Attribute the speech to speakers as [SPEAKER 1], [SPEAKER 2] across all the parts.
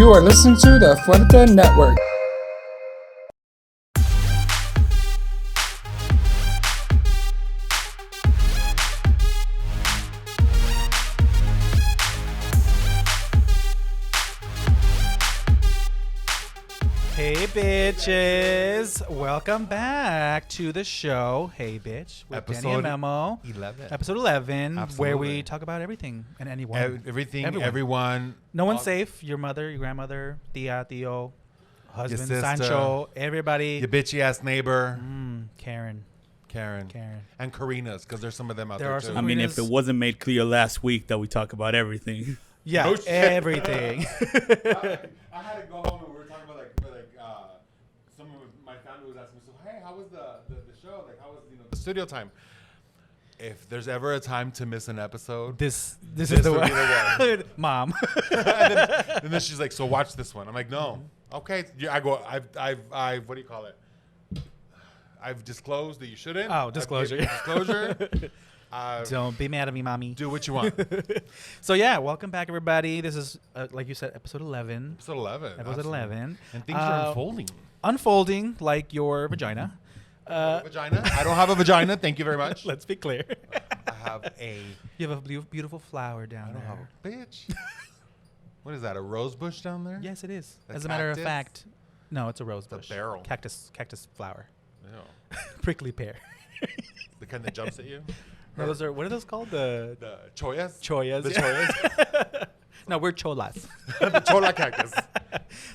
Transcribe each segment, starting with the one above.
[SPEAKER 1] You are listening to the Fuerte Network.
[SPEAKER 2] Hey, bitches. Welcome back to the show. Hey, bitch. With Danny and Memo.
[SPEAKER 3] 11.
[SPEAKER 2] Episode 11,
[SPEAKER 3] Absolutely.
[SPEAKER 2] where we talk about everything and anyone.
[SPEAKER 3] Everyone.
[SPEAKER 2] No one's safe. Your mother, your grandmother, tia, tío, husband,
[SPEAKER 3] sister,
[SPEAKER 2] Sancho, everybody.
[SPEAKER 3] Your bitchy ass neighbor.
[SPEAKER 2] Karen.
[SPEAKER 3] And Karina's, because there's some of them out
[SPEAKER 2] There
[SPEAKER 3] there
[SPEAKER 2] are
[SPEAKER 3] too.
[SPEAKER 2] some-
[SPEAKER 4] I mean, if it wasn't made clear last week that we talk about everything.
[SPEAKER 2] Yeah,
[SPEAKER 3] No shit.
[SPEAKER 2] everything.
[SPEAKER 3] I had to go home and we were talking about some of my family was asking me, so hey, how was the show? Like, how was the studio time? If there's ever a time to miss an episode,
[SPEAKER 2] This is the
[SPEAKER 3] would
[SPEAKER 2] one.
[SPEAKER 3] be the one.
[SPEAKER 2] Mom.
[SPEAKER 3] and then she's like, so watch this one. I'm like, no, okay. Yeah, I go, I've what do you call it? I've disclosed that you shouldn't.
[SPEAKER 2] Oh, disclosure.
[SPEAKER 3] Disclosure.
[SPEAKER 2] Don't be mad at me, mommy.
[SPEAKER 3] Do what you want.
[SPEAKER 2] So, yeah, welcome back, everybody. This is, like you said, episode 11.
[SPEAKER 3] Episode 11.
[SPEAKER 2] Episode
[SPEAKER 3] absolutely.
[SPEAKER 2] 11.
[SPEAKER 3] And things are unfolding.
[SPEAKER 2] Unfolding like your vagina.
[SPEAKER 3] Vagina? I don't have a vagina. Thank you very much.
[SPEAKER 2] Let's be clear.
[SPEAKER 3] I have a.
[SPEAKER 2] You have a beautiful flower down
[SPEAKER 3] I don't
[SPEAKER 2] there.
[SPEAKER 3] have a bitch. What is that? A rose bush down there?
[SPEAKER 2] Yes, it is.
[SPEAKER 3] A
[SPEAKER 2] As a matter of
[SPEAKER 3] cactus?
[SPEAKER 2] fact, no, it's a rose
[SPEAKER 3] a
[SPEAKER 2] bush.
[SPEAKER 3] barrel.
[SPEAKER 2] Cactus flower.
[SPEAKER 3] Ew.
[SPEAKER 2] Prickly pear.
[SPEAKER 3] The kind that jumps at you.
[SPEAKER 2] No, those are, what are those called? The
[SPEAKER 3] The choyas.
[SPEAKER 2] choyas.
[SPEAKER 3] The
[SPEAKER 2] yeah.
[SPEAKER 3] choyas.
[SPEAKER 2] No, we're cholas.
[SPEAKER 3] The chola cactus.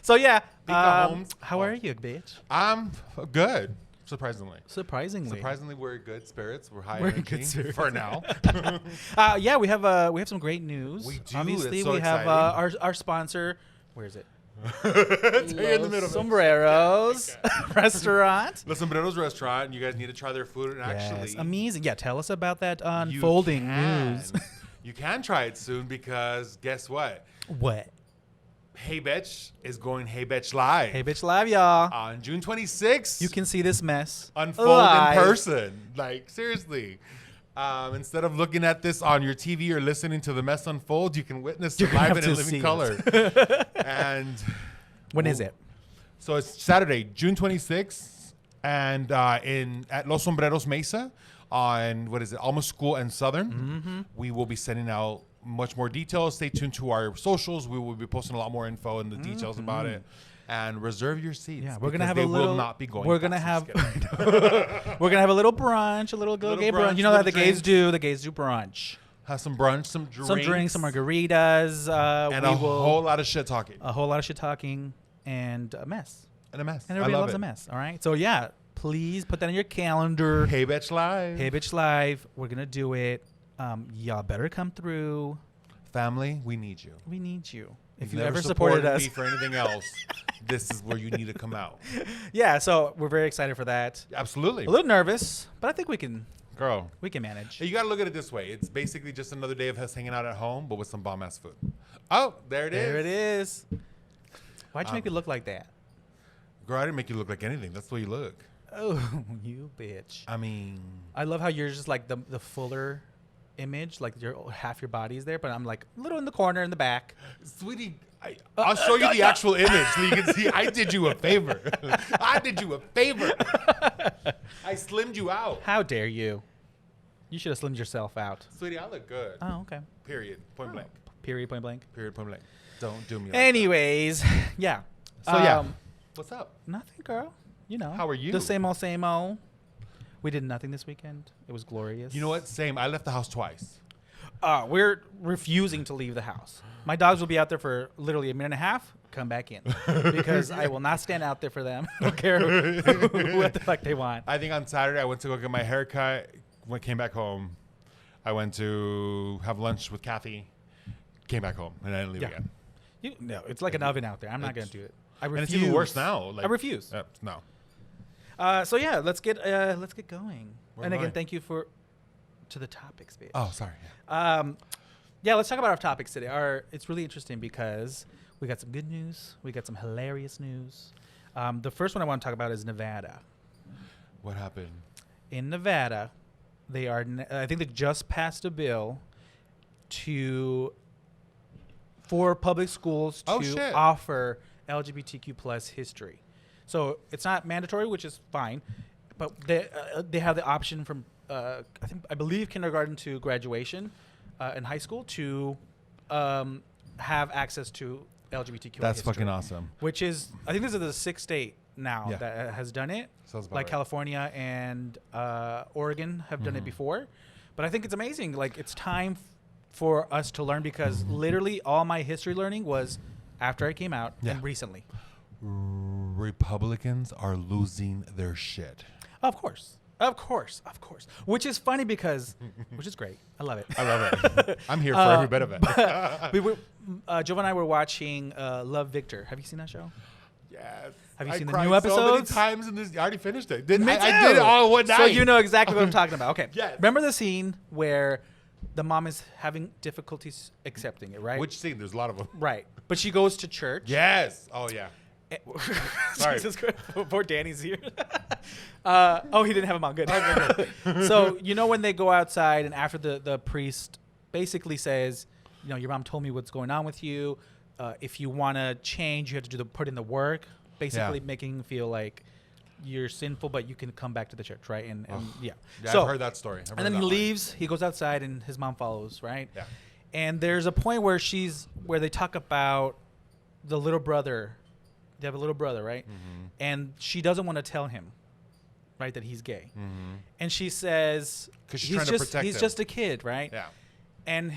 [SPEAKER 2] So, yeah.
[SPEAKER 3] Holmes.
[SPEAKER 2] How are you, bitch?
[SPEAKER 3] I'm good. Surprisingly.
[SPEAKER 2] Surprisingly.
[SPEAKER 3] We're in good spirits. We're high
[SPEAKER 2] We're in
[SPEAKER 3] energy
[SPEAKER 2] good spirits.
[SPEAKER 3] for now.
[SPEAKER 2] Yeah, we have some great news.
[SPEAKER 3] We do.
[SPEAKER 2] Obviously,
[SPEAKER 3] It's so
[SPEAKER 2] we have
[SPEAKER 3] exciting.
[SPEAKER 2] our sponsor. Where is it?
[SPEAKER 3] It's right in the middle.
[SPEAKER 2] Sombreros restaurant.
[SPEAKER 3] Los Sombreros restaurant. And you guys need to try their food. And
[SPEAKER 2] Yes,
[SPEAKER 3] actually,
[SPEAKER 2] amazing. Yeah, tell us about that
[SPEAKER 3] you
[SPEAKER 2] unfolding
[SPEAKER 3] can.
[SPEAKER 2] news.
[SPEAKER 3] You can try it soon because guess what?
[SPEAKER 2] What?
[SPEAKER 3] Hey Betch is going Hey Betch live.
[SPEAKER 2] Hey, bitch, live, y'all.
[SPEAKER 3] On June 26th.
[SPEAKER 2] You can see this mess
[SPEAKER 3] unfold
[SPEAKER 2] live.
[SPEAKER 3] in person. Like, seriously. Instead of looking at this on your TV or listening to the mess unfold, you can witness it
[SPEAKER 2] You're gonna
[SPEAKER 3] live
[SPEAKER 2] have
[SPEAKER 3] and in
[SPEAKER 2] to see
[SPEAKER 3] living
[SPEAKER 2] it.
[SPEAKER 3] color. And
[SPEAKER 2] When is it?
[SPEAKER 3] so it's Saturday, June 26th, and at Los Sombreros Mesa on, Alma School and Southern.
[SPEAKER 2] Mm-hmm.
[SPEAKER 3] We will be sending out much more details. Stay tuned to our socials. We will be posting a lot more info and the details about it. And reserve your seats.
[SPEAKER 2] Yeah, we're gonna
[SPEAKER 3] because
[SPEAKER 2] have
[SPEAKER 3] they
[SPEAKER 2] a little.
[SPEAKER 3] will not be going.
[SPEAKER 2] We're gonna
[SPEAKER 3] fast.
[SPEAKER 2] have.
[SPEAKER 3] I'm just kidding.
[SPEAKER 2] We're gonna have a little brunch, a little gay brunch. You know how the
[SPEAKER 3] little
[SPEAKER 2] gays
[SPEAKER 3] drinks.
[SPEAKER 2] do. The gays do brunch.
[SPEAKER 3] Have some brunch, some drinks,
[SPEAKER 2] Some margaritas,
[SPEAKER 3] and a whole lot of shit talking.
[SPEAKER 2] a whole lot of shit talking, and a mess.
[SPEAKER 3] And a mess.
[SPEAKER 2] And
[SPEAKER 3] I
[SPEAKER 2] everybody
[SPEAKER 3] love
[SPEAKER 2] loves
[SPEAKER 3] it.
[SPEAKER 2] a mess. All right. So yeah, please put that on your calendar.
[SPEAKER 3] Hey Betch live.
[SPEAKER 2] Hey, bitch, live. We're gonna do it. Y'all better come through.
[SPEAKER 3] Family, we need you.
[SPEAKER 2] We need you. If
[SPEAKER 3] You've
[SPEAKER 2] you
[SPEAKER 3] never
[SPEAKER 2] ever supported us,
[SPEAKER 3] me for anything else, this is where you need to come out.
[SPEAKER 2] yeah. So we're very excited for that.
[SPEAKER 3] Absolutely,
[SPEAKER 2] A little nervous, but I think we can
[SPEAKER 3] girl.
[SPEAKER 2] manage.
[SPEAKER 3] You got to look at it this way. It's basically just another day of us hanging out at home, but with some bomb ass food. Oh, there it is.
[SPEAKER 2] There it is. Why'd you make it look like that?
[SPEAKER 3] Girl, I didn't make you look like anything. That's the way you look.
[SPEAKER 2] Oh, you bitch.
[SPEAKER 3] I mean,
[SPEAKER 2] I love how you're just like the fuller image, like half your body is there, but I'm like a little in the corner in the back.
[SPEAKER 3] sweetie, I'll show you the actual image so you can see. I did you a favor. I did you a favor. I slimmed you out.
[SPEAKER 2] How dare you? You should have slimmed yourself out.
[SPEAKER 3] Sweetie, I look good.
[SPEAKER 2] Oh, okay.
[SPEAKER 3] Period. Point blank.
[SPEAKER 2] Period, point blank.
[SPEAKER 3] Period. Point blank. Don't do me like
[SPEAKER 2] Anyways, yeah.
[SPEAKER 3] that. So, yeah. What's up?
[SPEAKER 2] Nothing, girl. You know.
[SPEAKER 3] How are you?
[SPEAKER 2] The same old, same old. We did nothing this weekend. It was glorious.
[SPEAKER 3] You know what? Same. I left the house twice.
[SPEAKER 2] We're refusing to leave the house. My dogs will be out there for literally a minute and a half. Come back in because I will not stand out there for them. I don't care what the fuck they want.
[SPEAKER 3] I think on Saturday I went to go get my haircut. When I came back home, I went to have lunch with Kathy. Came back home and I didn't leave again.
[SPEAKER 2] No, it's like an oven out there. I'm not gonna do it. I refuse.
[SPEAKER 3] And it's even worse now. Like,
[SPEAKER 2] I refuse.
[SPEAKER 3] No.
[SPEAKER 2] So yeah, let's get going.
[SPEAKER 3] Where
[SPEAKER 2] and
[SPEAKER 3] am
[SPEAKER 2] again,
[SPEAKER 3] I?
[SPEAKER 2] thank you to the topics, bitch.
[SPEAKER 3] Oh, sorry.
[SPEAKER 2] Yeah, let's talk about our topics today. It's really interesting because we got some good news. We got some hilarious news. The first one I want to talk about is Nevada.
[SPEAKER 3] What happened?
[SPEAKER 2] In Nevada, I think they just passed a bill to for public schools
[SPEAKER 3] Oh,
[SPEAKER 2] to
[SPEAKER 3] shit.
[SPEAKER 2] offer LGBTQ plus history. So it's not mandatory, which is fine, but they have the option from I believe kindergarten to graduation in high school to have access to LGBTQ.
[SPEAKER 3] That's
[SPEAKER 2] history,
[SPEAKER 3] fucking awesome.
[SPEAKER 2] Which is, I think this is the sixth state now
[SPEAKER 3] Yeah.
[SPEAKER 2] that has done it.
[SPEAKER 3] Sounds about
[SPEAKER 2] Like
[SPEAKER 3] right.
[SPEAKER 2] California and Oregon have done it before. But I think it's amazing. Like, it's time for us to learn, because literally all my history learning was after I came out
[SPEAKER 3] Yeah.
[SPEAKER 2] and recently.
[SPEAKER 3] Republicans are losing their shit.
[SPEAKER 2] Of course. Which is funny because, which is great. I love it.
[SPEAKER 3] I love it. I'm here for every bit of it.
[SPEAKER 2] We were, Joe and I were watching Love, Victor. Have you seen that show?
[SPEAKER 3] Yes.
[SPEAKER 2] Have you
[SPEAKER 3] I
[SPEAKER 2] seen the
[SPEAKER 3] cried
[SPEAKER 2] new
[SPEAKER 3] so many
[SPEAKER 2] episodes?
[SPEAKER 3] times in this. I already finished it.
[SPEAKER 2] Me
[SPEAKER 3] I did it
[SPEAKER 2] too.
[SPEAKER 3] all one night.
[SPEAKER 2] So you know exactly what I'm talking about. Okay.
[SPEAKER 3] Yes.
[SPEAKER 2] Remember the scene where the mom is having difficulties accepting it, right?
[SPEAKER 3] Which scene? There's a lot of them.
[SPEAKER 2] Right. But she goes to church.
[SPEAKER 3] Yes. Oh yeah. Sorry.
[SPEAKER 2] Jesus Christ. Poor Danny's here. Oh, he didn't have him on. Good. So, you know, when they go outside and after the priest basically says, you know, your mom told me what's going on with you. If you want to change, you have to put in the work. Basically
[SPEAKER 3] Yeah.
[SPEAKER 2] making him feel like you're sinful, but you can come back to the church, right? And yeah.
[SPEAKER 3] Yeah,
[SPEAKER 2] So,
[SPEAKER 3] I've heard that story.
[SPEAKER 2] and then he leaves. He goes outside, and his mom follows, right?
[SPEAKER 3] Yeah.
[SPEAKER 2] And there's a point where they talk about the little brother. They have a little brother, right?
[SPEAKER 3] Mm-hmm.
[SPEAKER 2] And she doesn't want to tell him, right, that he's gay.
[SPEAKER 3] Mm-hmm.
[SPEAKER 2] And she says,
[SPEAKER 3] 'Cause she's
[SPEAKER 2] he's
[SPEAKER 3] trying to protect
[SPEAKER 2] he's
[SPEAKER 3] him.
[SPEAKER 2] just a kid, right?
[SPEAKER 3] Yeah.
[SPEAKER 2] And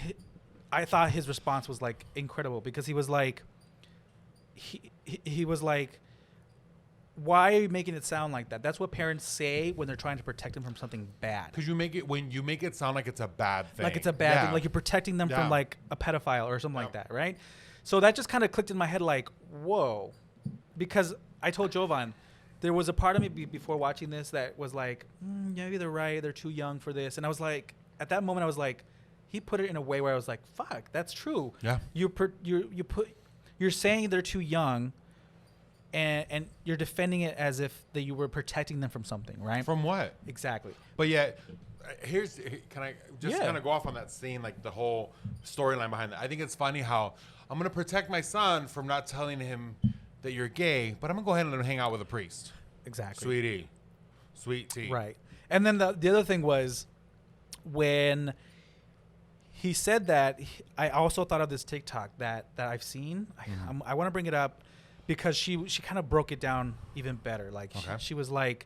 [SPEAKER 2] I thought his response was like incredible, because he was like, he was like, why are you making it sound like that? That's what parents say when they're trying to protect them from something bad.
[SPEAKER 3] Because you make it sound like it's a bad thing.
[SPEAKER 2] Like it's a bad
[SPEAKER 3] Yeah.
[SPEAKER 2] thing. Like you're protecting them
[SPEAKER 3] Yeah.
[SPEAKER 2] from like a pedophile or something like
[SPEAKER 3] Yeah.
[SPEAKER 2] that, right? So that just kind of clicked in my head like, whoa. Because I told Jovan, there was a part of me before watching this that was like, yeah, maybe they're right. They're too young for this. And I was like, at that moment, I was like, he put it in a way where I was like, fuck, that's true.
[SPEAKER 3] Yeah.
[SPEAKER 2] You're saying they're too young, and you're defending it as if that you were protecting them from something, right?
[SPEAKER 3] From what?
[SPEAKER 2] Exactly.
[SPEAKER 3] But yet, can I just
[SPEAKER 2] Yeah.
[SPEAKER 3] kind of go off on that scene, like the whole storyline behind that? I think it's funny how I'm going to protect my son from not telling him that you're gay, but I'm going to go ahead and let him hang out with a priest.
[SPEAKER 2] Exactly.
[SPEAKER 3] Sweetie. Sweet tea.
[SPEAKER 2] Right. And then the other thing was when he said that, I also thought of this TikTok that I've seen. I want to bring it up because she kind of broke it down even better. Like
[SPEAKER 3] Okay.
[SPEAKER 2] she was like,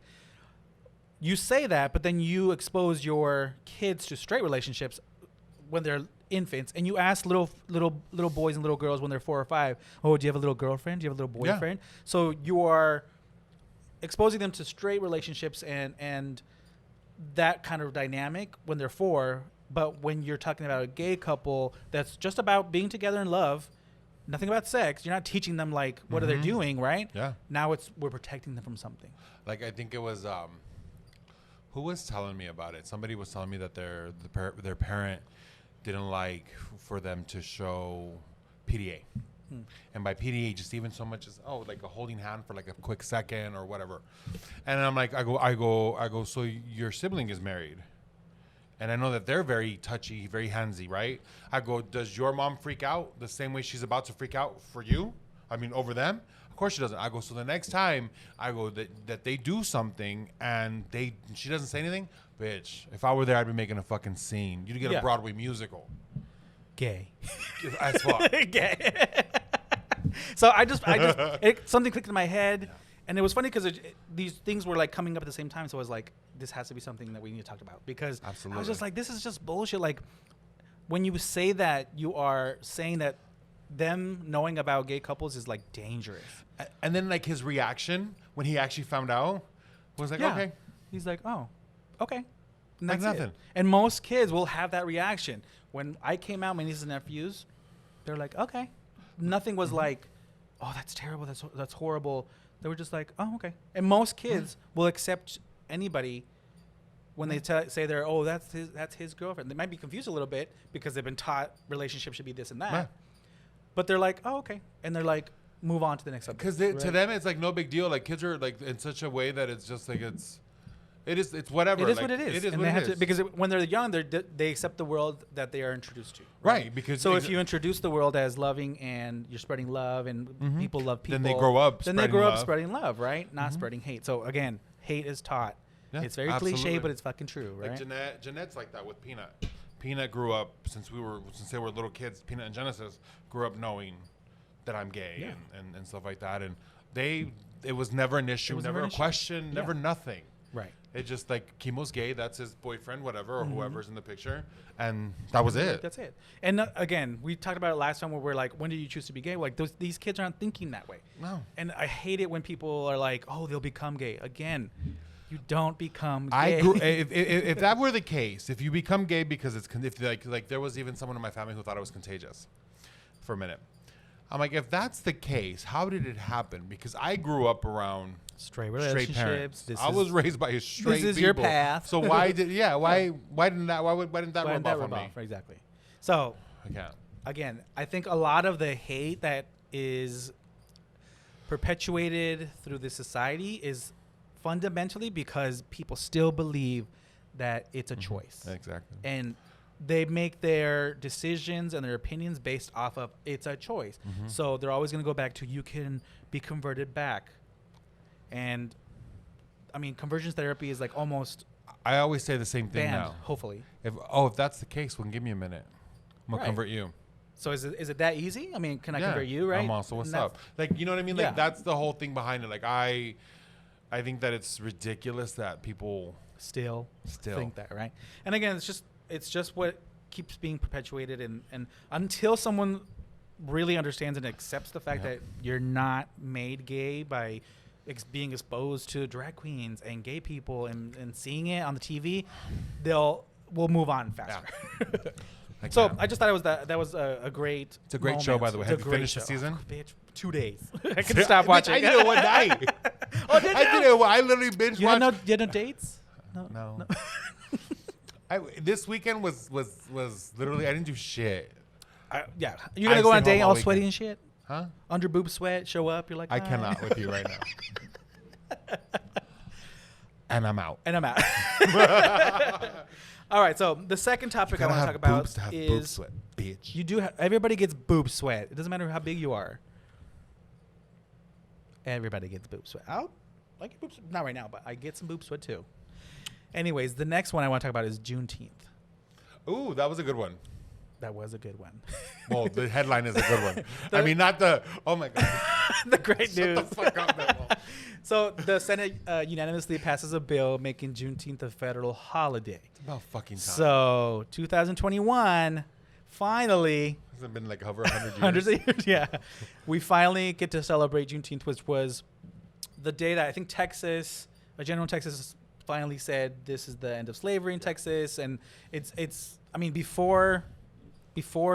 [SPEAKER 2] you say that, but then you expose your kids to straight relationships when they're infants, and you ask little boys and little girls when they're 4 or 5, oh, do you have a little girlfriend? Do you have a little
[SPEAKER 3] Yeah.
[SPEAKER 2] boyfriend? So you are exposing them to straight relationships and that kind of dynamic when they're 4. But when you're talking about a gay couple that's just about being together in love, nothing about sex, you're not teaching them like what are they doing, right?
[SPEAKER 3] Yeah.
[SPEAKER 2] Now we're protecting them from something.
[SPEAKER 3] Like, I think it was, who was telling me about it? Somebody was telling me that their parent didn't like for them to show PDA. And by PDA, just even so much as, like a holding hand for like a quick second or whatever. And I'm like, I go, so your sibling is married. And I know that they're very touchy, very handsy, right? I go, does your mom freak out the same way she's about to freak out for you? I mean, over them? Of course she doesn't. I go, so the next time I go that they do something and she doesn't say anything, bitch, if I were there, I'd be making a fucking scene. You'd get
[SPEAKER 2] Yeah.
[SPEAKER 3] a Broadway musical.
[SPEAKER 2] Gay.
[SPEAKER 3] As fuck.
[SPEAKER 2] Gay. So something clicked in my head, and it was funny because these things were like coming up at the same time. So I was like, this has to be something that we need to talk about, because I
[SPEAKER 3] Absolutely.
[SPEAKER 2] was just like, this is just bullshit. Like, when you say that, you are saying that them knowing about gay couples is like dangerous.
[SPEAKER 3] And then like his reaction when he actually found out was like,
[SPEAKER 2] Yeah.
[SPEAKER 3] okay.
[SPEAKER 2] He's like, oh, okay. And
[SPEAKER 3] Like
[SPEAKER 2] that's
[SPEAKER 3] nothing.
[SPEAKER 2] it. And most kids will have that reaction. When I came out, my nieces and nephews, they're like, okay. Nothing was like, oh, that's terrible. That's horrible. They were just like, oh, okay. And most kids will accept anybody when they say that's his girlfriend. They might be confused a little bit because they've been taught relationships should be this and that.
[SPEAKER 3] Yeah.
[SPEAKER 2] But they're like, oh, okay. And they're like, move on to the next subject.
[SPEAKER 3] Because to them, it's like no big deal. Like kids are like in such a way that it's just like it's It is. It's whatever.
[SPEAKER 2] It is
[SPEAKER 3] like,
[SPEAKER 2] what it is.
[SPEAKER 3] It is
[SPEAKER 2] and
[SPEAKER 3] what
[SPEAKER 2] they
[SPEAKER 3] it
[SPEAKER 2] have
[SPEAKER 3] is.
[SPEAKER 2] to, because when they're young, they accept the world that they are introduced to.
[SPEAKER 3] Right, because
[SPEAKER 2] so if you introduce the world as loving and you're spreading love and people love people,
[SPEAKER 3] then they grow up.
[SPEAKER 2] Then they
[SPEAKER 3] spreading
[SPEAKER 2] grow up
[SPEAKER 3] love.
[SPEAKER 2] spreading love, right? Not spreading hate. So again, hate is taught.
[SPEAKER 3] Yeah,
[SPEAKER 2] it's very
[SPEAKER 3] absolutely.
[SPEAKER 2] cliche, but it's fucking true, right?
[SPEAKER 3] Like Jeanette's like that with Peanut. Peanut grew up since they were little kids. Peanut and Genesis grew up knowing that I'm gay and stuff like that, and it was never an issue, never a question, never nothing.
[SPEAKER 2] Right.
[SPEAKER 3] It just like Kimo's gay. That's his boyfriend, whatever, or whoever's in the picture, and that was it.
[SPEAKER 2] That's it. And again, we talked about it last time where we're like, when did you choose to be gay? Like these kids aren't thinking that way.
[SPEAKER 3] No.
[SPEAKER 2] And I hate it when people are like, oh, they'll become gay. Again, you don't become gay.
[SPEAKER 3] I grew. If that were the case, if you become gay because like there was even someone in my family who thought it was contagious, for a minute. I'm like, if that's the case, how did it happen? Because I grew up around
[SPEAKER 2] straight
[SPEAKER 3] parents.
[SPEAKER 2] relationships.
[SPEAKER 3] I was raised by straight people.
[SPEAKER 2] This is your path.
[SPEAKER 3] So why didn't that rub off on me?
[SPEAKER 2] Exactly. So
[SPEAKER 3] I can't.
[SPEAKER 2] Again, I think a lot of the hate that is perpetuated through this society is fundamentally because people still believe that it's a choice.
[SPEAKER 3] Exactly.
[SPEAKER 2] And they make their decisions and their opinions based off of it's a choice. So they're always going to go back to you can be converted back. And I mean, conversion therapy is like almost
[SPEAKER 3] I always say the same thing
[SPEAKER 2] banned,
[SPEAKER 3] now.
[SPEAKER 2] hopefully.
[SPEAKER 3] If that's the case, well, then give me a minute. I'm gonna convert you.
[SPEAKER 2] So is it that easy? I mean, can I convert you, right?
[SPEAKER 3] I'm also what's
[SPEAKER 2] And
[SPEAKER 3] up? Like, you know what I mean? Like
[SPEAKER 2] Yeah.
[SPEAKER 3] that's the whole thing behind it. Like I think that it's ridiculous that people
[SPEAKER 2] Still think that, right? And again, it's just what keeps being perpetuated, and until someone really understands and accepts the fact that you're not made gay by being exposed to drag queens and gay people and seeing it on the TV, we'll move on faster. So I just thought that was a great.
[SPEAKER 3] It's a great show, by the way.
[SPEAKER 2] It's
[SPEAKER 3] Have
[SPEAKER 2] a
[SPEAKER 3] you
[SPEAKER 2] great
[SPEAKER 3] finished the
[SPEAKER 2] show.
[SPEAKER 3] season?
[SPEAKER 2] Oh, bitch, 2 days. I couldn't stop watching.
[SPEAKER 3] I did it one night.
[SPEAKER 2] Oh, did you?
[SPEAKER 3] I did it. I literally binge
[SPEAKER 2] You had
[SPEAKER 3] watched.
[SPEAKER 2] no dates?
[SPEAKER 3] No. This weekend was literally I didn't do shit.
[SPEAKER 2] Yeah, you're gonna go on a
[SPEAKER 3] stayed
[SPEAKER 2] date
[SPEAKER 3] home all
[SPEAKER 2] all sweaty
[SPEAKER 3] weekend.
[SPEAKER 2] and shit,
[SPEAKER 3] Huh?
[SPEAKER 2] under boob sweat, show up. You're like,
[SPEAKER 3] I
[SPEAKER 2] "Hi."
[SPEAKER 3] cannot with you right now. And I'm out.
[SPEAKER 2] And I'm out. All right, so the second topic I want to talk about
[SPEAKER 3] boobs to have boob
[SPEAKER 2] is
[SPEAKER 3] sweat, bitch.
[SPEAKER 2] you do. Everybody gets boob sweat. It doesn't matter how big you are. Everybody gets boob sweat. I get boob sweat. Not right now, but I get some boob sweat too. Anyways, the next one I want to talk about is Juneteenth.
[SPEAKER 3] Ooh, that was a good one.
[SPEAKER 2] That was a good one.
[SPEAKER 3] Well, the headline is a good one. I mean, not the. Oh my god.
[SPEAKER 2] The great news.
[SPEAKER 3] Shut the fuck up, Memo.
[SPEAKER 2] So the Senate unanimously passes a bill making Juneteenth a federal holiday.
[SPEAKER 3] It's about fucking time.
[SPEAKER 2] So 2021, finally.
[SPEAKER 3] Hasn't been like over 100 years.
[SPEAKER 2] Hundreds of years, yeah. We finally get to celebrate Juneteenth, which was the day that I think Texas, a general in Texas, finally said this is the end of slavery in Texas, and it's. I mean, before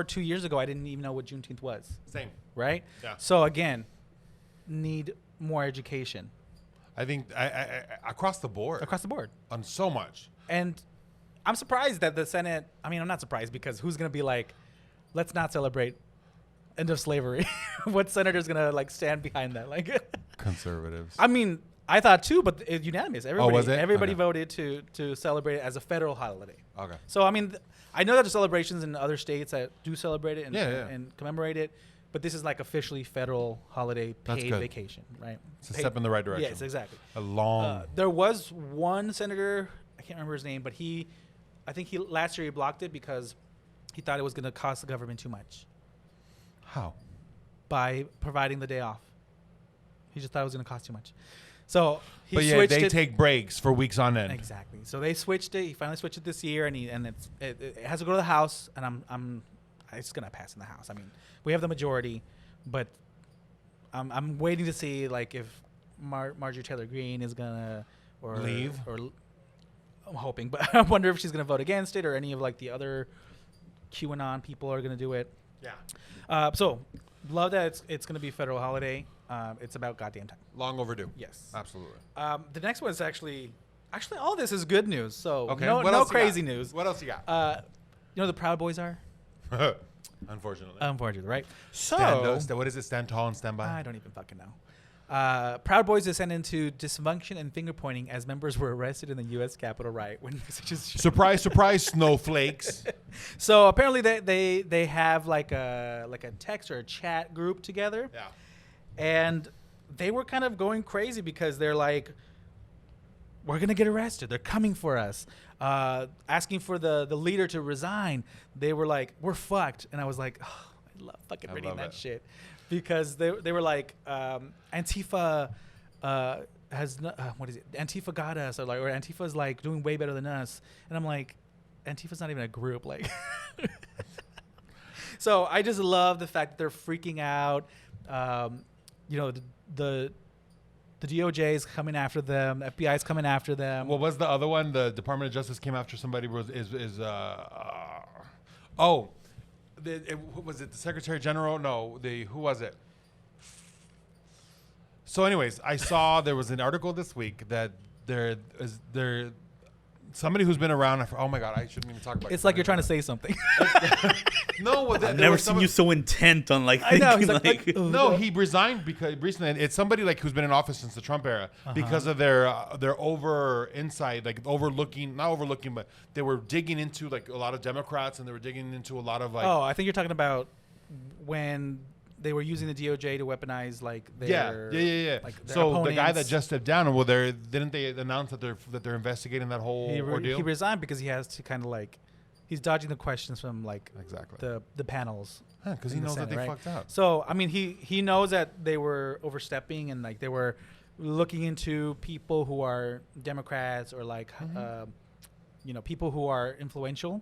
[SPEAKER 2] 2 years ago, I didn't even know what Juneteenth was.
[SPEAKER 3] Same.
[SPEAKER 2] Right.
[SPEAKER 3] Yeah.
[SPEAKER 2] So again, need more education
[SPEAKER 3] I think I across the board.
[SPEAKER 2] across the board,
[SPEAKER 3] On so much.
[SPEAKER 2] and I'm surprised that the Senate. I mean, I'm not surprised because who's gonna be like, let's not celebrate end of slavery? What senator's gonna like stand behind that? Like,
[SPEAKER 3] Conservatives.
[SPEAKER 2] I mean, I thought too, but it's unanimous. Everybody,
[SPEAKER 3] was it?
[SPEAKER 2] Everybody
[SPEAKER 3] Okay.
[SPEAKER 2] voted to celebrate it as a federal holiday.
[SPEAKER 3] Okay.
[SPEAKER 2] So I mean, I know that there's celebrations in other states that do celebrate it
[SPEAKER 3] Yeah.
[SPEAKER 2] and commemorate it, but this is like officially federal holiday
[SPEAKER 3] That's
[SPEAKER 2] paid
[SPEAKER 3] good.
[SPEAKER 2] vacation, right?
[SPEAKER 3] It's a step in the right direction.
[SPEAKER 2] Yes, exactly.
[SPEAKER 3] A long.
[SPEAKER 2] There was one senator, I can't remember his name, but I think last year he blocked it because he thought it was going to cost the government too much
[SPEAKER 3] How?
[SPEAKER 2] by providing the day off. He just thought it was going to cost too much. So he
[SPEAKER 3] But yeah,
[SPEAKER 2] switched
[SPEAKER 3] they
[SPEAKER 2] it.
[SPEAKER 3] take breaks for weeks on end.
[SPEAKER 2] Exactly. So they switched it. He finally switched it this year, and it has to go to the House, and it's gonna pass in the House. I mean, we have the majority, but I'm waiting to see like if Marjorie Taylor Greene is gonna
[SPEAKER 3] Leave?
[SPEAKER 2] or I'm hoping, but I wonder if she's gonna vote against it or any of like the other QAnon people are gonna do it.
[SPEAKER 3] Yeah.
[SPEAKER 2] So love that it's gonna be a federal holiday. It's about goddamn time.
[SPEAKER 3] Long overdue.
[SPEAKER 2] Yes.
[SPEAKER 3] Absolutely.
[SPEAKER 2] The next one is actually all this is good news. So
[SPEAKER 3] Okay.
[SPEAKER 2] no
[SPEAKER 3] What else you
[SPEAKER 2] crazy
[SPEAKER 3] got?
[SPEAKER 2] news.
[SPEAKER 3] What else you got?
[SPEAKER 2] You know who the Proud Boys are?
[SPEAKER 3] Unfortunately.
[SPEAKER 2] Unfortunately, right? So
[SPEAKER 3] What is it? Stand tall and stand by.
[SPEAKER 2] I don't even fucking know. Proud Boys descend into dysfunction and finger pointing as members were arrested in the U.S. Capitol riot when messages.
[SPEAKER 3] Surprise, surprise, snowflakes.
[SPEAKER 2] So apparently they have like a text or a chat group together.
[SPEAKER 3] Yeah.
[SPEAKER 2] And they were kind of going crazy because they're like, we're going to get arrested. They're coming for us. Asking for the leader to resign. They were like, we're fucked. And I was like, oh, I love fucking reading that shit. Because they were like, Antifa what is it? Antifa got us. Or Antifa's like doing way better than us. And I'm like, Antifa's not even a group. Like, so I just love the fact that they're freaking out. The DOJ is coming after them. The FBI is coming after them.
[SPEAKER 3] What was the other one? The Department of Justice came after somebody. Was it the Secretary General? No, who was it? So, anyways, I saw there was an article this week that there somebody who's been around. Oh my God, I shouldn't even talk about it.
[SPEAKER 2] It's like you're trying to say something.
[SPEAKER 3] No,
[SPEAKER 4] I've never seen you so intent on like thinking
[SPEAKER 2] I know, he's like,
[SPEAKER 3] no, he resigned because recently it's somebody like who's been in office since the Trump era because of their not overlooking, but they were digging into like a lot of Democrats and they were digging into a lot of like.
[SPEAKER 2] Oh, I think you're talking about when they were using the DOJ to weaponize like their Like their
[SPEAKER 3] so
[SPEAKER 2] opponents.
[SPEAKER 3] the guy that just stepped down, well, didn't they announce that they're investigating that whole ordeal?
[SPEAKER 2] He resigned because he has to kind of like he's dodging the questions from like
[SPEAKER 3] exactly
[SPEAKER 2] the panels.
[SPEAKER 3] Because he knows that they fucked up.
[SPEAKER 2] So I mean, he knows that they were overstepping and like they were looking into people who are Democrats or like people who are influential,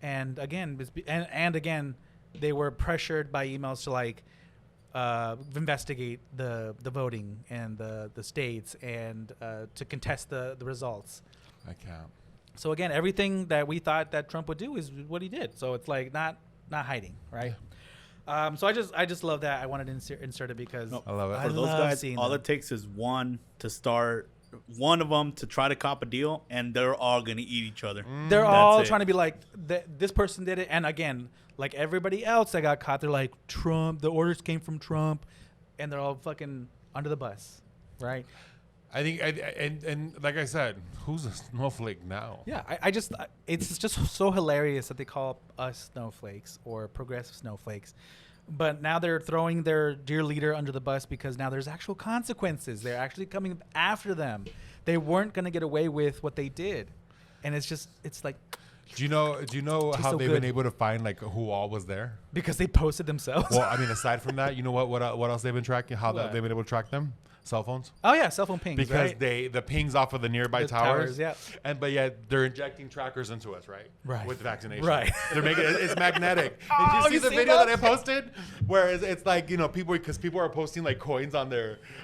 [SPEAKER 2] and again they were pressured by emails to like investigate the voting and the states and to contest the results.
[SPEAKER 3] I can't.
[SPEAKER 2] So again, everything that we thought that Trump would do is what he did. So it's like not hiding, right? So I just love that. I wanted to insert it because
[SPEAKER 3] I love it.
[SPEAKER 4] For those guys, all it takes is one of them to try to cop a deal, and they're all going to eat each other.
[SPEAKER 2] They're all trying to be like, this person did it. And again, like everybody else that got caught, they're like, Trump, the orders came from Trump. And they're all fucking under the bus, right?
[SPEAKER 3] I think, and like I said, who's a snowflake now?
[SPEAKER 2] Yeah, it's just so hilarious that they call us snowflakes or progressive snowflakes. But now they're throwing their dear leader under the bus because now there's actual consequences. They're actually coming after them. They weren't going to get away with what they did. And it's like...
[SPEAKER 3] Do you know how
[SPEAKER 2] so
[SPEAKER 3] they've
[SPEAKER 2] good.
[SPEAKER 3] been able to find like who all was there?
[SPEAKER 2] Because they posted themselves.
[SPEAKER 3] Well, I mean, aside from that, you know what else they've been tracking? How
[SPEAKER 2] What?
[SPEAKER 3] they've been able to track them? Cell phones.
[SPEAKER 2] Oh yeah, cell phone pings.
[SPEAKER 3] Because
[SPEAKER 2] right?
[SPEAKER 3] the pings off of the nearby
[SPEAKER 2] The
[SPEAKER 3] towers.
[SPEAKER 2] yeah.
[SPEAKER 3] But yet they're injecting trackers into us, right?
[SPEAKER 2] Right.
[SPEAKER 3] With vaccination.
[SPEAKER 2] Right.
[SPEAKER 3] They're making it's magnetic.
[SPEAKER 2] Oh,
[SPEAKER 3] Did you see the
[SPEAKER 2] see
[SPEAKER 3] video
[SPEAKER 2] that?
[SPEAKER 3] that I posted? Where it's like, people are posting like coins on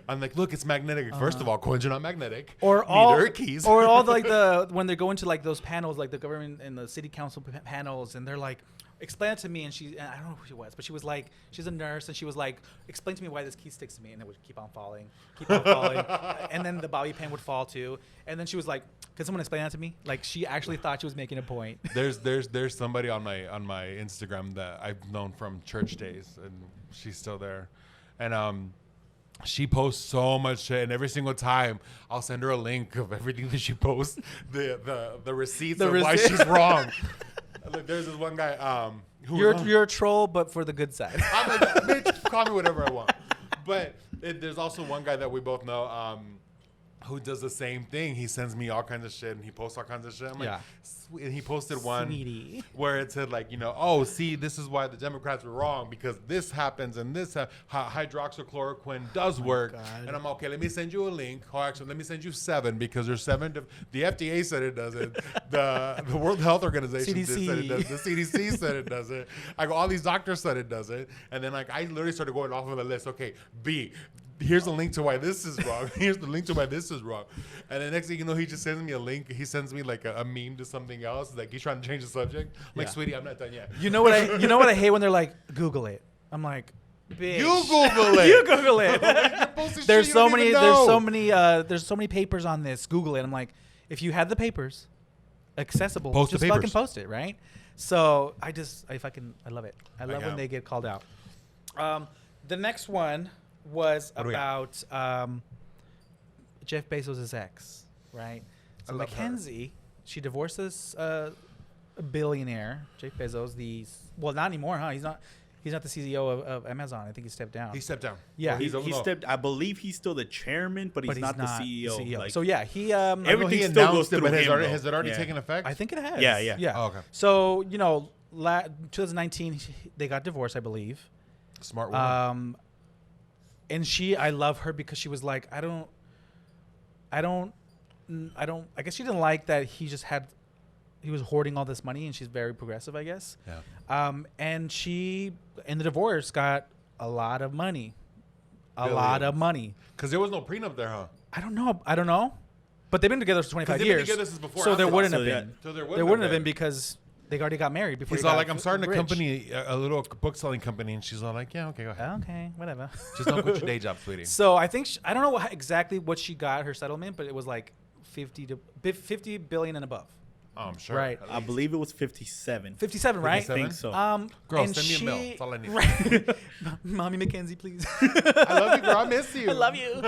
[SPEAKER 3] I'm like, look, it's magnetic. First of all, coins are not magnetic.
[SPEAKER 2] Or
[SPEAKER 3] neither
[SPEAKER 2] all
[SPEAKER 3] are keys.
[SPEAKER 2] Or all the when they go into like those panels, like the government and the city council panels, and they're like, explain it to me. And I don't know who she was, but she was like, she's a nurse, and she was like, explain to me why this key sticks to me, and it would keep on falling, and then the bobby pin would fall too, and then she was like, can someone explain that to me? Like she actually thought she was making a point.
[SPEAKER 3] There's somebody on my Instagram that I've known from church days, and she's still there, and she posts so much shit, and every single time I'll send her a link of everything that she posts, the receipts of why she's wrong. Look, there's this one guy
[SPEAKER 2] You're a troll, but for the good side.
[SPEAKER 3] I'm like, bitch, call me whatever I want. But there's also one guy that we both know who does the same thing. He sends me all kinds of shit, and he posts all kinds of shit. I'm like, sweet. And he posted one
[SPEAKER 2] Sweetie.
[SPEAKER 3] where it said like, oh, see, this is why the Democrats were wrong, because this happens and this hydroxychloroquine does work.
[SPEAKER 2] God.
[SPEAKER 3] And I'm okay. Let me send you a link. Oh, actually, let me send you 7 because there's 7. The FDA said it does it. The World Health Organization said it does. The CDC said it does it. I go, all these doctors said it does it. And then like I literally started going off of the list. Okay, B. Here's the link to why this is wrong. Here's the link to why this is wrong. And the next thing you know, he just sends me a link. He sends me like a meme to something else. Like he's trying to change the subject. I'm like, sweetie, I'm not done yet.
[SPEAKER 2] You know what I hate when they're like, Google it. I'm like, bitch.
[SPEAKER 3] You Google it.
[SPEAKER 2] You Google it. There's so many papers on this. Google it. I'm like, if you had the papers accessible,
[SPEAKER 3] Post the
[SPEAKER 2] just
[SPEAKER 3] papers.
[SPEAKER 2] fucking post it, right? So I love it. I love when
[SPEAKER 3] can't.
[SPEAKER 2] they get called out. The next one was
[SPEAKER 3] What do we got?
[SPEAKER 2] about Jeff Bezos' ex, right? So
[SPEAKER 3] I love her.
[SPEAKER 2] Mackenzie, she divorced this billionaire, Jeff Bezos. Well, not anymore, huh? He's not the CEO of Amazon. I think he stepped down.
[SPEAKER 3] He stepped down.
[SPEAKER 2] Yeah.
[SPEAKER 3] Well,
[SPEAKER 4] He stepped. I believe he's still the chairman, but he's not the CEO. Like,
[SPEAKER 2] So yeah, he
[SPEAKER 4] Everything
[SPEAKER 3] He
[SPEAKER 4] still
[SPEAKER 3] announced
[SPEAKER 4] goes
[SPEAKER 3] it, but
[SPEAKER 4] through him,
[SPEAKER 3] has it
[SPEAKER 4] though.
[SPEAKER 3] already
[SPEAKER 4] Yeah.
[SPEAKER 3] taken effect?
[SPEAKER 2] I think it has.
[SPEAKER 4] Yeah, yeah.
[SPEAKER 2] yeah.
[SPEAKER 3] Oh, okay.
[SPEAKER 2] So 2019, they got divorced, I believe.
[SPEAKER 3] Smart woman.
[SPEAKER 2] And I love her because she was like, I guess she didn't like that he was hoarding all this money, and she's very progressive, I guess.
[SPEAKER 3] Yeah.
[SPEAKER 2] And she, in the divorce, got a lot of money.
[SPEAKER 3] Because there was no prenup there, huh?
[SPEAKER 2] I don't know. But they've been together for 25
[SPEAKER 3] they've been
[SPEAKER 2] years.
[SPEAKER 3] together since before
[SPEAKER 2] so there
[SPEAKER 3] Amazon.
[SPEAKER 2] wouldn't
[SPEAKER 4] So
[SPEAKER 2] have
[SPEAKER 4] yeah.
[SPEAKER 2] been.
[SPEAKER 3] So
[SPEAKER 2] There wouldn't have been
[SPEAKER 3] been.
[SPEAKER 2] because they already got married before
[SPEAKER 3] He's
[SPEAKER 2] he
[SPEAKER 3] all
[SPEAKER 2] got
[SPEAKER 3] like, I'm starting a
[SPEAKER 2] rich.
[SPEAKER 3] company, a little book selling company, and she's all like, yeah, okay, go ahead.
[SPEAKER 2] Okay, whatever.
[SPEAKER 3] Just don't quit your day job, sweetie.
[SPEAKER 2] So I think I don't know exactly what she got her settlement, but it was like 50 billion and above.
[SPEAKER 3] Oh, I'm sure.
[SPEAKER 2] Right.
[SPEAKER 3] At
[SPEAKER 4] I
[SPEAKER 3] least.
[SPEAKER 4] believe it was 57.
[SPEAKER 2] 57, right?
[SPEAKER 3] 57?
[SPEAKER 4] I think so.
[SPEAKER 3] Girl,
[SPEAKER 2] and
[SPEAKER 3] send me a bill.
[SPEAKER 2] she-
[SPEAKER 3] That's all I need.
[SPEAKER 2] Right. Mommy Mackenzie, please.
[SPEAKER 3] I love you, girl. I miss you.
[SPEAKER 2] I love you.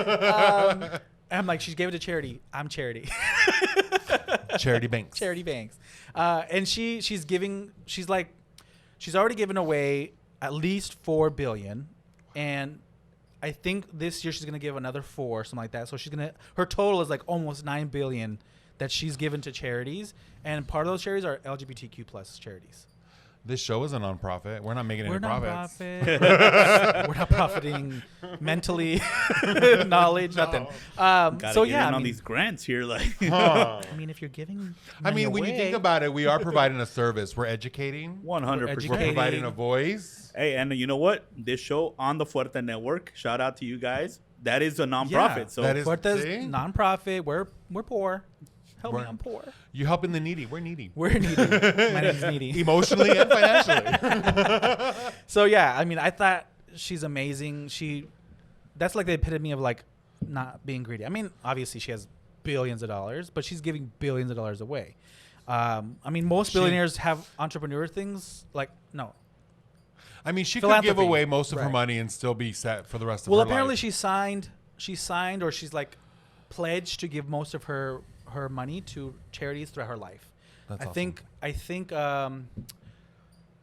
[SPEAKER 2] I'm like, she gave it to charity. I'm charity.
[SPEAKER 3] Charity Banks.
[SPEAKER 2] Charity Banks. And she's already given away at least 4 billion, and I think this year she's gonna give another 4, something like that. So her total is like almost 9 billion that she's given to charities, and part of those charities are LGBTQ plus charities.
[SPEAKER 3] This show is a nonprofit. We're not making
[SPEAKER 2] We're
[SPEAKER 3] any
[SPEAKER 2] not
[SPEAKER 3] profits.
[SPEAKER 2] We're not profiting mentally, knowledge, nothing.
[SPEAKER 4] Gotta
[SPEAKER 2] So
[SPEAKER 4] get
[SPEAKER 2] yeah,
[SPEAKER 4] in
[SPEAKER 2] I
[SPEAKER 4] on
[SPEAKER 2] mean,
[SPEAKER 4] these grants here, like.
[SPEAKER 3] Huh.
[SPEAKER 2] I mean, if you're giving,
[SPEAKER 3] I mean,
[SPEAKER 2] money
[SPEAKER 3] when you
[SPEAKER 2] away-
[SPEAKER 3] think about it, we are providing a service. We're educating.
[SPEAKER 4] 100%.
[SPEAKER 3] We're
[SPEAKER 2] educating.
[SPEAKER 3] providing a voice.
[SPEAKER 4] Hey, and you know what? This show on the Fuerte Network, shout out to you guys. That is a nonprofit.
[SPEAKER 2] Yeah,
[SPEAKER 4] So
[SPEAKER 3] that is-
[SPEAKER 2] Fuerte's
[SPEAKER 3] see?
[SPEAKER 2] nonprofit. We're poor. Help me,
[SPEAKER 3] We're-
[SPEAKER 2] I'm poor.
[SPEAKER 3] You helping the needy. We're needy.
[SPEAKER 2] We're needy. My name's needy.
[SPEAKER 3] Emotionally and financially.
[SPEAKER 2] So yeah, I mean, I thought she's amazing. That's like the epitome of like not being greedy. I mean, obviously she has billions of dollars, but she's giving billions of dollars away. I mean, most billionaires have entrepreneur things. Like no.
[SPEAKER 3] I mean, she could give
[SPEAKER 2] Philanthropy.
[SPEAKER 3] away most of her
[SPEAKER 2] Right.
[SPEAKER 3] money and still be set for the rest of
[SPEAKER 2] Well,
[SPEAKER 3] her
[SPEAKER 2] apparently
[SPEAKER 3] life.
[SPEAKER 2] she signed, or she's like pledged to give most of her money to charities throughout her life.
[SPEAKER 3] That's
[SPEAKER 2] I think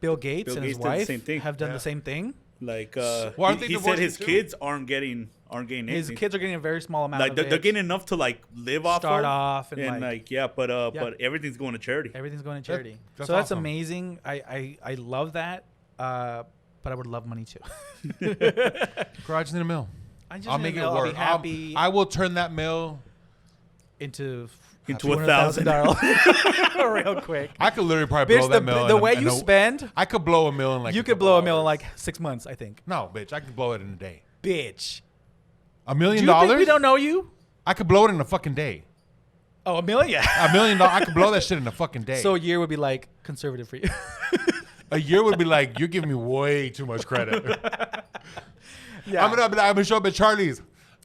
[SPEAKER 2] Bill Gates
[SPEAKER 4] Bill
[SPEAKER 2] and his
[SPEAKER 4] Gates did the
[SPEAKER 2] wife
[SPEAKER 4] same thing.
[SPEAKER 2] have done
[SPEAKER 3] Yeah.
[SPEAKER 2] the same thing.
[SPEAKER 4] like,
[SPEAKER 3] Well, aren't they
[SPEAKER 4] he said
[SPEAKER 3] divorcing
[SPEAKER 4] his
[SPEAKER 3] too?
[SPEAKER 4] kids aren't getting anything.
[SPEAKER 2] His kids are getting a very small amount
[SPEAKER 4] like
[SPEAKER 2] of
[SPEAKER 4] they're
[SPEAKER 2] it.
[SPEAKER 4] getting enough to like live off
[SPEAKER 2] Start
[SPEAKER 4] of,
[SPEAKER 2] off and,
[SPEAKER 4] and
[SPEAKER 2] like
[SPEAKER 4] yeah, but
[SPEAKER 2] yeah.
[SPEAKER 4] but everything's going to charity.
[SPEAKER 2] everything's going to charity.
[SPEAKER 3] that's
[SPEAKER 2] So that's
[SPEAKER 3] awesome.
[SPEAKER 2] amazing. I love that. But I would love money too.
[SPEAKER 3] Garage in the mill. I'll make it
[SPEAKER 2] I'll
[SPEAKER 3] work.
[SPEAKER 2] be happy
[SPEAKER 3] I will turn that mill.
[SPEAKER 2] into
[SPEAKER 4] $1,000
[SPEAKER 2] real quick.
[SPEAKER 3] I could literally probably
[SPEAKER 2] Bitch,
[SPEAKER 3] blow that mill.
[SPEAKER 2] the
[SPEAKER 3] in
[SPEAKER 2] way
[SPEAKER 3] in
[SPEAKER 2] you spend,
[SPEAKER 3] I could blow a mill in like.
[SPEAKER 2] you
[SPEAKER 3] a
[SPEAKER 2] could
[SPEAKER 3] couple
[SPEAKER 2] blow a mill in
[SPEAKER 3] hours.
[SPEAKER 2] like 6 months, I think.
[SPEAKER 3] No, bitch. I could blow it in a day.
[SPEAKER 2] Bitch.
[SPEAKER 3] $1
[SPEAKER 2] Do
[SPEAKER 3] million?
[SPEAKER 2] you think we don't know you?
[SPEAKER 3] I could blow it in a fucking day.
[SPEAKER 2] Oh, $1 million.
[SPEAKER 3] $1 million. I could blow that shit in a fucking day.
[SPEAKER 2] So a year would be like conservative for you.
[SPEAKER 3] a year would be like, you're giving me way too much credit.
[SPEAKER 2] Yeah.
[SPEAKER 3] I'm gonna show up at Charlie's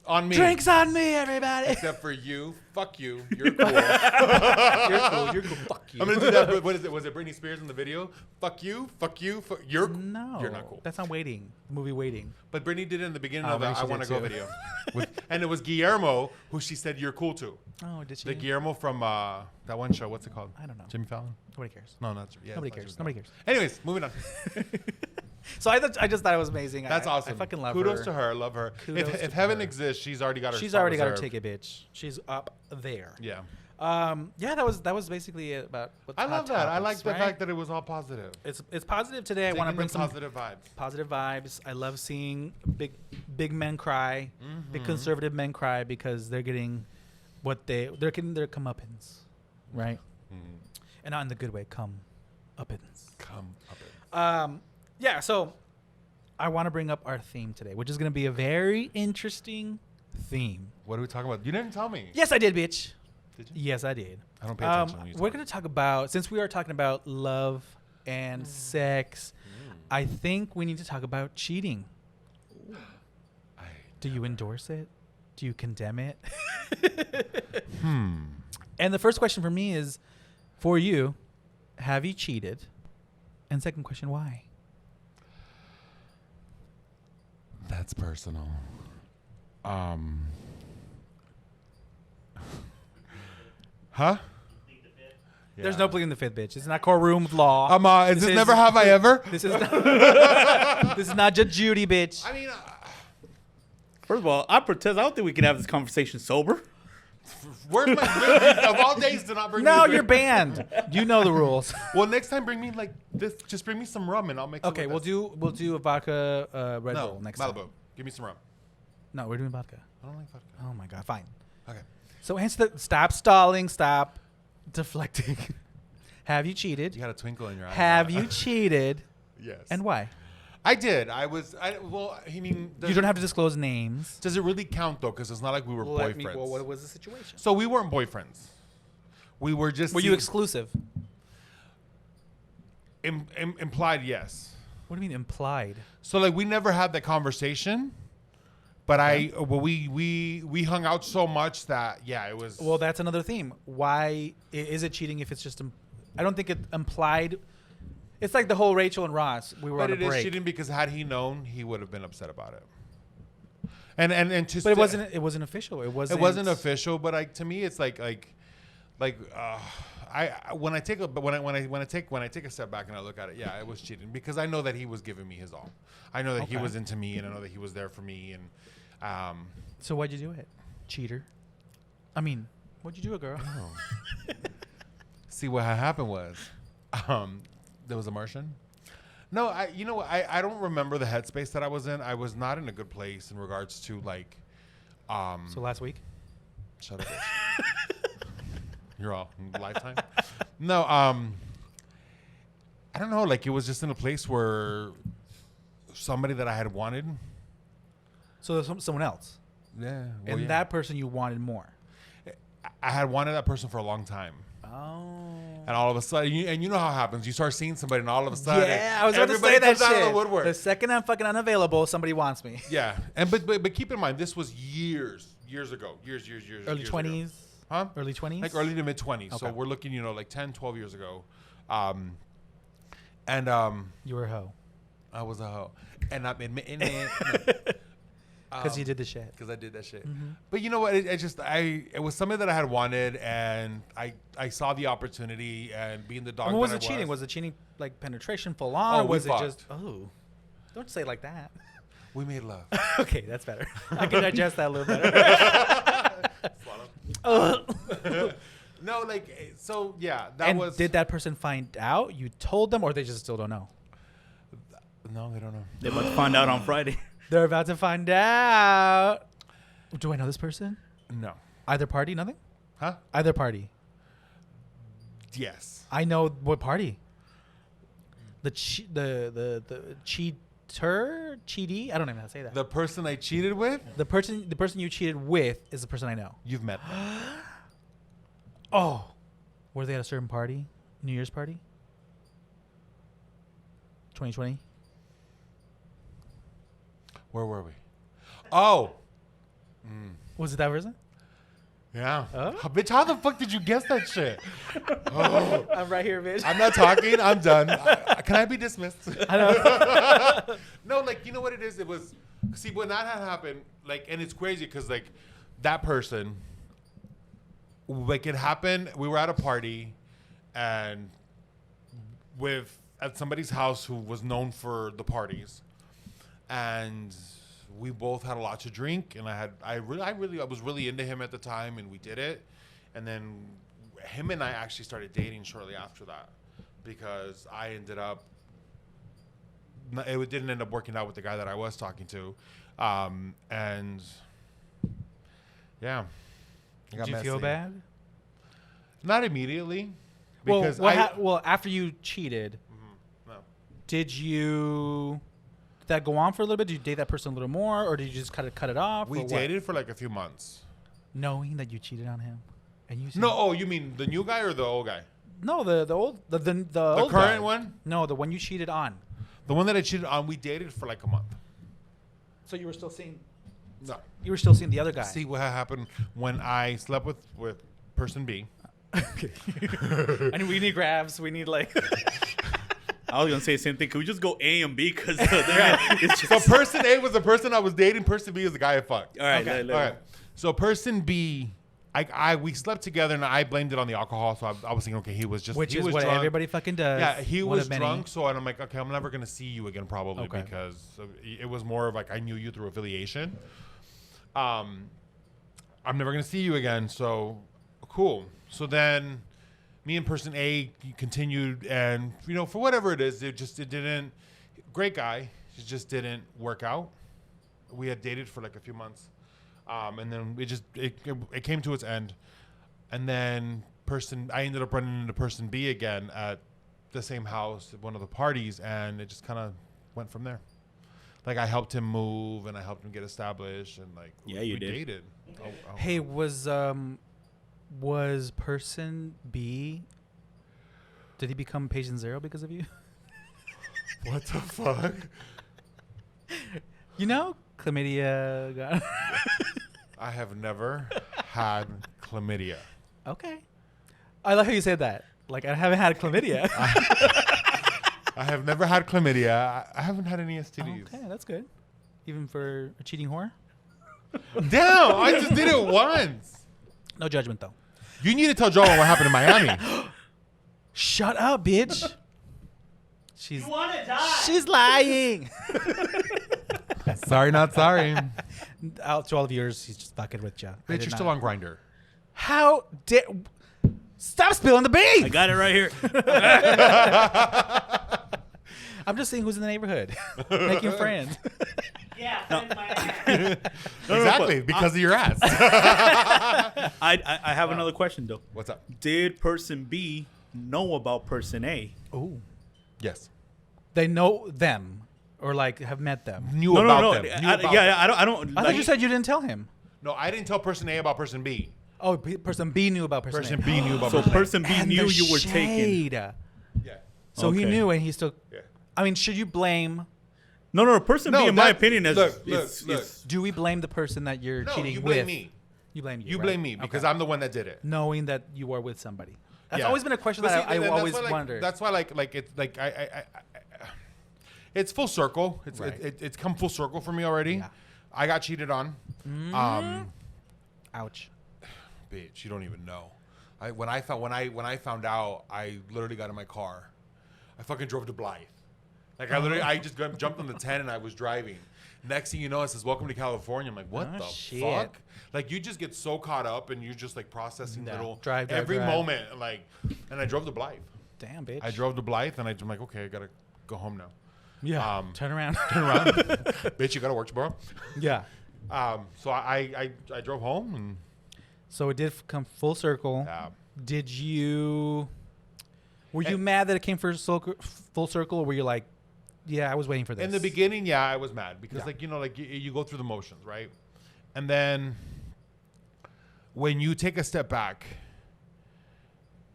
[SPEAKER 3] on me.
[SPEAKER 2] Drinks on me, everybody.
[SPEAKER 3] Except for you. Fuck you. You're cool.
[SPEAKER 2] You're cool. You're cool. Fuck you.
[SPEAKER 3] I'm gonna do that. But what is it? Was it Britney Spears in the video? Fuck you. Fuck you. You're
[SPEAKER 2] No.
[SPEAKER 3] You're not cool.
[SPEAKER 2] That's not Waiting. The movie Waiting.
[SPEAKER 3] But Britney did it in the beginning
[SPEAKER 2] Oh,
[SPEAKER 3] of the
[SPEAKER 2] maybe she
[SPEAKER 3] I
[SPEAKER 2] did
[SPEAKER 3] Want to Go
[SPEAKER 2] too.
[SPEAKER 3] video. And it was Guillermo who she said you're cool to.
[SPEAKER 2] Oh, did she?
[SPEAKER 3] The Guillermo from that one show. What's it called?
[SPEAKER 2] I don't know.
[SPEAKER 3] Jimmy Fallon?
[SPEAKER 2] Nobody cares.
[SPEAKER 3] No, not yeah.
[SPEAKER 2] Nobody
[SPEAKER 3] it's not
[SPEAKER 2] cares.
[SPEAKER 3] Jimmy
[SPEAKER 2] Nobody
[SPEAKER 3] Fallon.
[SPEAKER 2] cares.
[SPEAKER 3] Anyways, moving on.
[SPEAKER 2] So I just thought it was amazing.
[SPEAKER 3] That's awesome.
[SPEAKER 2] I fucking love
[SPEAKER 3] Kudos
[SPEAKER 2] her.
[SPEAKER 3] to her. Love her.
[SPEAKER 2] Kudos
[SPEAKER 3] If
[SPEAKER 2] to
[SPEAKER 3] heaven
[SPEAKER 2] her.
[SPEAKER 3] exists, she's already got her.
[SPEAKER 2] She's
[SPEAKER 3] spot
[SPEAKER 2] already got her
[SPEAKER 3] reserved.
[SPEAKER 2] ticket, bitch. She's up there.
[SPEAKER 3] Yeah.
[SPEAKER 2] Yeah, that was basically it about. What
[SPEAKER 3] I
[SPEAKER 2] hot
[SPEAKER 3] love that. I like
[SPEAKER 2] topics,
[SPEAKER 3] the
[SPEAKER 2] right?
[SPEAKER 3] fact that it was all positive.
[SPEAKER 2] It's positive today. I want to
[SPEAKER 3] Taking
[SPEAKER 2] bring
[SPEAKER 3] the
[SPEAKER 2] some
[SPEAKER 3] positive vibes.
[SPEAKER 2] vibes. I love seeing big men cry, big
[SPEAKER 3] Mm-hmm.
[SPEAKER 2] conservative men cry because they're getting they're getting their comeuppance, right? And not in the good way. Come uppance.
[SPEAKER 3] Come up.
[SPEAKER 2] Yeah. So I want to bring up our theme today, which is going to be a very interesting theme.
[SPEAKER 3] What are we talking about? You didn't tell me.
[SPEAKER 2] Yes, I did, bitch.
[SPEAKER 3] Did you?
[SPEAKER 2] Yes, I did.
[SPEAKER 3] I don't pay attention when you
[SPEAKER 2] We're
[SPEAKER 3] talk.
[SPEAKER 2] going to talk about, since we are talking about love and sex, I think we need to talk about cheating. Do you endorse it? Do you condemn it? And the first question for me is, for you, have you cheated? And second question, why?
[SPEAKER 3] That's personal. Huh?
[SPEAKER 2] There's no pleading the fifth, bitch. It's not courtroom law.
[SPEAKER 3] Is this never have I ever?
[SPEAKER 2] This is not, this is not Judge Judy, bitch.
[SPEAKER 3] I mean,
[SPEAKER 4] First of all, I protest. I don't think we can have this conversation sober.
[SPEAKER 3] where's my of all days to not bring
[SPEAKER 2] No,
[SPEAKER 3] me
[SPEAKER 2] you're banned. You know the rules.
[SPEAKER 3] Well, next time bring me like this. Just bring me some rum and I'll make.
[SPEAKER 2] Okay, we'll do a vodka Red Bull next
[SPEAKER 3] Malibu.
[SPEAKER 2] time.
[SPEAKER 3] Give me some rum.
[SPEAKER 2] No, we're doing vodka.
[SPEAKER 3] I don't like vodka.
[SPEAKER 2] Oh my god, fine.
[SPEAKER 3] Okay.
[SPEAKER 2] So answer the. Stop stalling. Stop deflecting. Have you cheated?
[SPEAKER 3] You got a twinkle in your eye.
[SPEAKER 2] Have you cheated?
[SPEAKER 3] Yes.
[SPEAKER 2] And why?
[SPEAKER 3] I did. Well, I mean,
[SPEAKER 2] You don't have to disclose names.
[SPEAKER 3] Does it really count though? Because it's not like we were boyfriends.
[SPEAKER 2] What was the situation?
[SPEAKER 3] So we weren't boyfriends. We were just.
[SPEAKER 2] Were you exclusive?
[SPEAKER 3] Implied, yes.
[SPEAKER 2] What do you mean implied?
[SPEAKER 3] So like we never had that conversation, but we hung out so much that it was.
[SPEAKER 2] Well, that's another theme. Why is it cheating if it's just? I don't think it implied. It's like the whole Rachel and Ross. We were
[SPEAKER 3] But
[SPEAKER 2] on a
[SPEAKER 3] it
[SPEAKER 2] break.
[SPEAKER 3] is cheating because had he known, he would have been upset about it. And to
[SPEAKER 2] But it wasn't. It wasn't official. It wasn't.
[SPEAKER 3] It wasn't official. But to me, it's like when I take a step back and I look at it, it was cheating because I know that he was giving me his all. I know that he was into me, and I know that he was there for me. And
[SPEAKER 2] so why'd you do it, cheater? I mean, what'd you do, girl?
[SPEAKER 3] See what had happened was, there was a Martian. No, I don't remember the headspace that I was in. I was not in a good place in regards to like.
[SPEAKER 2] So last week.
[SPEAKER 3] Shut up. Bitch. You're all lifetime. No, I don't know. Like it was just in a place where somebody that I had wanted.
[SPEAKER 2] So there's someone else,
[SPEAKER 3] Yeah,
[SPEAKER 2] and that person you wanted more.
[SPEAKER 3] I had wanted that person for a long time.
[SPEAKER 2] Oh.
[SPEAKER 3] And all of a sudden, you know how it happens. You start seeing somebody, and all of a sudden,
[SPEAKER 2] Yeah, I was about to
[SPEAKER 3] everybody
[SPEAKER 2] say that
[SPEAKER 3] comes out
[SPEAKER 2] shit.
[SPEAKER 3] of the woodwork.
[SPEAKER 2] The second I'm fucking unavailable, somebody wants me.
[SPEAKER 3] Yeah, and but keep in mind, this was years ago.
[SPEAKER 2] Early
[SPEAKER 3] years
[SPEAKER 2] 20s.
[SPEAKER 3] ago. Huh?
[SPEAKER 2] Early 20s.
[SPEAKER 3] Like early to mid 20s.
[SPEAKER 2] Okay.
[SPEAKER 3] So we're looking, like 10, 12 years ago. And
[SPEAKER 2] You were a hoe.
[SPEAKER 3] I was a hoe, and I'm admitting it.
[SPEAKER 2] Because you did the shit.
[SPEAKER 3] Because I did that shit. But you know what? It was something that I had wanted, and I saw the opportunity, and being the dog.
[SPEAKER 2] What was
[SPEAKER 3] that
[SPEAKER 2] the
[SPEAKER 3] I
[SPEAKER 2] cheating? Was the cheating like penetration full on?
[SPEAKER 3] Oh,
[SPEAKER 2] or was
[SPEAKER 3] we
[SPEAKER 2] it just
[SPEAKER 3] fucked.
[SPEAKER 2] Don't say it like that.
[SPEAKER 3] We made love.
[SPEAKER 2] Okay, that's better. I can digest that a little better.
[SPEAKER 3] No, like so. Yeah, that
[SPEAKER 2] And
[SPEAKER 3] was.
[SPEAKER 2] did that person find out? You told them, or they just still don't know?
[SPEAKER 3] No, they don't know.
[SPEAKER 4] They're about to find out on Friday.
[SPEAKER 2] They're about to find out. Do I know this person?
[SPEAKER 3] No.
[SPEAKER 2] Either party? Nothing?
[SPEAKER 3] Huh?
[SPEAKER 2] Either party.
[SPEAKER 3] Yes.
[SPEAKER 2] I know what party. The cheater? Cheatee? I don't even know how to say that.
[SPEAKER 3] The person I cheated with.
[SPEAKER 2] The person you cheated with is the person I know.
[SPEAKER 3] You've met them.
[SPEAKER 2] Oh. Were they at a certain party? New Year's party? 2020?
[SPEAKER 3] Where were we? Oh.
[SPEAKER 2] Was it that person?
[SPEAKER 3] Yeah.
[SPEAKER 2] Oh?
[SPEAKER 3] Bitch, how the fuck did you guess that shit?
[SPEAKER 2] I'm right here, bitch.
[SPEAKER 3] I'm not talking. I'm done. Can I be dismissed?
[SPEAKER 2] I know.
[SPEAKER 3] No, like, you know what it is? It was, see, when that had happened, like, and it's crazy because, like, that person, like, it happened, we were at a party and at somebody's house who was known for the parties. And we both had a lot to drink, and I was really into him at the time, and we did it. And then him and I actually started dating shortly after that because I ended up. It didn't end up working out with the guy that I was talking to, and yeah. it got
[SPEAKER 2] Did you feel
[SPEAKER 3] messy.
[SPEAKER 2] bad?
[SPEAKER 3] Not immediately,
[SPEAKER 2] Well,
[SPEAKER 3] because
[SPEAKER 2] well, after you cheated,
[SPEAKER 3] no.
[SPEAKER 2] did that go on for a little bit? Did you date that person a little more, or did you just kind of cut it off?
[SPEAKER 3] We
[SPEAKER 2] or what?
[SPEAKER 3] dated for like a few months.
[SPEAKER 2] knowing that you cheated on him, and you said,
[SPEAKER 3] No, oh, you mean the new guy or the old guy?
[SPEAKER 2] no, the old the old
[SPEAKER 3] current
[SPEAKER 2] guy.
[SPEAKER 3] one?
[SPEAKER 2] No, the one you cheated on.
[SPEAKER 3] The one that I cheated on, we dated for like a month.
[SPEAKER 2] So you were still seeing
[SPEAKER 3] No.
[SPEAKER 2] the other guy.
[SPEAKER 3] See what happened when I slept with person B.
[SPEAKER 2] And we need grabs. We need like.
[SPEAKER 4] I was gonna say the same thing. Can we just go A and B? Because it's just
[SPEAKER 3] So person A was the person I was dating. Person B is the guy I fucked.
[SPEAKER 4] all right.
[SPEAKER 2] Okay.
[SPEAKER 3] All right. So person B, we slept together and I blamed it on the alcohol. So I was thinking, okay, he was just
[SPEAKER 2] Which
[SPEAKER 3] he
[SPEAKER 2] is
[SPEAKER 3] was
[SPEAKER 2] what
[SPEAKER 3] drunk.
[SPEAKER 2] everybody fucking does.
[SPEAKER 3] Yeah, he
[SPEAKER 2] One
[SPEAKER 3] was
[SPEAKER 2] of many.
[SPEAKER 3] drunk. So and I'm like, okay, I'm never gonna see you again probably
[SPEAKER 2] Okay.
[SPEAKER 3] because it was more of like I knew you through affiliation. I'm never gonna see you again. So cool. So then me and person A continued, and for whatever it is, it didn't. Great guy, it just didn't work out. We had dated for like a few months, and then it came to its end, and then I ended up running into person B again at the same house at one of the parties, and it just kind of went from there. Like I helped him move, and I helped him get established, and like
[SPEAKER 4] you
[SPEAKER 3] we
[SPEAKER 4] did.
[SPEAKER 3] dated.
[SPEAKER 2] Hey, was person B? Did he become patient zero because of you?
[SPEAKER 3] What the fuck?
[SPEAKER 2] Chlamydia got.
[SPEAKER 3] I have never had chlamydia.
[SPEAKER 2] Okay. I like how you said that. Like I haven't had chlamydia.
[SPEAKER 3] I have never had chlamydia. I haven't had any STDs.
[SPEAKER 2] Okay, that's good. Even for a cheating whore.
[SPEAKER 3] Damn, I just did it once.
[SPEAKER 2] No judgment though.
[SPEAKER 3] You need to tell Joel what happened in Miami.
[SPEAKER 2] Shut up, bitch. She's
[SPEAKER 5] You want to die?
[SPEAKER 2] she's lying.
[SPEAKER 3] Sorry, not sorry.
[SPEAKER 2] Out to all viewers, he's just fucking with you.
[SPEAKER 3] Bitch, you're still on Grinder.
[SPEAKER 2] How dare? Stop spilling the beans.
[SPEAKER 4] I got it right here.
[SPEAKER 2] I'm just seeing who's in the neighborhood, making friends.
[SPEAKER 5] Yeah, that's my ass.
[SPEAKER 3] Exactly, because of your ass.
[SPEAKER 4] I have another question though.
[SPEAKER 3] What's up?
[SPEAKER 4] Did person B know about person A?
[SPEAKER 2] Ooh,
[SPEAKER 3] Yes.
[SPEAKER 2] they know them or like have met them.
[SPEAKER 3] Knew
[SPEAKER 4] No,
[SPEAKER 3] about
[SPEAKER 4] no.
[SPEAKER 3] them. Knew about them.
[SPEAKER 4] I don't.
[SPEAKER 2] I
[SPEAKER 4] like,
[SPEAKER 2] thought you said you didn't tell him.
[SPEAKER 3] No, I didn't tell person A about person B.
[SPEAKER 2] Oh, person B knew about person
[SPEAKER 3] Person
[SPEAKER 2] A.
[SPEAKER 3] B knew about
[SPEAKER 4] so
[SPEAKER 3] person A.
[SPEAKER 4] person B
[SPEAKER 2] And
[SPEAKER 4] knew
[SPEAKER 2] the
[SPEAKER 4] you were taken.
[SPEAKER 2] shade.
[SPEAKER 3] Yeah.
[SPEAKER 2] So he
[SPEAKER 4] Okay.
[SPEAKER 2] knew, and he still.
[SPEAKER 3] Yeah.
[SPEAKER 2] I mean, should you blame?
[SPEAKER 4] No. Person
[SPEAKER 3] No,
[SPEAKER 4] B, in my
[SPEAKER 3] that-
[SPEAKER 4] opinion, is
[SPEAKER 3] look.
[SPEAKER 2] Do we blame the person that you're
[SPEAKER 3] No,
[SPEAKER 2] cheating
[SPEAKER 3] you
[SPEAKER 2] with?
[SPEAKER 3] blame me.
[SPEAKER 2] You blame you.
[SPEAKER 3] You
[SPEAKER 2] right?
[SPEAKER 3] blame me because
[SPEAKER 2] Okay.
[SPEAKER 3] I'm the one that did it.
[SPEAKER 2] knowing that you are with somebody. That's
[SPEAKER 3] Yeah.
[SPEAKER 2] always been a question
[SPEAKER 3] But
[SPEAKER 2] that
[SPEAKER 3] see,
[SPEAKER 2] I
[SPEAKER 3] and
[SPEAKER 2] always
[SPEAKER 3] that's why, like,
[SPEAKER 2] wondered.
[SPEAKER 3] That's why, like it's like it's full circle. It's
[SPEAKER 2] Right.
[SPEAKER 3] it's come full circle for me already.
[SPEAKER 2] Yeah.
[SPEAKER 3] I got cheated on.
[SPEAKER 2] Ouch.
[SPEAKER 3] Bitch, you don't even know. When I found out, I literally got in my car. I fucking drove to Blythe. Like I just jumped on the 10 and I was driving. Next thing you know, it says "Welcome to California." I'm like, what
[SPEAKER 2] Oh,
[SPEAKER 3] the
[SPEAKER 2] shit.
[SPEAKER 3] fuck? Like you just get so caught up and you're just like processing
[SPEAKER 2] No.
[SPEAKER 3] little
[SPEAKER 2] Drive,
[SPEAKER 3] every
[SPEAKER 2] drive.
[SPEAKER 3] moment. Like, and I drove to Blythe.
[SPEAKER 2] Damn, bitch.
[SPEAKER 3] I drove to Blythe and I'm like, okay, I gotta go home now.
[SPEAKER 2] Yeah. Turn around.
[SPEAKER 3] Turn around, bitch. You gotta work tomorrow.
[SPEAKER 2] Yeah.
[SPEAKER 3] So I drove home and
[SPEAKER 2] So it did come full circle. Did you? Were you mad that it came full circle, or were you like, yeah, I was waiting for this?
[SPEAKER 3] in the beginning, yeah, I was mad because
[SPEAKER 2] Yeah.
[SPEAKER 3] like you go through the motions, right? And then when you take a step back,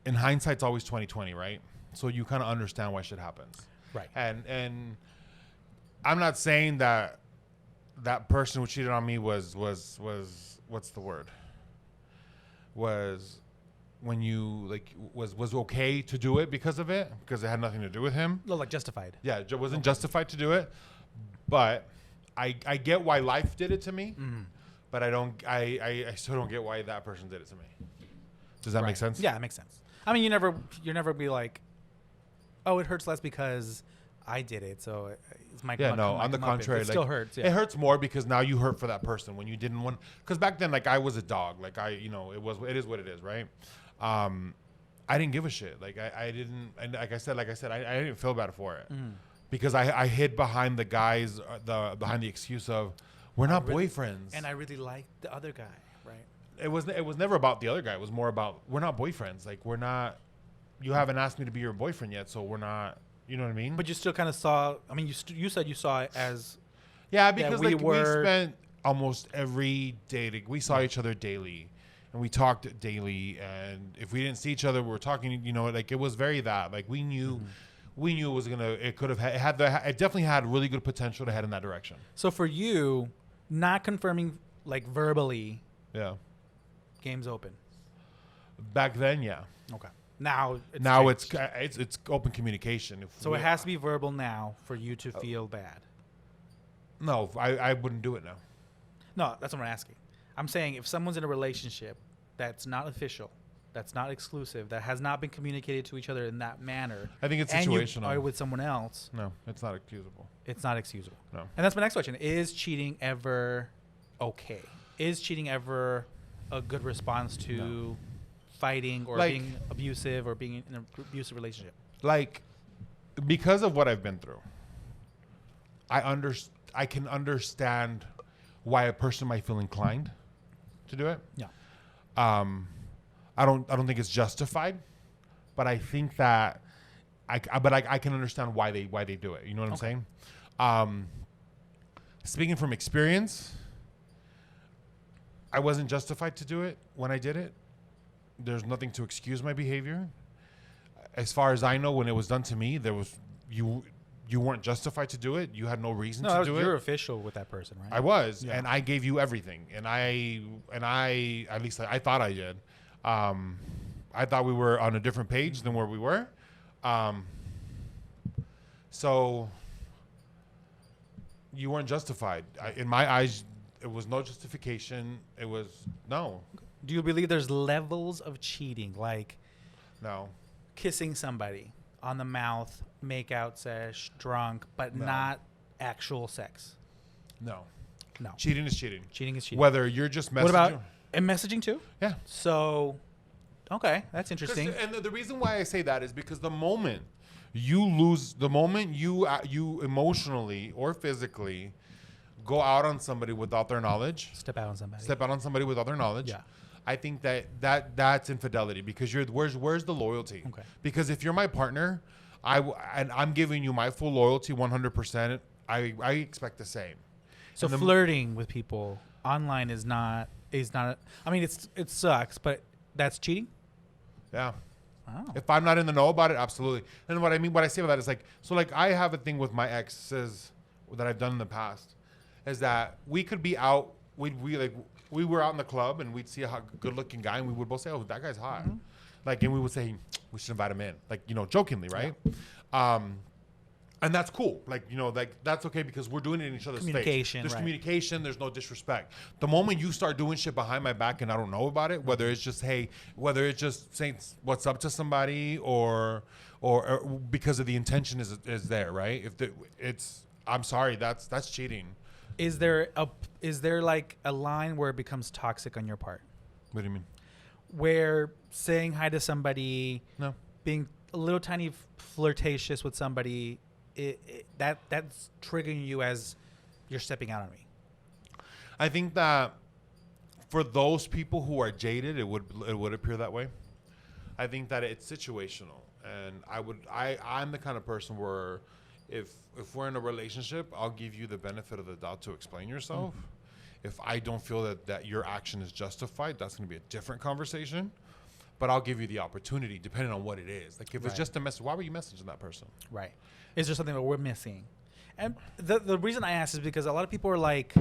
[SPEAKER 3] in hindsight's always 20/20, right? So you kind of understand why shit happens.
[SPEAKER 2] Right.
[SPEAKER 3] And I'm not saying that person who cheated on me was what's the word? Was when you like was okay to do it because of it, because it had nothing to do with him.
[SPEAKER 2] No, like justified.
[SPEAKER 3] Yeah, it wasn't justified to do it, but I get why life did it to me, but I still don't get why that person did it to me. Does that make sense?
[SPEAKER 2] Yeah, it makes sense. I mean, you never be like, oh, it hurts less because I did it. So it's my
[SPEAKER 3] Yeah, no. On the contrary,
[SPEAKER 2] it still hurts. Yeah.
[SPEAKER 3] It hurts more because now you hurt for that person when you didn't want. Because back then, like I was a dog. Like it is what it is, right? I didn't give a shit. Like I didn't, and like I said, I didn't feel bad for it because I hid behind the guys, behind the excuse of we're not boyfriends.
[SPEAKER 2] And I really liked the other guy, right?
[SPEAKER 3] It was never about the other guy. It was more about we're not boyfriends. Like we're not. You haven't asked me to be your boyfriend yet, so we're not. You know what I mean?
[SPEAKER 2] But you still kind of saw. I mean, you said you saw it as
[SPEAKER 3] Yeah, because
[SPEAKER 2] we
[SPEAKER 3] we spent almost every day. We saw each other daily, and we talked daily. And if we didn't see each other, we were talking. You know, like it was very that. Like we knew, it was gonna. It could have it definitely had really good potential to head in that direction.
[SPEAKER 2] So for you, not confirming like verbally,
[SPEAKER 3] Yeah.
[SPEAKER 2] game's open.
[SPEAKER 3] Back then, yeah.
[SPEAKER 2] Okay. Now
[SPEAKER 3] It's
[SPEAKER 2] changed.
[SPEAKER 3] it's open communication.
[SPEAKER 2] So it has to be verbal now for you to feel bad.
[SPEAKER 3] No, I wouldn't do it now.
[SPEAKER 2] No, that's what I'm asking. I'm saying if someone's in a relationship that's not official, that's not exclusive, that has not been communicated to each other in that manner.
[SPEAKER 3] I think it's
[SPEAKER 2] and
[SPEAKER 3] situational.
[SPEAKER 2] you are with someone else,
[SPEAKER 3] No, it's not excusable.
[SPEAKER 2] it's not excusable.
[SPEAKER 3] No.
[SPEAKER 2] And that's my next question. Is cheating ever okay? Is cheating ever a good response to fighting or
[SPEAKER 3] Like-
[SPEAKER 2] being abusive or being in an abusive relationship?
[SPEAKER 3] Like, because of what I've been through, I can understand why a person might feel inclined to do it.
[SPEAKER 2] Yeah.
[SPEAKER 3] I don't think it's justified, but I think that I can understand why they do it. You know what I'm saying? Speaking from experience, I wasn't justified to do it when I did it. There's nothing to excuse my behavior. As far as I know, when it was done to me, there was you weren't justified to do it. You had no reason to do it.
[SPEAKER 2] You're official with that person, right?
[SPEAKER 3] I was,
[SPEAKER 2] Yeah.
[SPEAKER 3] and I gave you everything, and I at least I thought I did. I thought we were on a different page than where we were. So you weren't justified. In my eyes, it was no justification. It was no.
[SPEAKER 2] Do you believe there's levels of cheating, like
[SPEAKER 3] No.
[SPEAKER 2] kissing somebody on the mouth, make out sesh, drunk, but
[SPEAKER 3] No.
[SPEAKER 2] not actual sex?
[SPEAKER 3] No.
[SPEAKER 2] No.
[SPEAKER 3] Cheating is cheating.
[SPEAKER 2] Cheating is cheating.
[SPEAKER 3] Whether you're just messaging.
[SPEAKER 2] What about and messaging too?
[SPEAKER 3] Yeah.
[SPEAKER 2] So, okay, that's interesting.
[SPEAKER 3] And the reason why I say that is because the moment you lose, the moment you emotionally or physically go out on somebody without their knowledge,
[SPEAKER 2] Step out on somebody.
[SPEAKER 3] step out on somebody without their knowledge.
[SPEAKER 2] Yeah.
[SPEAKER 3] I think that's infidelity because where's the loyalty?
[SPEAKER 2] Okay.
[SPEAKER 3] Because if you're my partner, and I'm giving you my full loyalty 100%, I expect the same.
[SPEAKER 2] So
[SPEAKER 3] And the-
[SPEAKER 2] flirting with people online is not. I mean, it sucks, but that's cheating.
[SPEAKER 3] Yeah.
[SPEAKER 2] Wow.
[SPEAKER 3] If I'm not in the know about it, absolutely. And what I say about that is like I have a thing with my exes that I've done in the past, is that we could be out, we were out in the club and we'd see a good looking guy and we would both say, oh, that guy's hot.
[SPEAKER 2] Mm-hmm.
[SPEAKER 3] Like, and we would say, we should invite him in, like, jokingly, right? And that's cool. Like, that's okay because we're doing it in each other's face.
[SPEAKER 2] Communication,
[SPEAKER 3] There's
[SPEAKER 2] right.
[SPEAKER 3] communication. There's no disrespect. The moment you start doing shit behind my back and I don't know about it, whether it's just saying what's up to somebody or because of the intention is there, right? I'm sorry, that's cheating.
[SPEAKER 2] Is there like a line where it becomes toxic on your part,
[SPEAKER 3] What do you mean?
[SPEAKER 2] where saying hi to somebody,
[SPEAKER 3] No.
[SPEAKER 2] being a little tiny flirtatious with somebody, that's triggering you as you're stepping out on me?
[SPEAKER 3] I think that for those people who are jaded, it would appear that way. I think that it's situational, and I'm the kind of person where if we're in a relationship, I'll give you the benefit of the doubt to explain yourself. Mm-hmm. If I don't feel that your action is justified, that's going to be a different conversation. But I'll give you the opportunity, depending on what it is. Like if it's
[SPEAKER 2] Right.
[SPEAKER 3] just a message, why were you messaging that person?
[SPEAKER 2] Right. Is there something that we're missing? And the reason I ask is because a lot of people are like,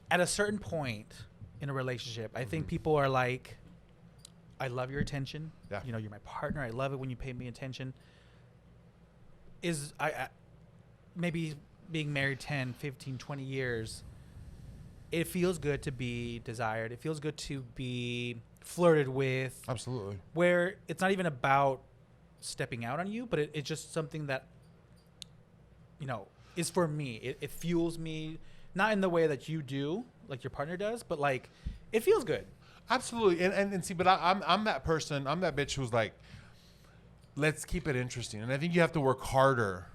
[SPEAKER 2] at a certain point in a relationship, I think people are like, I love your attention.
[SPEAKER 3] Yeah.
[SPEAKER 2] You're my partner. I love it when you pay me attention. I maybe being married 10, 15, 20 years, it feels good to be desired. It feels good to be flirted with.
[SPEAKER 3] Absolutely.
[SPEAKER 2] Where it's not even about stepping out on you, but it's just something that, is for me. It fuels me, not in the way that you do, like your partner does, but like it feels good.
[SPEAKER 3] Absolutely. And see, but I'm that person. I'm that bitch who's like, let's keep it interesting. And I think you have to work harder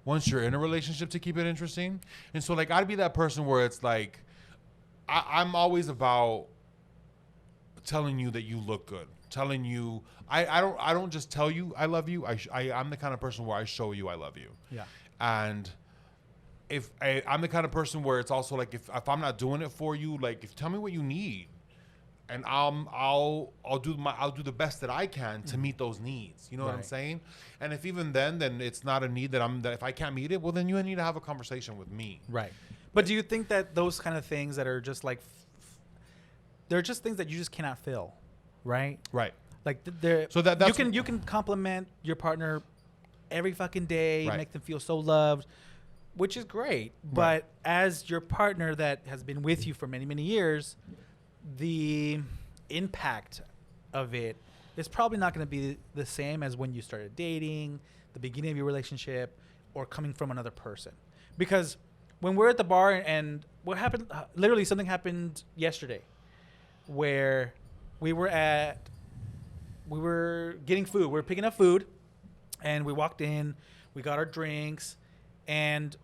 [SPEAKER 3] once you're in a relationship to keep it interesting. And so like I'd be that person where it's like I'm always about telling you that you look good. Telling you I don't just tell you I love you. I'm the kind of person where I show you I love you.
[SPEAKER 2] Yeah.
[SPEAKER 3] And if I'm the kind of person where it's also like if I'm not doing it for you, like if tell me what you need. And I'll do the best that I can to meet those needs. You know what I'm
[SPEAKER 2] Right.
[SPEAKER 3] saying? And if even then it's not a need that if I can't meet it, well then you need to have a conversation with me.
[SPEAKER 2] Right. But do you think that those kind of things that are just like, they're just things that you just cannot fill, right?
[SPEAKER 3] Right.
[SPEAKER 2] Like there,
[SPEAKER 3] So that's
[SPEAKER 2] you can compliment your partner every fucking day,
[SPEAKER 3] Right.
[SPEAKER 2] make them feel so loved, which is great. But as your partner that has been with you for many, many years, the impact of it is probably not going to be the same as when you started dating, the beginning of your relationship, or coming from another person. Because when we're at the bar and what happened, literally something happened yesterday where we were getting food. We were picking up food and we walked in, we got our drinks, and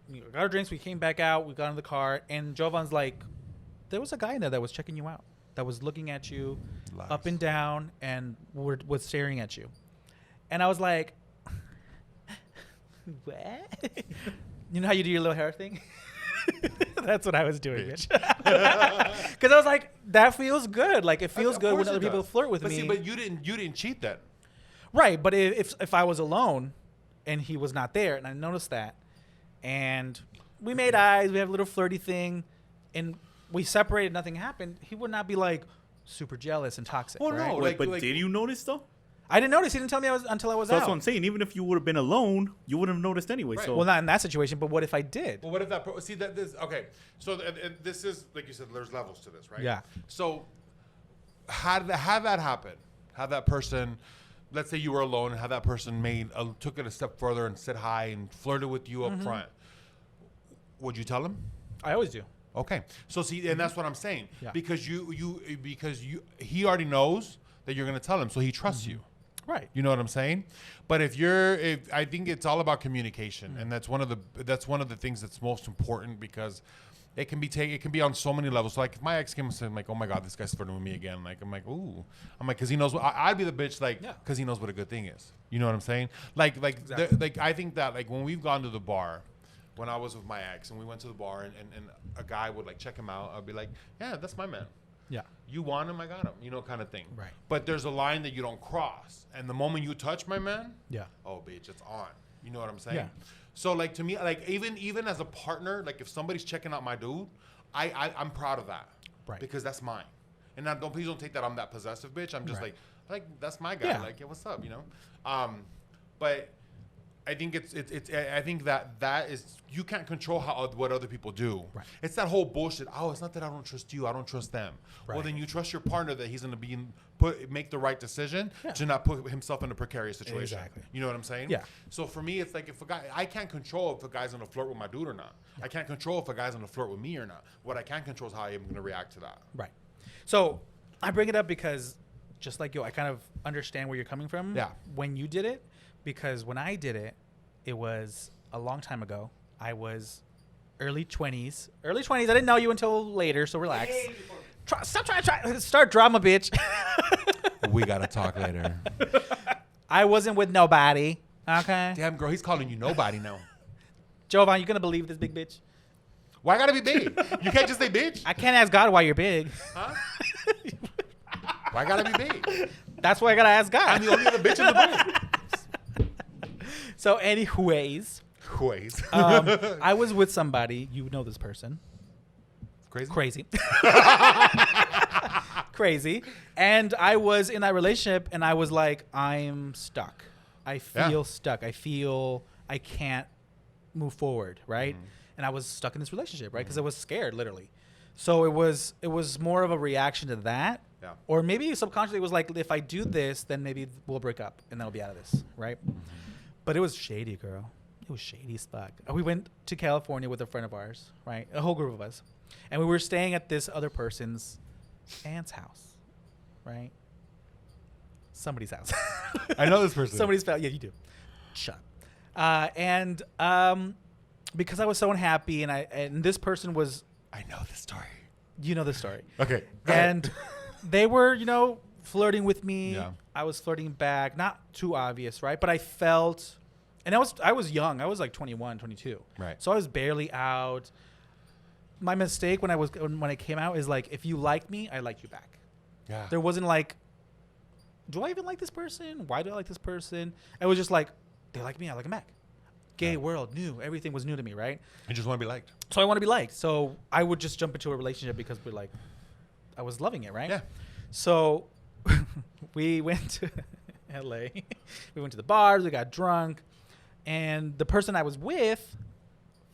[SPEAKER 2] we got our drinks. We came back out, we got in the car, and Jovan's like, there was a guy in there that was checking you out, that was looking at you
[SPEAKER 3] Lies.
[SPEAKER 2] up and down and was staring at you. And I was like, what? You know how you do your little hair thing? That's what I was doing, bitch. Because I was like, that feels good. Like, it feels
[SPEAKER 3] Of
[SPEAKER 2] good when
[SPEAKER 3] course
[SPEAKER 2] other
[SPEAKER 3] it
[SPEAKER 2] people
[SPEAKER 3] does.
[SPEAKER 2] flirt with
[SPEAKER 3] but
[SPEAKER 2] me.
[SPEAKER 3] See, but you didn't cheat then.
[SPEAKER 2] Right, but if I was alone and he was not there, and I noticed that, and we made eyes, we have a little flirty thing, and we separated, nothing happened, he would not be like super jealous and toxic.
[SPEAKER 3] Well,
[SPEAKER 2] right?
[SPEAKER 3] no,
[SPEAKER 4] Wait, but
[SPEAKER 3] like-
[SPEAKER 4] did you notice though?
[SPEAKER 2] I didn't notice. He didn't tell me until I was
[SPEAKER 4] So
[SPEAKER 2] out.
[SPEAKER 4] that's what I'm saying. Even if you would have been alone, you wouldn't have noticed anyway.
[SPEAKER 3] Right.
[SPEAKER 4] So
[SPEAKER 2] Well, not in that situation, but what if I did?
[SPEAKER 3] Well, what if that? See that this okay? So this is like you said. There's levels to this, right?
[SPEAKER 2] Yeah.
[SPEAKER 3] So have that happen. Have that person. Let's say you were alone, and have that person took it a step further and said hi and flirted with you up front. Would you tell him?
[SPEAKER 2] I always do.
[SPEAKER 3] Okay. So see, and that's what I'm saying.
[SPEAKER 2] Yeah.
[SPEAKER 3] Because he already knows that you're gonna tell him, so he trusts you.
[SPEAKER 2] Right.
[SPEAKER 3] You know what I'm saying? But if I think it's all about communication, and that's one of the things that's most important, because it can be on so many levels. So like if my ex came and said like, oh my God, this guy's flirting with me again. Like I'm like, ooh, because he knows. I'd be the bitch like, because he knows what a good thing is. You know what I'm saying? Like
[SPEAKER 2] Exactly.
[SPEAKER 3] I think that like when we've gone to the bar, when I was with my ex and we went to the bar and a guy would like check him out, I'd be like, yeah, that's my man.
[SPEAKER 2] Yeah.
[SPEAKER 3] You want him, I got him, kind of thing.
[SPEAKER 2] Right.
[SPEAKER 3] But there's a line that you don't cross. And the moment you touch my man,
[SPEAKER 2] Yeah.
[SPEAKER 3] oh, bitch, it's on. You know what I'm saying?
[SPEAKER 2] Yeah.
[SPEAKER 3] So, like, to me, like, even as a partner, like, if somebody's checking out my dude, I'm proud of that.
[SPEAKER 2] Right.
[SPEAKER 3] Because that's mine. And please don't take that I'm that possessive bitch. I'm just
[SPEAKER 2] Right.
[SPEAKER 3] like, that's my guy.
[SPEAKER 2] Yeah.
[SPEAKER 3] Like, yeah, what's up, But I think I think that is, you can't control what other people do.
[SPEAKER 2] Right.
[SPEAKER 3] It's that whole bullshit. Oh, it's not that I don't trust you. I don't trust them. Well,
[SPEAKER 2] Right.
[SPEAKER 3] then you trust your partner that he's going to make the right decision to not put himself in a precarious situation.
[SPEAKER 2] Exactly.
[SPEAKER 3] You know what I'm saying?
[SPEAKER 2] Yeah.
[SPEAKER 3] So for me, it's like if a guy, I can't control if a guy's going to flirt with my dude or not. I can't control if a guy's going to flirt with me or not. What I can control is how I'm going to react to that.
[SPEAKER 2] Right. So I bring it up because just like you, I kind of understand where you're coming from.
[SPEAKER 3] Yeah.
[SPEAKER 2] When you did it, because when I did it, it was a long time ago. I was early 20s. Early 20s. I didn't know you until later, so relax. Stop trying to start drama, bitch.
[SPEAKER 3] We got to talk later.
[SPEAKER 2] I wasn't with nobody. Okay.
[SPEAKER 3] Damn, girl, he's calling you nobody now.
[SPEAKER 2] Jovan, you gonna believe this big bitch?
[SPEAKER 3] Why got to be big? You can't just say bitch.
[SPEAKER 2] I can't ask God why you're big.
[SPEAKER 3] Huh? Why got to be big?
[SPEAKER 2] That's why I gotta ask God.
[SPEAKER 3] I'm the only other bitch in the room.
[SPEAKER 2] So, anyways,
[SPEAKER 3] Ways.
[SPEAKER 2] I was with somebody. You know this person.
[SPEAKER 3] Crazy?
[SPEAKER 2] Crazy. And I was in that relationship, and I was like, I'm stuck. I feel stuck. I feel I can't move forward, right? And I was stuck in this relationship, right? Because I was scared, literally. So it was more of a reaction to that.
[SPEAKER 3] Yeah.
[SPEAKER 2] Or maybe subconsciously it was like, if I do this, then maybe we'll break up, and then I'll be out of this, right? But it was shady, girl. It was shady as fuck. We went to California with a friend of ours, right? A whole group of us. And we were staying at this other person's aunt's house, right? Somebody's house.
[SPEAKER 3] I know this person.
[SPEAKER 2] Somebody's family. Yeah, you do. Shut up. And because I was so unhappy, and this person was,
[SPEAKER 3] I know the story.
[SPEAKER 2] you know the story.
[SPEAKER 3] Okay. go ahead.
[SPEAKER 2] And they were, flirting with me.
[SPEAKER 3] Yeah.
[SPEAKER 2] I was flirting back. Not too obvious, right? But I felt, and I was young. I was like 21, 22.
[SPEAKER 3] Right.
[SPEAKER 2] So I was barely out. My mistake when I came out is like, if you like me, I like you back.
[SPEAKER 3] Yeah.
[SPEAKER 2] There wasn't like, do I even like this person? Why do I like this person? It was just like, they like me, I like them back. Gay world, new. Everything was new to me, right?
[SPEAKER 3] I just want to be liked.
[SPEAKER 2] So I want to be liked. So I would just jump into a relationship because I was loving it, right?
[SPEAKER 3] Yeah.
[SPEAKER 2] So we went to LA. We went to the bars. We got drunk, and the person I was with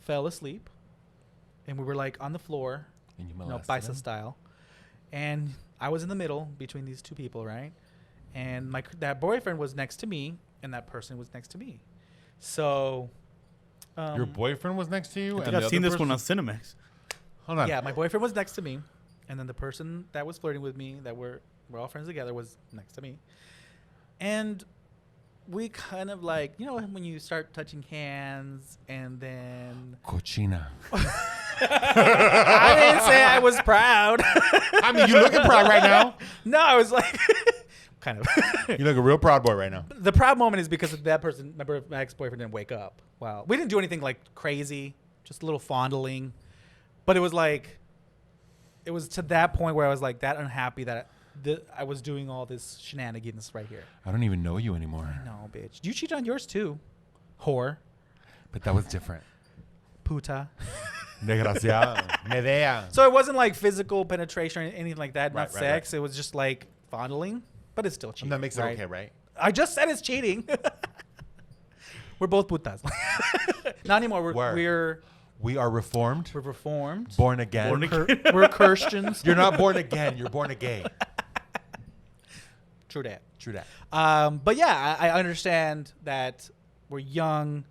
[SPEAKER 2] fell asleep, and we were like on the floor,
[SPEAKER 3] And you
[SPEAKER 2] you know,
[SPEAKER 3] molested
[SPEAKER 2] bicep
[SPEAKER 3] him?
[SPEAKER 2] style, and I was in the middle between these two people, right? And that boyfriend was next to me, and that person was next to me. So,
[SPEAKER 3] Your boyfriend was next to you?
[SPEAKER 4] I think I've seen this one on Cinemax.
[SPEAKER 3] Hold on.
[SPEAKER 2] yeah, my boyfriend was next to me, and then the person that was flirting with me, that we're all friends together, was next to me, and we kind of like, you know, when you start touching hands, and then
[SPEAKER 3] Cochina.
[SPEAKER 2] I didn't say I was proud.
[SPEAKER 3] I mean, you looking proud right now.
[SPEAKER 2] No, I was like, kind of.
[SPEAKER 3] You look a real proud boy right now.
[SPEAKER 2] The proud moment is because that person, my ex-boyfriend, didn't wake up. Wow, we didn't do anything like crazy, just a little fondling, but it was like, it was to that point where I was like that unhappy that I was doing all this shenanigans right here.
[SPEAKER 3] I don't even know you anymore.
[SPEAKER 2] No, bitch, you cheated on yours too, whore,
[SPEAKER 3] But that was different.
[SPEAKER 2] puta.
[SPEAKER 3] Desgraciado. Medea.
[SPEAKER 2] So it wasn't like physical penetration or anything like that,
[SPEAKER 3] Right,
[SPEAKER 2] not
[SPEAKER 3] right,
[SPEAKER 2] sex. It was just like fondling, but it's still cheating.
[SPEAKER 3] And that makes it
[SPEAKER 2] right?
[SPEAKER 3] okay, right?
[SPEAKER 2] I just said it's cheating. We're both putas. Not anymore.
[SPEAKER 3] Word. We are reformed,
[SPEAKER 2] We're reformed.
[SPEAKER 3] born again.
[SPEAKER 2] We're Christians.
[SPEAKER 3] You're not born again. You're born again.
[SPEAKER 2] True that.
[SPEAKER 3] True that.
[SPEAKER 2] But yeah, I understand that we're young.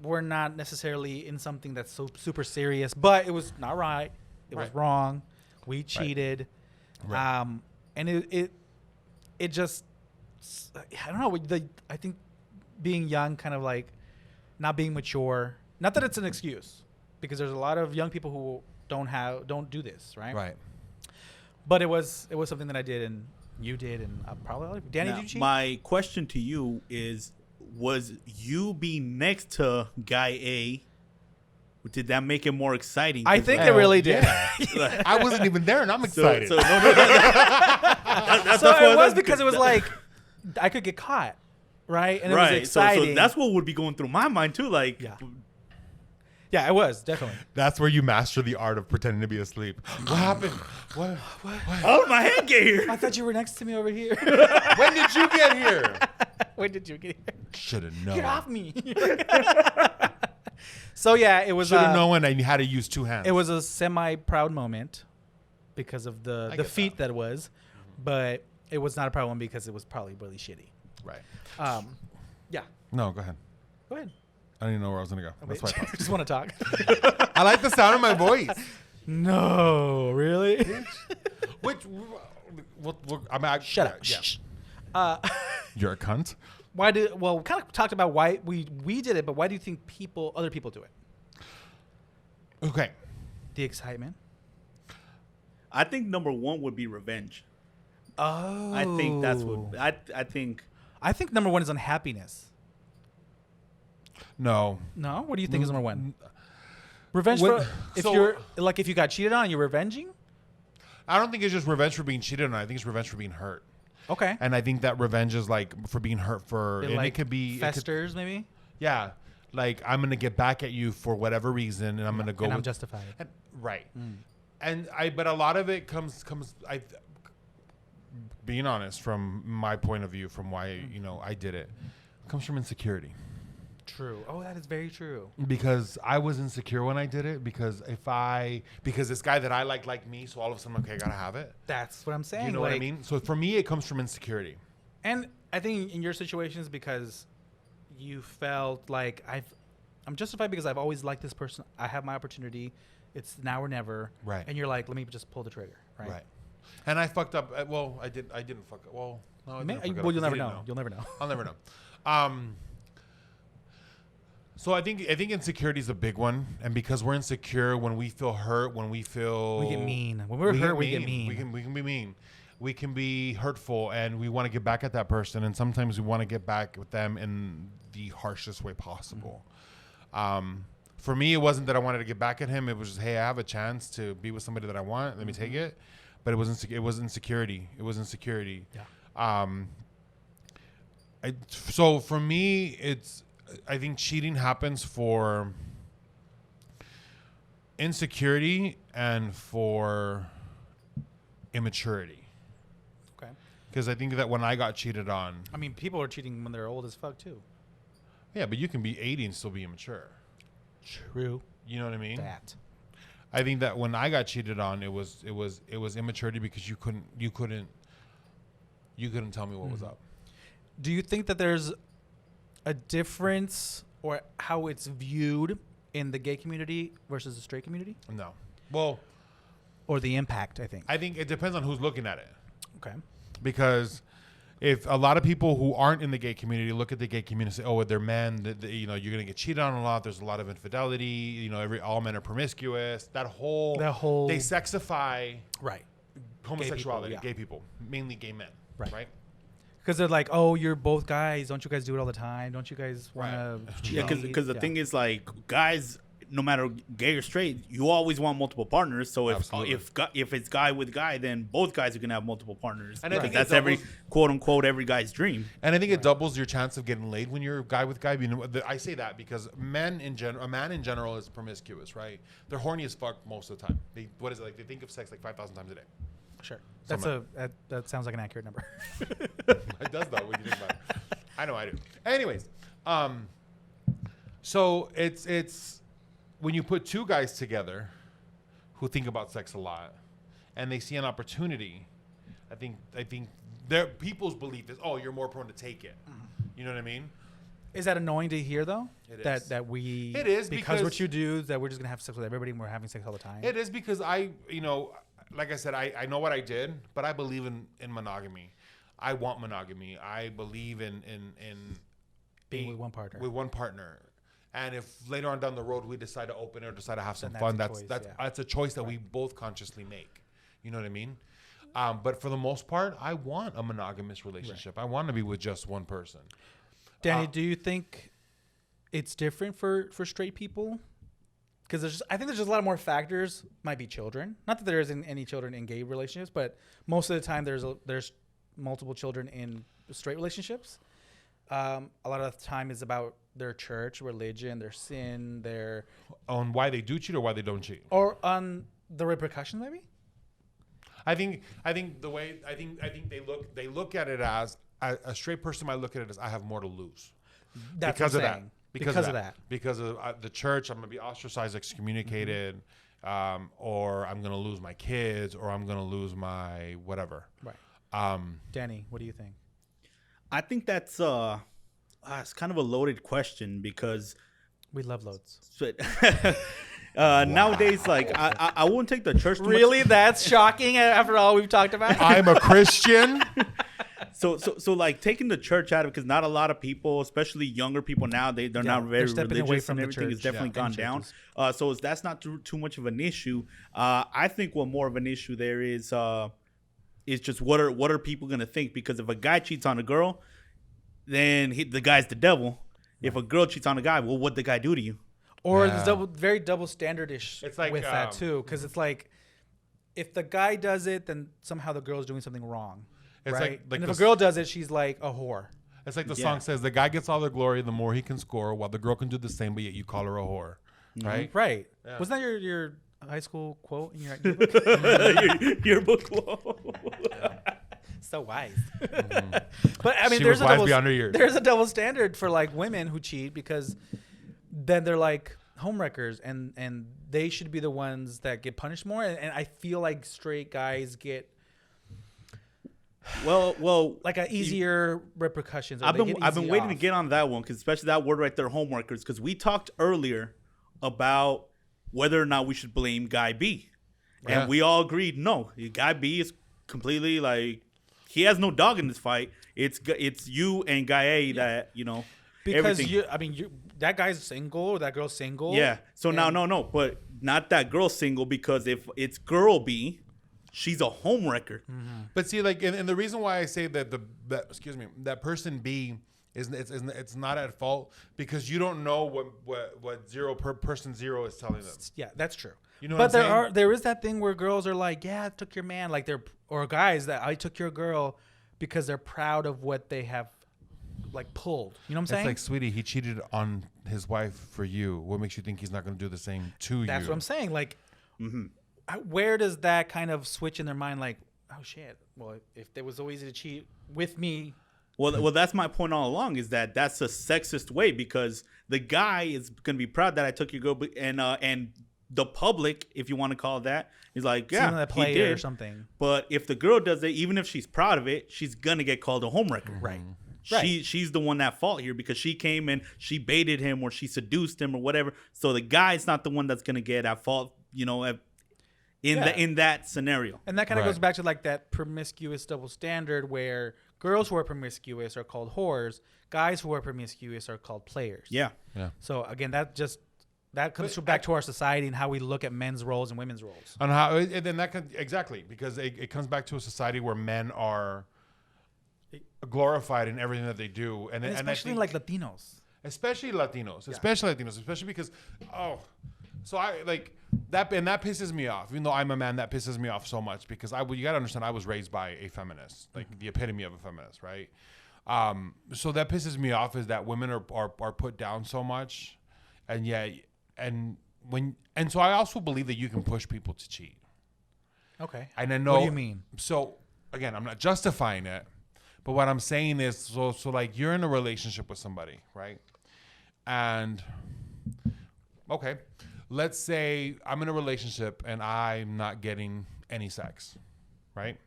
[SPEAKER 2] We're not necessarily in something that's so super serious, but it was not right. It was
[SPEAKER 3] Right.
[SPEAKER 2] wrong. We cheated.
[SPEAKER 3] Right.
[SPEAKER 2] And it just, I don't know. I think being young, kind of like not being mature, not that it's an excuse, because there's a lot of young people who don't do this, right?
[SPEAKER 3] Right.
[SPEAKER 2] But it was something that I did, and you did, and probably other people. Danny,
[SPEAKER 4] Now,
[SPEAKER 2] did you cheat?
[SPEAKER 4] my question to you is, was you being next to guy A, did that make it more exciting?
[SPEAKER 2] I
[SPEAKER 4] 'Cause,
[SPEAKER 2] think
[SPEAKER 4] like,
[SPEAKER 2] it really did.
[SPEAKER 3] Yeah. I wasn't even there, and I'm
[SPEAKER 4] so,
[SPEAKER 3] excited.
[SPEAKER 4] so no, that's
[SPEAKER 2] So
[SPEAKER 4] what
[SPEAKER 2] it was because it was like I could get caught, right? And it was
[SPEAKER 4] right.
[SPEAKER 2] exciting.
[SPEAKER 4] So that's what would be going through my mind too. Like,
[SPEAKER 2] yeah, it was definitely.
[SPEAKER 3] That's where you master the art of pretending to be asleep. What happened? What?
[SPEAKER 4] how did my hand get here?
[SPEAKER 2] I thought you were next to me over here.
[SPEAKER 3] When did you get here?
[SPEAKER 2] When did you get here?
[SPEAKER 3] Should have known.
[SPEAKER 2] Get off me. So yeah, it was.
[SPEAKER 3] Should have known and you had to use two hands.
[SPEAKER 2] It was a semi-proud moment because of the
[SPEAKER 3] get
[SPEAKER 2] feat that was, but it was not a proud one because it was probably really shitty.
[SPEAKER 3] right.
[SPEAKER 2] Yeah.
[SPEAKER 3] No, go ahead.
[SPEAKER 2] Go ahead.
[SPEAKER 3] I don't even know where I was gonna go. That's why I
[SPEAKER 2] I
[SPEAKER 3] paused.
[SPEAKER 2] just want to talk.
[SPEAKER 3] I like the sound of my voice.
[SPEAKER 2] No, really?
[SPEAKER 3] Which, I mean,
[SPEAKER 2] Shut up.
[SPEAKER 3] Yeah.
[SPEAKER 2] Shh.
[SPEAKER 3] You're a cunt.
[SPEAKER 2] We kind of talked about why we did it, but why do you think other people do it?
[SPEAKER 3] Okay.
[SPEAKER 2] The excitement.
[SPEAKER 4] I think number one would be revenge.
[SPEAKER 2] Oh.
[SPEAKER 4] I think that's what I think.
[SPEAKER 2] I think number one is unhappiness.
[SPEAKER 3] No.
[SPEAKER 2] No, what do you think is number one? Revenge
[SPEAKER 3] What-
[SPEAKER 2] for if
[SPEAKER 3] so-
[SPEAKER 2] you're like if you got cheated on, you're revenging.
[SPEAKER 3] I don't think it's just revenge for being cheated on. I think it's revenge for being hurt.
[SPEAKER 2] Okay.
[SPEAKER 3] And I think that revenge is like for being hurt for,
[SPEAKER 2] It
[SPEAKER 3] and
[SPEAKER 2] like
[SPEAKER 3] it could be,
[SPEAKER 2] festers, maybe.
[SPEAKER 3] yeah. Like I'm going to get back at you for whatever reason and I'm going to go
[SPEAKER 2] And I'm
[SPEAKER 3] with,
[SPEAKER 2] justified.
[SPEAKER 3] and, right. And but a lot of it comes, being honest from my point of view, from why, I did it, comes from insecurity.
[SPEAKER 2] True. Oh, that is very true.
[SPEAKER 3] Because I was insecure when I did it because this guy that I liked me, so all of a sudden, okay, I gotta have it.
[SPEAKER 2] That's what I'm saying.
[SPEAKER 3] You know what I mean? So for me, it comes from insecurity.
[SPEAKER 2] And I think in your situations, because you felt like I'm justified because I've always liked this person. I have my opportunity. It's now or never.
[SPEAKER 3] Right.
[SPEAKER 2] And you're like, let me just pull the trigger. Right.
[SPEAKER 3] Right. And I fucked up. Well, I didn't fuck up. Well, no, I didn't fuck it up
[SPEAKER 2] Well, you'll
[SPEAKER 3] 'cause
[SPEAKER 2] never
[SPEAKER 3] he didn't
[SPEAKER 2] know. You'll never know.
[SPEAKER 3] I'll never know. So I think insecurity is a big one, and because we're insecure, when we feel hurt, when we feel
[SPEAKER 2] We get mean. When we're hurt, we get mean.
[SPEAKER 3] We can be mean. We can be hurtful, and we want to get back at that person, and sometimes we want to get back with them in the harshest way possible. For me, it wasn't that I wanted to get back at him. It was just, hey, I have a chance to be with somebody that I want. Let me take it. But it was insecurity. It was insecurity.
[SPEAKER 2] Yeah.
[SPEAKER 3] So for me, I think cheating happens for insecurity and for immaturity.
[SPEAKER 2] Okay.
[SPEAKER 3] Because I think that when I got cheated on,
[SPEAKER 2] I mean, people are cheating when they're old as fuck too.
[SPEAKER 3] yeah, but you can be 80 and still be immature.
[SPEAKER 2] True.
[SPEAKER 3] You know what I mean?
[SPEAKER 2] That.
[SPEAKER 3] I think that when I got cheated on, it was immaturity because you couldn't tell me what was up.
[SPEAKER 2] Do you think that there's a difference or how it's viewed in the gay community versus the straight community?
[SPEAKER 3] No. Well,
[SPEAKER 2] Or the impact, I think.
[SPEAKER 3] I think it depends on who's looking at it.
[SPEAKER 2] Okay.
[SPEAKER 3] Because if a lot of people who aren't in the gay community look at the gay community and say, "Oh, they're men, you know, you're gonna get cheated on a lot. There's a lot of infidelity. You know, all men are promiscuous." That whole they sexify
[SPEAKER 2] Right.
[SPEAKER 3] homosexuality,
[SPEAKER 2] yeah.
[SPEAKER 3] gay people, mainly gay men, right?
[SPEAKER 2] Because they're like, oh, you're both guys. Don't you guys do it all the time? Don't you guys want to?
[SPEAKER 4] Yeah, because the thing is, like, guys, no matter gay or straight, you always want multiple partners. So if it's guy with guy, then both guys are gonna have multiple partners.
[SPEAKER 3] And I think
[SPEAKER 4] that's every quote unquote every guy's dream.
[SPEAKER 3] And I think it doubles your chance of getting laid when you're guy with guy. You know, I say that because a man in general is promiscuous, right? They're horny as fuck most of the time. They think of sex like 5,000 times a day.
[SPEAKER 2] Sure. That sounds like an accurate number.
[SPEAKER 3] It does though when you think about it. I know I do. Anyways, so it's when you put two guys together who think about sex a lot and they see an opportunity, I think their people's belief is, oh, you're more prone to take it. You know what I mean?
[SPEAKER 2] Is that annoying to hear though?
[SPEAKER 3] It
[SPEAKER 2] that
[SPEAKER 3] is.
[SPEAKER 2] That we
[SPEAKER 3] It is
[SPEAKER 2] because what you do is that we're just gonna have sex with everybody and we're having sex all the time.
[SPEAKER 3] It is because like I said, I know what I did, but I believe in monogamy. I want monogamy. I believe in
[SPEAKER 2] being with one partner.
[SPEAKER 3] With one partner. And if later on down the road we decide to open it or decide to have some
[SPEAKER 2] Then
[SPEAKER 3] fun,
[SPEAKER 2] that's
[SPEAKER 3] that's a choice that we both consciously make. You know what I mean? But for the most part, I want a monogamous relationship. Right. I want to be with just one person.
[SPEAKER 2] Danny, do you think it's different for straight people? Because I think there's just a lot more factors. Might be children. Not that there isn't any children in gay relationships, but most of the time there's multiple children in straight relationships. A lot of the time is about their church, religion, their sin, their
[SPEAKER 3] on why they do cheat or why they don't cheat,
[SPEAKER 2] or on the repercussions. Maybe.
[SPEAKER 3] I think they look at it as a straight person might look at it as I have more to lose.
[SPEAKER 2] That's
[SPEAKER 3] because
[SPEAKER 2] what
[SPEAKER 3] of
[SPEAKER 2] I'm
[SPEAKER 3] that.
[SPEAKER 2] saying. Because of that.
[SPEAKER 3] Because of the church, I'm going to be ostracized, excommunicated, or I'm going to lose my kids, or I'm going to lose my whatever.
[SPEAKER 2] Right. Danny, what do you think?
[SPEAKER 4] I think that's it's kind of a loaded question because
[SPEAKER 2] we love loads.
[SPEAKER 4] Nowadays, like I won't take the church.
[SPEAKER 2] Really, that's shocking. After all we've talked about,
[SPEAKER 3] I'm a Christian.
[SPEAKER 4] So like taking the church out of it, because not a lot of people, especially younger people now, they're not very religious
[SPEAKER 2] away from
[SPEAKER 4] and
[SPEAKER 2] the
[SPEAKER 4] everything
[SPEAKER 2] church.
[SPEAKER 4] has definitely gone down. So that's not too much of an issue. I think what more of an issue there is just what are people gonna think? Because if a guy cheats on a girl, then the guy's the devil. If a girl cheats on a guy, well, what'd the guy do to you?
[SPEAKER 2] Or it's very double standard-ish
[SPEAKER 3] it's like,
[SPEAKER 2] with that too, because it's like if the guy does it, then somehow the girl's doing something wrong.
[SPEAKER 3] It's
[SPEAKER 2] right?
[SPEAKER 3] like
[SPEAKER 2] and if a girl does it, she's like a whore.
[SPEAKER 3] It's like the song says, the guy gets all the glory the more he can score, while the girl can do the same, but yet you call her a whore. Right?
[SPEAKER 2] Right. Yeah. Wasn't that your high school quote in your yearbook?
[SPEAKER 4] Yearbook quote.
[SPEAKER 2] So wise. But I mean,
[SPEAKER 3] she
[SPEAKER 2] there's
[SPEAKER 3] was wise beyond her years.
[SPEAKER 2] There's a double standard for like women who cheat because then they're like homewreckers and they should be the ones that get punished more. And I feel like straight guys get
[SPEAKER 4] well
[SPEAKER 2] like a easier repercussions.
[SPEAKER 4] I've been waiting to get on that one, because especially that word right there, homeworkers, because we talked earlier about whether or not we should blame guy B, and we all agreed no, guy B is completely like he has no dog in this fight. It's you and guy A that
[SPEAKER 2] because that guy's single or that girl's single.
[SPEAKER 4] Yeah. So now no, but not that girl's single, because if it's girl B, she's a homewrecker.
[SPEAKER 3] Mm-hmm. But see, like, and the reason why I say that that person B it's not at fault, because you don't know what person zero is telling them.
[SPEAKER 2] Yeah, that's true.
[SPEAKER 3] You know,
[SPEAKER 2] but there is that thing where girls are like, yeah, I took your man, like or guys that I took your girl because they're proud of what they have like pulled. You know what I'm saying?
[SPEAKER 3] It's like, sweetie, he cheated on his wife for you. What makes you think he's not going to do the same to you?
[SPEAKER 2] That's what I'm saying. Like, where does that kind of switch in their mind? Like, oh shit. Well, if it was so easy to cheat with me,
[SPEAKER 4] Well, that's my point all along. Is that that's a sexist way because the guy is gonna be proud that I took your girl, and the public, if you want to call it that, is like, yeah,
[SPEAKER 2] that
[SPEAKER 4] he
[SPEAKER 2] player
[SPEAKER 4] did.
[SPEAKER 2] or something.
[SPEAKER 4] But if the girl does it, even if she's proud of it, she's gonna get called a homewrecker.
[SPEAKER 2] Right.
[SPEAKER 4] She's the one at fault here because she came and she baited him or she seduced him or whatever. So the guy's not the one that's gonna get at fault. In that scenario.
[SPEAKER 2] And that kind of
[SPEAKER 3] Right.
[SPEAKER 2] goes back to like that promiscuous double standard where girls who are promiscuous are called whores, guys who are promiscuous are called players.
[SPEAKER 4] Yeah.
[SPEAKER 3] Yeah.
[SPEAKER 2] So again, that comes back to our society and how we look at men's roles and women's roles.
[SPEAKER 3] And how, and then that can, exactly, because it comes back to a society where men are glorified in everything that they do, and
[SPEAKER 2] especially
[SPEAKER 3] I think,
[SPEAKER 2] like Latinos.
[SPEAKER 3] especially because so I like that, and that pisses me off. Even though I'm a man, that pisses me off so much because you gotta understand, I was raised by a feminist, like the epitome of a feminist, right? So that pisses me off is that women are put down so much, and so I also believe that you can push people to cheat.
[SPEAKER 2] Okay.
[SPEAKER 3] And I know.
[SPEAKER 2] What do you mean?
[SPEAKER 3] So again, I'm not justifying it, but what I'm saying is, so like you're in a relationship with somebody, right? And okay, let's say I'm in a relationship and I'm not getting any sex, right?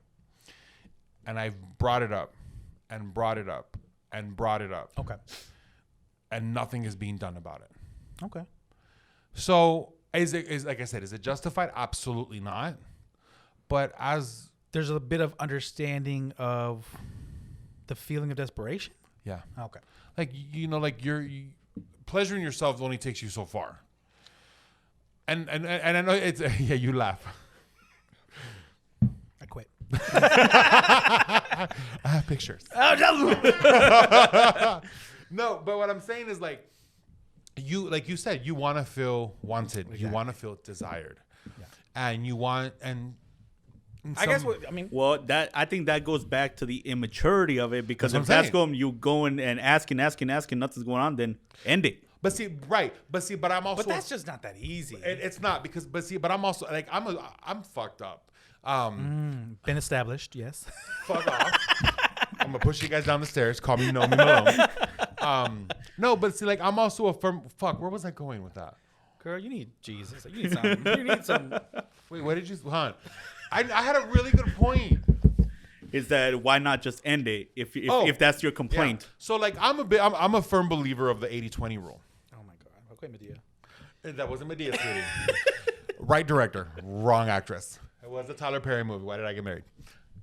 [SPEAKER 3] And I've brought it up and brought it up and brought it up.
[SPEAKER 2] Okay.
[SPEAKER 3] And nothing is being done about it.
[SPEAKER 2] Okay.
[SPEAKER 3] So is like I said, is it justified? Absolutely not. But
[SPEAKER 2] There's a bit of understanding of the feeling of desperation.
[SPEAKER 3] yeah.
[SPEAKER 2] Okay.
[SPEAKER 3] Like, like pleasuring yourself only takes you so far. And I know it's, yeah, you laugh.
[SPEAKER 2] I quit.
[SPEAKER 3] I have pictures.
[SPEAKER 2] Oh,
[SPEAKER 3] No, but what I'm saying is like you said, you want to feel wanted.
[SPEAKER 2] Exactly.
[SPEAKER 3] You want to feel desired.
[SPEAKER 2] Yeah.
[SPEAKER 3] And you want, and
[SPEAKER 2] I guess
[SPEAKER 4] Well, I think that goes back to the immaturity of it because
[SPEAKER 3] That's
[SPEAKER 4] if
[SPEAKER 3] what I'm
[SPEAKER 4] that's going, you going and asking, nothing's going on, then end it.
[SPEAKER 3] but I'm also,
[SPEAKER 2] but that's just not that easy.
[SPEAKER 3] it's not because, but I'm also like, I'm fucked up.
[SPEAKER 2] Been established, yes.
[SPEAKER 3] Fuck off. I'm gonna push you guys down the stairs. Call me No Me Malone. No, but see, like I'm also a firm. Fuck, where was I going with that?
[SPEAKER 2] Girl, you need Jesus. You need some. You need some.
[SPEAKER 3] Wait, what did you? Hunt? I had a really good point.
[SPEAKER 4] Is that why not just end it if that's your complaint?
[SPEAKER 3] Yeah. So like I'm a firm believer of the 80-20 rule.
[SPEAKER 2] Oh my God. Okay, Medea.
[SPEAKER 3] That wasn't Medea, sweetie. Right director, wrong actress. It was a Tyler Perry movie. Why did I get married?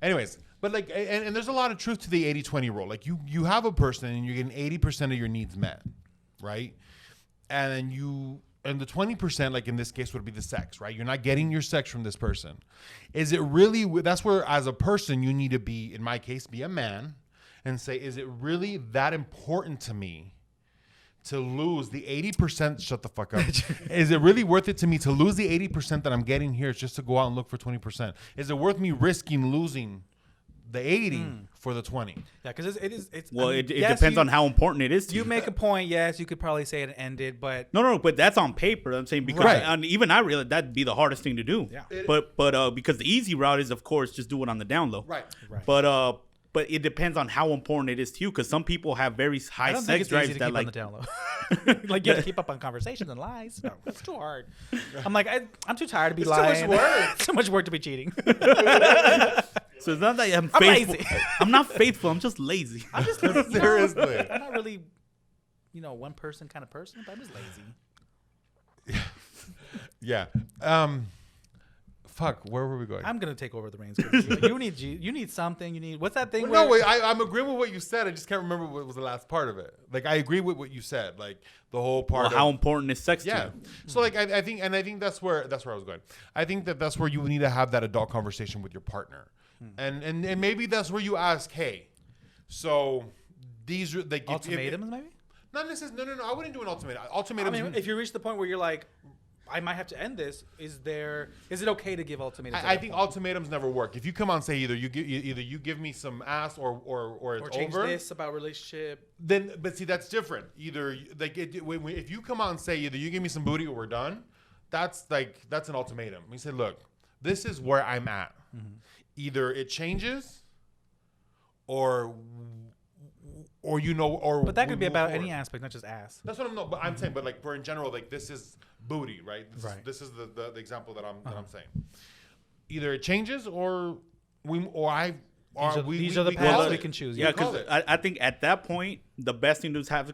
[SPEAKER 3] Anyways, but like, and there's a lot of truth to the 80-20 rule. Like you have a person and you're getting 80% of your needs met, right? And then and the 20%, like in this case, would be the sex, right? You're not getting your sex from this person. Is it really, that's where as a person, you need to be, in my case, be a man and say, is it really that important to me to lose the 80%? Shut the fuck up. Is it really worth it to me to lose the 80% that I'm getting here just to go out and look for 20%? Is it worth me risking losing the 80 for the 20?
[SPEAKER 2] Yeah, because it's.
[SPEAKER 4] Well,
[SPEAKER 2] I mean,
[SPEAKER 4] it
[SPEAKER 2] yes,
[SPEAKER 4] depends on how important it is to you.
[SPEAKER 2] You make a point. Yes, you could probably say it ended, but
[SPEAKER 4] No, but that's on paper. I'm saying because
[SPEAKER 3] Right.
[SPEAKER 4] and even I realize that'd be the hardest thing to do.
[SPEAKER 2] Yeah.
[SPEAKER 4] But because the easy route is, of course, just do it on the down low.
[SPEAKER 3] Right.
[SPEAKER 4] But it depends on how important it is to you because some people have very high
[SPEAKER 2] I don't think
[SPEAKER 4] sex
[SPEAKER 2] it's easy
[SPEAKER 4] drives
[SPEAKER 2] to
[SPEAKER 4] that
[SPEAKER 2] keep on
[SPEAKER 4] like.
[SPEAKER 2] the down low. Like you have to keep up on conversations and lies. No, it's too hard. I'm like I'm too tired to be
[SPEAKER 3] It's too much
[SPEAKER 2] lying.
[SPEAKER 3] work.
[SPEAKER 2] Too much work to be cheating.
[SPEAKER 4] So it's not that I'm
[SPEAKER 2] I'm
[SPEAKER 4] faithful.
[SPEAKER 2] lazy.
[SPEAKER 4] I'm not faithful. I'm just lazy.
[SPEAKER 2] I'm just lazy.
[SPEAKER 3] Seriously.
[SPEAKER 2] I'm not really, one person kind of person, but I'm just lazy.
[SPEAKER 3] Yeah. Fuck, where were we going?
[SPEAKER 2] I'm gonna take over the reins. 'Cause you need something. You need what's that thing?
[SPEAKER 3] Well, no, wait, I'm agreeing with what you said. I just can't remember what was the last part of it. Like, I agree with what you said. Like, the whole part
[SPEAKER 4] Well,
[SPEAKER 3] of
[SPEAKER 4] how important is sex to
[SPEAKER 3] yeah.
[SPEAKER 4] you?
[SPEAKER 3] So, like, I think that's where I was going. I think that's where you need to have that adult conversation with your partner, and maybe that's where you ask, hey, so these are like
[SPEAKER 2] ultimatums, maybe.
[SPEAKER 3] Not necessarily. No. I wouldn't do an ultimatum.
[SPEAKER 2] I
[SPEAKER 3] Ultimatums.
[SPEAKER 2] mean, if you reach the point where you're like, I might have to end this. Is it okay to give ultimatums?
[SPEAKER 3] I think ultimatums never work. If you come on and say either you give me some ass or it's
[SPEAKER 2] or change
[SPEAKER 3] over.
[SPEAKER 2] this about relationship.
[SPEAKER 3] Then, but see, that's different. Either like if you come out and say either you give me some booty or we're done, that's an ultimatum. We say, look, this is where I'm at. Either it changes, or
[SPEAKER 2] But that could be
[SPEAKER 3] we move
[SPEAKER 2] about
[SPEAKER 3] forward.
[SPEAKER 2] any aspect, not just ass.
[SPEAKER 3] That's what I'm. No, but I'm saying, but like for in general, like this is booty, right?
[SPEAKER 2] Right.
[SPEAKER 3] This is the example that I'm saying. Either it changes, or
[SPEAKER 2] These are the
[SPEAKER 3] we
[SPEAKER 2] paths
[SPEAKER 3] call
[SPEAKER 2] we
[SPEAKER 3] it.
[SPEAKER 2] can choose.
[SPEAKER 3] We
[SPEAKER 4] Yeah,
[SPEAKER 3] call
[SPEAKER 4] because
[SPEAKER 3] it.
[SPEAKER 4] I think at that point, the best thing to do is have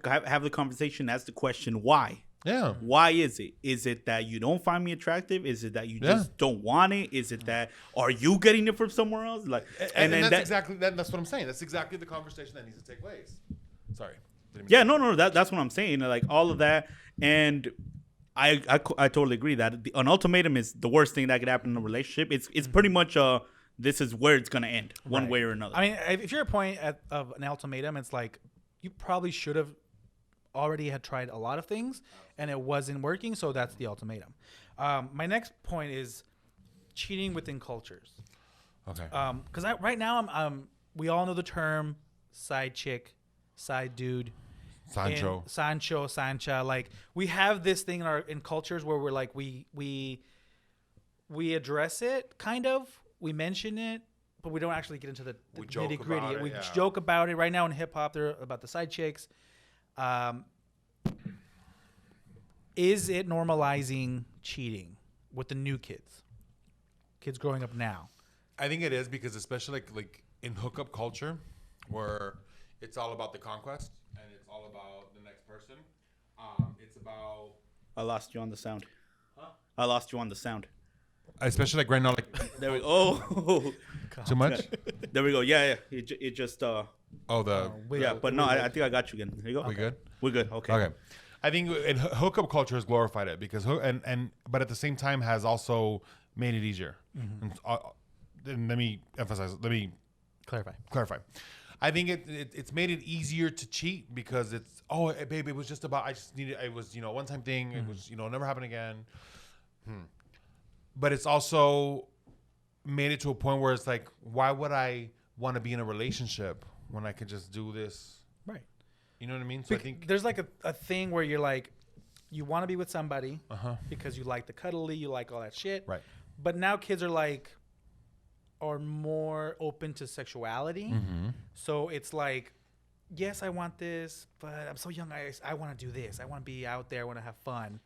[SPEAKER 4] the conversation. Ask the question, why?
[SPEAKER 3] Yeah.
[SPEAKER 4] Why is it? Is it that you don't find me attractive? Is it that you just don't want it? Is it that are you getting it from somewhere else? Like,
[SPEAKER 3] And
[SPEAKER 4] then
[SPEAKER 3] that's exactly that. That's what I'm saying. That's exactly the conversation that needs to take place. Sorry. Didn't mean
[SPEAKER 4] yeah,
[SPEAKER 3] to-
[SPEAKER 4] no, that's what I'm saying. Like all of that, and I totally agree that an ultimatum is the worst thing that could happen in a relationship. It's pretty much this is where it's gonna end one way or another.
[SPEAKER 2] I mean, if you're a point of an ultimatum, it's like you probably should have already had tried a lot of things and it wasn't working, so that's the ultimatum. My next point is cheating within cultures.
[SPEAKER 3] Okay.
[SPEAKER 2] Because right now we all know the term side chick, side dude,
[SPEAKER 3] Sancho.
[SPEAKER 2] Sancha. Like we have this thing in cultures where we're like we address it kind of. We mention it, but we don't actually get into the
[SPEAKER 3] We joke
[SPEAKER 2] nitty gritty.
[SPEAKER 3] about it,
[SPEAKER 2] We
[SPEAKER 3] yeah.
[SPEAKER 2] joke about it. Right now in hip hop, they're about the side chicks. Is it normalizing cheating with the new kids growing up now?
[SPEAKER 3] I think it is because especially like in hookup culture, where it's all about the conquest and it's all about the next person. It's about
[SPEAKER 4] I lost you on the sound. I lost you on the sound.
[SPEAKER 3] especially like right now, like
[SPEAKER 4] There we go. Oh,
[SPEAKER 3] too much.
[SPEAKER 4] there we go. Yeah. It just
[SPEAKER 3] Oh, the
[SPEAKER 4] yeah. But no, I think I got you again. There you go.
[SPEAKER 3] we good.
[SPEAKER 4] We're good. Okay.
[SPEAKER 3] Okay. I think in hookup culture has glorified it because but at the same time has also made it easier. And let me clarify. I think it's made it easier to cheat because it's babe, it was just about it was one time thing. It was never happen again. But it's also made it to a point where it's like, why would I want to be in a relationship when I could just do this?
[SPEAKER 2] Right.
[SPEAKER 3] You know what I mean? So I think
[SPEAKER 2] There's like a thing where you're like, you want to be with somebody because you like the cuddly, you like all that shit.
[SPEAKER 3] Right.
[SPEAKER 2] But now kids are more open to sexuality. So it's like, yes, I want this, but I'm so young. I want to do this. I want to be out there. I want to have fun.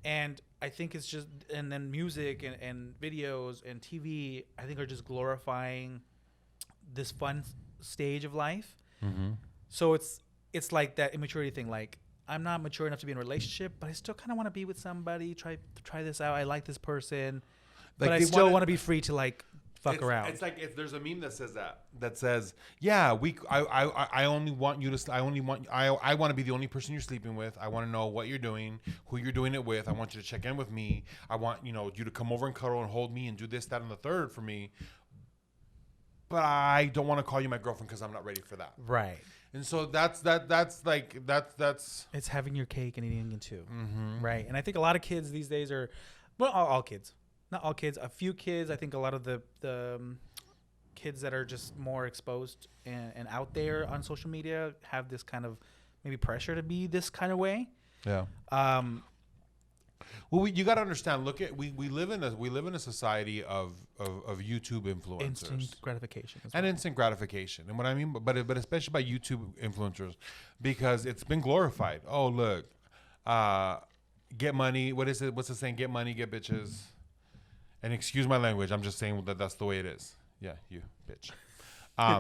[SPEAKER 2] And I think it's just, and then music and videos and TV, I think are just glorifying this fun stage of life. So it's like that immaturity thing. Like, I'm not mature enough to be in a relationship, but I still kind of want to be with somebody, try this out. I like this person, but I still want to be free to like fuck around.
[SPEAKER 3] It's like if there's a meme that says that says, yeah, I only want you to, I want to be the only person you're sleeping with. I want to know what you're doing, who you're doing it with. I want you to check in with me. I want, you to come over and cuddle and hold me and do this, that, and the third for me. But I don't want to call you my girlfriend because I'm not ready for that.
[SPEAKER 2] Right.
[SPEAKER 3] And so that's
[SPEAKER 2] It's having your cake and eating it too. Right. And I think a lot of kids these days are, well, all kids, not all kids, a few kids. I think a lot of the kids that are just more exposed and out there on social media have this kind of maybe pressure to be this kind of way.
[SPEAKER 3] Yeah. Well, you got to understand. Look at we live in a society of YouTube influencers.
[SPEAKER 2] Instant gratification.
[SPEAKER 3] And instant gratification. And what I mean, but especially by YouTube influencers, because it's been glorified. Oh, look, get money. What is it? What's the saying? Get money, get bitches. And excuse my language. I'm just saying that that's the way it is. Yeah, you bitch. I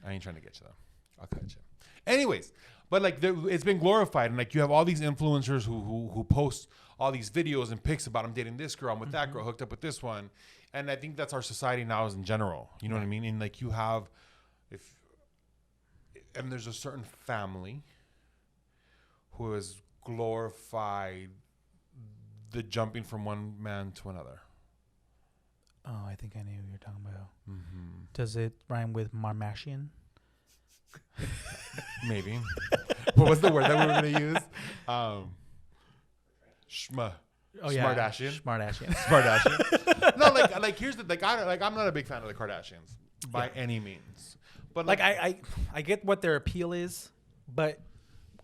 [SPEAKER 3] ain't trying to get you though. I'll cut you. Anyways, but like it's been glorified, and like you have all these influencers who post all these videos and pics about I'm dating this girl, I'm with that girl, hooked up with this one. And I think that's our society now is in general. You know what I mean? And like you have, and there's a certain family who has glorified the jumping from one man to another.
[SPEAKER 2] Oh, I think I knew who you're talking about. Does it rhyme with Marmashian?
[SPEAKER 3] Maybe. What was the word that we were going to use? Smartashian.
[SPEAKER 2] Smartashian.
[SPEAKER 3] Kardashian. No, like here's the I'm not a big fan of the Kardashians by any means. But
[SPEAKER 2] Like I get what their appeal is, but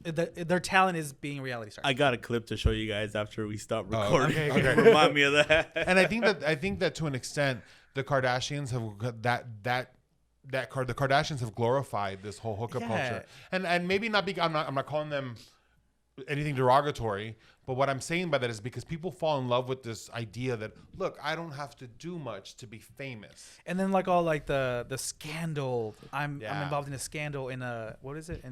[SPEAKER 2] their talent is being reality stars.
[SPEAKER 4] I got a clip to show you guys after we stop
[SPEAKER 3] Oh,
[SPEAKER 4] recording.
[SPEAKER 3] okay.
[SPEAKER 4] Remind me of that.
[SPEAKER 3] And I think that to an extent, the Kardashians have the Kardashians have glorified this whole hookup
[SPEAKER 2] Yeah.
[SPEAKER 3] culture, and maybe not. I'm not calling them anything derogatory, but what I'm saying by that is because people fall in love with this idea that, look, I don't have to do much to be famous.
[SPEAKER 2] And then like all like the scandal. I'm
[SPEAKER 3] Yeah.
[SPEAKER 2] involved in a scandal in a what is it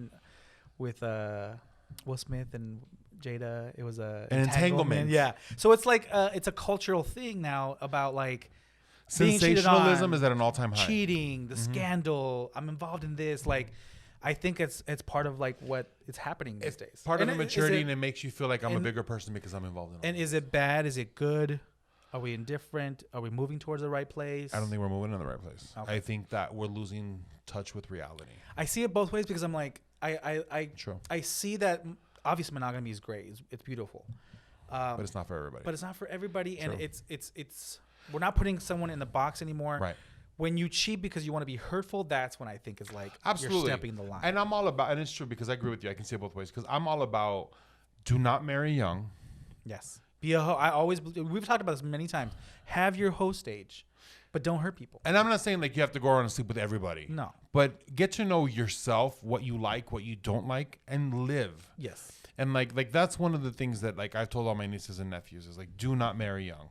[SPEAKER 2] with Will Smith and Jada. It was
[SPEAKER 3] An entanglement.
[SPEAKER 2] Yeah. So it's like it's a cultural thing now about like being cheated
[SPEAKER 3] Sensationalism
[SPEAKER 2] on,
[SPEAKER 3] is at an all-time high.
[SPEAKER 2] cheating, the scandal. I'm involved in this. Like, I think it's part of like what is happening these days.
[SPEAKER 3] Part of
[SPEAKER 2] And
[SPEAKER 3] the maturity, and
[SPEAKER 2] it,
[SPEAKER 3] it makes you feel like I'm a
[SPEAKER 2] and-
[SPEAKER 3] bigger person because I'm involved in it.
[SPEAKER 2] and is it bad? Is it good? Are we indifferent? Are we moving towards the right place?
[SPEAKER 3] I don't think we're moving in the right place.
[SPEAKER 2] Okay.
[SPEAKER 3] I think that we're losing touch with reality.
[SPEAKER 2] I see it both ways because I'm like
[SPEAKER 3] True.
[SPEAKER 2] I see that obviously monogamy is great. It's beautiful.
[SPEAKER 3] But it's not for everybody.
[SPEAKER 2] But it's not for everybody, and
[SPEAKER 3] True.
[SPEAKER 2] it's we're not putting someone in the box anymore.
[SPEAKER 3] Right.
[SPEAKER 2] When you cheat because you want to be hurtful, that's when I think is like
[SPEAKER 3] Absolutely.
[SPEAKER 2] you're stepping the line.
[SPEAKER 3] And I'm all about, and it's true because I agree with you. I can see it both ways because I'm all about do not marry young.
[SPEAKER 2] Yes. Be a I always we've talked about this many times. Have your host stage, but don't hurt people.
[SPEAKER 3] And I'm not saying like you have to go around and sleep with everybody.
[SPEAKER 2] No.
[SPEAKER 3] But get to know yourself, what you like, what you don't like, and live.
[SPEAKER 2] Yes.
[SPEAKER 3] And like that's one of the things that like I've told all my nieces and nephews is like do not marry young.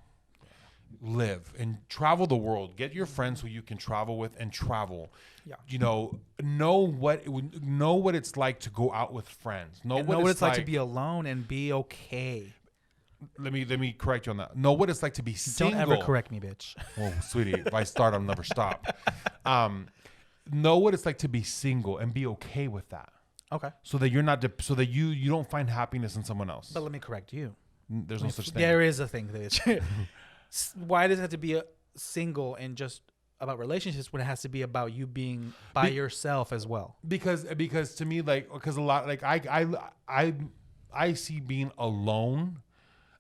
[SPEAKER 3] Live and travel the world. Get your friends who you can travel with and travel.
[SPEAKER 2] Yeah.
[SPEAKER 3] You know what it's like to go out with friends. Know
[SPEAKER 2] what it's like to be alone and be okay.
[SPEAKER 3] Let me correct you on that. Know what it's like to be single.
[SPEAKER 2] Don't ever correct me, bitch.
[SPEAKER 3] Oh, sweetie, if I start, I'll never stop. Know what it's like to be single and be okay with that,
[SPEAKER 2] Okay.
[SPEAKER 3] so that you're not, so that you don't find happiness in someone else.
[SPEAKER 2] But let me correct you.
[SPEAKER 3] There's no such thing.
[SPEAKER 2] There is a thing, bitch. Why does it have to be a single and just about relationships when it has to be about you being by yourself as well?
[SPEAKER 3] Because to me, like, because a lot, like I see being alone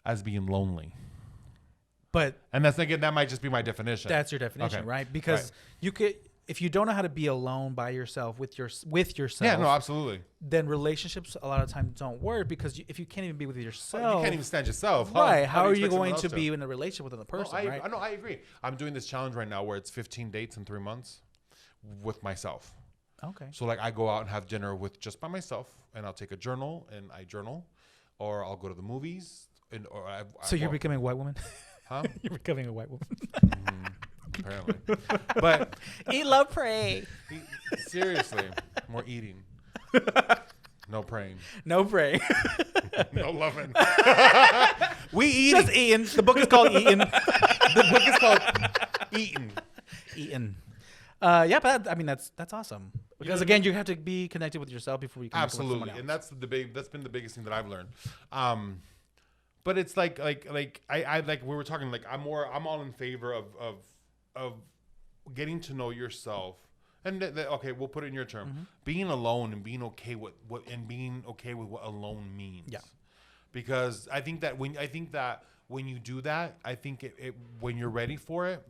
[SPEAKER 3] as being lonely,
[SPEAKER 2] But
[SPEAKER 3] and that's again that might just be my definition.
[SPEAKER 2] that's your definition,
[SPEAKER 3] Okay.
[SPEAKER 2] right? Because you could, if you don't know how to be alone by yourself with yourself,
[SPEAKER 3] Yeah, no, absolutely.
[SPEAKER 2] then relationships a lot of times don't work because if you can't even be with yourself,
[SPEAKER 3] You can't even stand yourself.
[SPEAKER 2] right? How
[SPEAKER 3] do
[SPEAKER 2] are you
[SPEAKER 3] expect someone
[SPEAKER 2] going
[SPEAKER 3] else
[SPEAKER 2] to be in a relationship with another person,
[SPEAKER 3] No,
[SPEAKER 2] right?
[SPEAKER 3] I agree. I'm doing this challenge right now where it's 15 dates in 3 months with myself.
[SPEAKER 2] Okay.
[SPEAKER 3] So like I go out and have dinner with just by myself, and I'll take a journal and I journal, or I'll go to the movies,
[SPEAKER 2] So you're becoming a white woman?
[SPEAKER 3] huh?
[SPEAKER 2] You're becoming a white woman.
[SPEAKER 3] Apparently, but
[SPEAKER 2] Eat, love, pray.
[SPEAKER 3] seriously, more eating, no praying,
[SPEAKER 2] No pray.
[SPEAKER 3] no loving.
[SPEAKER 2] We eat. Just eating. The book is called Eating.
[SPEAKER 3] The book is called Eating.
[SPEAKER 2] Eating. Yeah, but I mean that's awesome because again you have to be connected with yourself before you connect with someone
[SPEAKER 3] Absolutely,
[SPEAKER 2] else.
[SPEAKER 3] and that's been the biggest thing that I've learned. But it's like I like we were talking like I'm all in favor of getting to know yourself, and okay, we'll put it in your term, being alone and being okay with what alone means.
[SPEAKER 2] Yeah.
[SPEAKER 3] Because I think that when you do that, I think it when you're ready for it,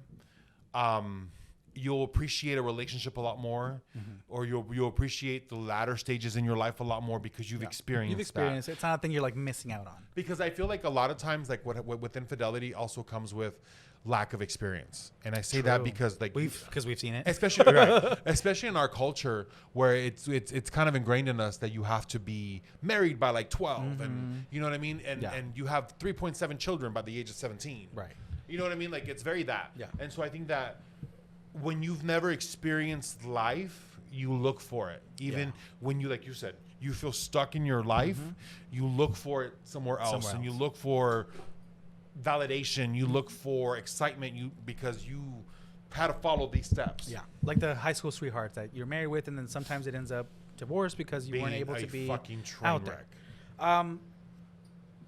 [SPEAKER 3] you'll appreciate a relationship a lot more, or you'll appreciate the latter stages in your life a lot more because you've experienced
[SPEAKER 2] You've experienced it. It's not a thing you're like missing out on.
[SPEAKER 3] Because I feel like a lot of times, like what with infidelity also comes with lack of experience, and I say that because like
[SPEAKER 2] Because we've seen it.
[SPEAKER 3] especially right, especially in our culture where it's kind of ingrained in us that you have to be married by like 12 and you know what I mean, and you have 3.7 children by the age of 17,
[SPEAKER 2] Right.
[SPEAKER 3] You know what I mean, like it's very that.
[SPEAKER 2] Yeah.
[SPEAKER 3] And so I think that when you've never experienced life, you look for it. Even when you, like you said, you feel stuck in your life, you look for it somewhere else. And you look for validation, you look for excitement, because you had to follow these steps.
[SPEAKER 2] Yeah. Like the high school sweethearts that you're married with, and then sometimes it ends up divorced because you weren't able to be
[SPEAKER 3] fucking train
[SPEAKER 2] out there.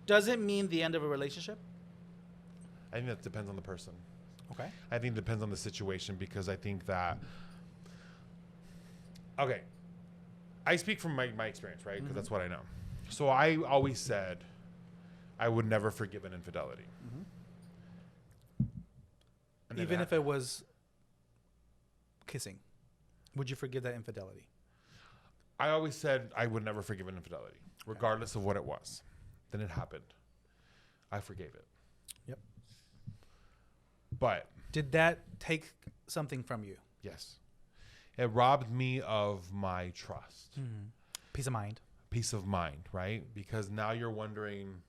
[SPEAKER 2] Does it mean the end of a relationship?
[SPEAKER 3] I think that depends on the person.
[SPEAKER 2] Okay.
[SPEAKER 3] I think it depends on the situation, because I think that, okay, I speak from my experience, right? Because that's what I know. So I always said I would never forgive an infidelity. And
[SPEAKER 2] Even if it was kissing, would you forgive that infidelity?
[SPEAKER 3] I always said I would never forgive an infidelity. regardless of what it was. Then it happened. I forgave it.
[SPEAKER 2] Yep.
[SPEAKER 3] But
[SPEAKER 2] Did that take something from you?
[SPEAKER 3] yes, it robbed me of my trust,
[SPEAKER 2] Peace of mind.
[SPEAKER 3] peace of mind, right? Because now you're wondering,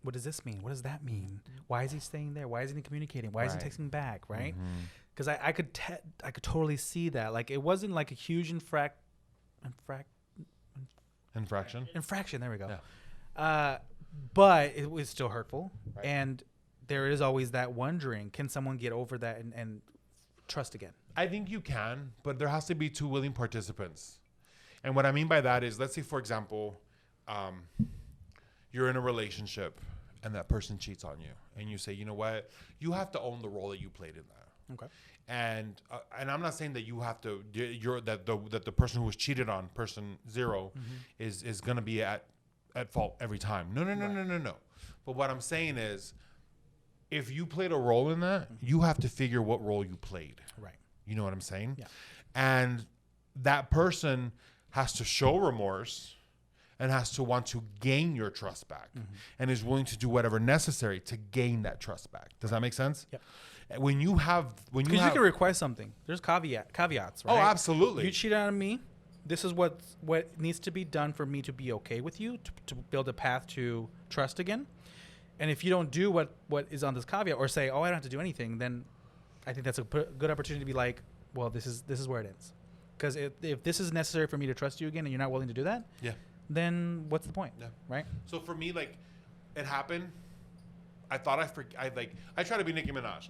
[SPEAKER 2] What does this mean? What does that mean? Why is he staying there? Why isn't he communicating? Why isn't he
[SPEAKER 3] Right.
[SPEAKER 2] texting back? Right? Because I could totally see that. Like it wasn't like a huge infraction. There we go.
[SPEAKER 3] Yeah.
[SPEAKER 2] But it was still hurtful,
[SPEAKER 3] Right.
[SPEAKER 2] and there is always that wondering: can someone get over that and trust again?
[SPEAKER 3] I think you can, but there has to be two willing participants. And what I mean by that is, let's say, for example, you're in a relationship and that person cheats on you, and you say, you know what, you have to own the role that you played in that.
[SPEAKER 2] Okay.
[SPEAKER 3] And I'm not saying that you have to, that the person who was cheated on, person 0, is gonna be at fault every time. No. But what I'm saying is, if you played a role in that, you have to figure what role you played.
[SPEAKER 2] Right.
[SPEAKER 3] You know what I'm saying?
[SPEAKER 2] Yeah.
[SPEAKER 3] And that person has to show remorse and has to want to gain your trust back and is willing to do whatever necessary to gain that trust back. Does that make sense?
[SPEAKER 2] Yep.
[SPEAKER 3] When you
[SPEAKER 2] Because you can request something. There's caveats, right?
[SPEAKER 3] Oh, absolutely.
[SPEAKER 2] You cheated on me. This is what needs to be done for me to be okay with you, to build a path to trust again. And if you don't do what is on this caveat, or say, oh, I don't have to do anything, then I think that's a good opportunity to be like, well, this is where it ends. Because if this is necessary for me to trust you again and you're not willing to do that,
[SPEAKER 3] Yeah.
[SPEAKER 2] then what's the point?
[SPEAKER 3] Yeah.
[SPEAKER 2] Right?
[SPEAKER 3] So for me, like, it happened. I thought I try to be Nicki Minaj.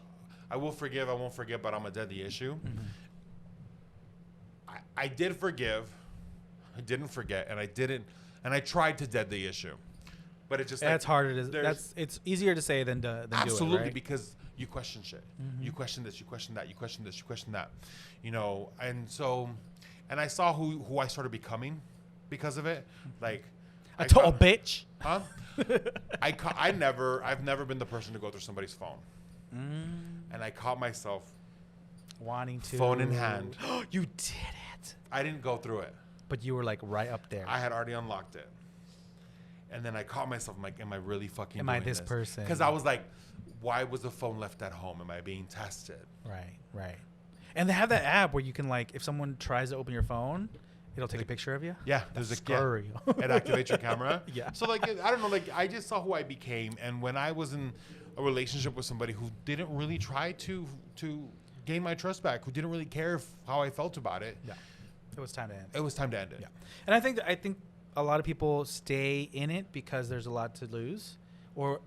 [SPEAKER 3] I will forgive, I won't forget, but I'm a dead the issue. I did forgive, I didn't forget, and I tried to dead the issue. But it just
[SPEAKER 2] That's harder to.
[SPEAKER 3] there's-
[SPEAKER 2] It's easier to say than
[SPEAKER 3] absolutely,
[SPEAKER 2] do it, right?
[SPEAKER 3] because you question shit. You question this, you question that, you question this, you question that. You know, and I saw who I started becoming because of it. Like
[SPEAKER 2] a total bitch.
[SPEAKER 3] Huh? I've never been the person to go through somebody's phone. And I caught myself
[SPEAKER 2] Wanting to.
[SPEAKER 3] phone in hand.
[SPEAKER 2] You did it.
[SPEAKER 3] I didn't go through it.
[SPEAKER 2] But you were like right up there.
[SPEAKER 3] I had already unlocked it. And then I caught myself, I'm like, am I really fucking
[SPEAKER 2] Am I
[SPEAKER 3] doing
[SPEAKER 2] this person?
[SPEAKER 3] Because I was like, why was the phone left at home? Am I being tested?
[SPEAKER 2] Right. And they have that app where you can, like, if someone tries to open your phone, it'll take a picture of you.
[SPEAKER 3] Yeah, there's a
[SPEAKER 2] Scurry.
[SPEAKER 3] It activates your camera.
[SPEAKER 2] Yeah.
[SPEAKER 3] So like, I don't know, like I just saw who I became, and when I was in a relationship with somebody who didn't really try to gain my trust back, who didn't really care how I felt about it,
[SPEAKER 2] Yeah. It was time to end.
[SPEAKER 3] it was time to end it.
[SPEAKER 2] Yeah. And I think a lot of people stay in it because there's a lot to lose, or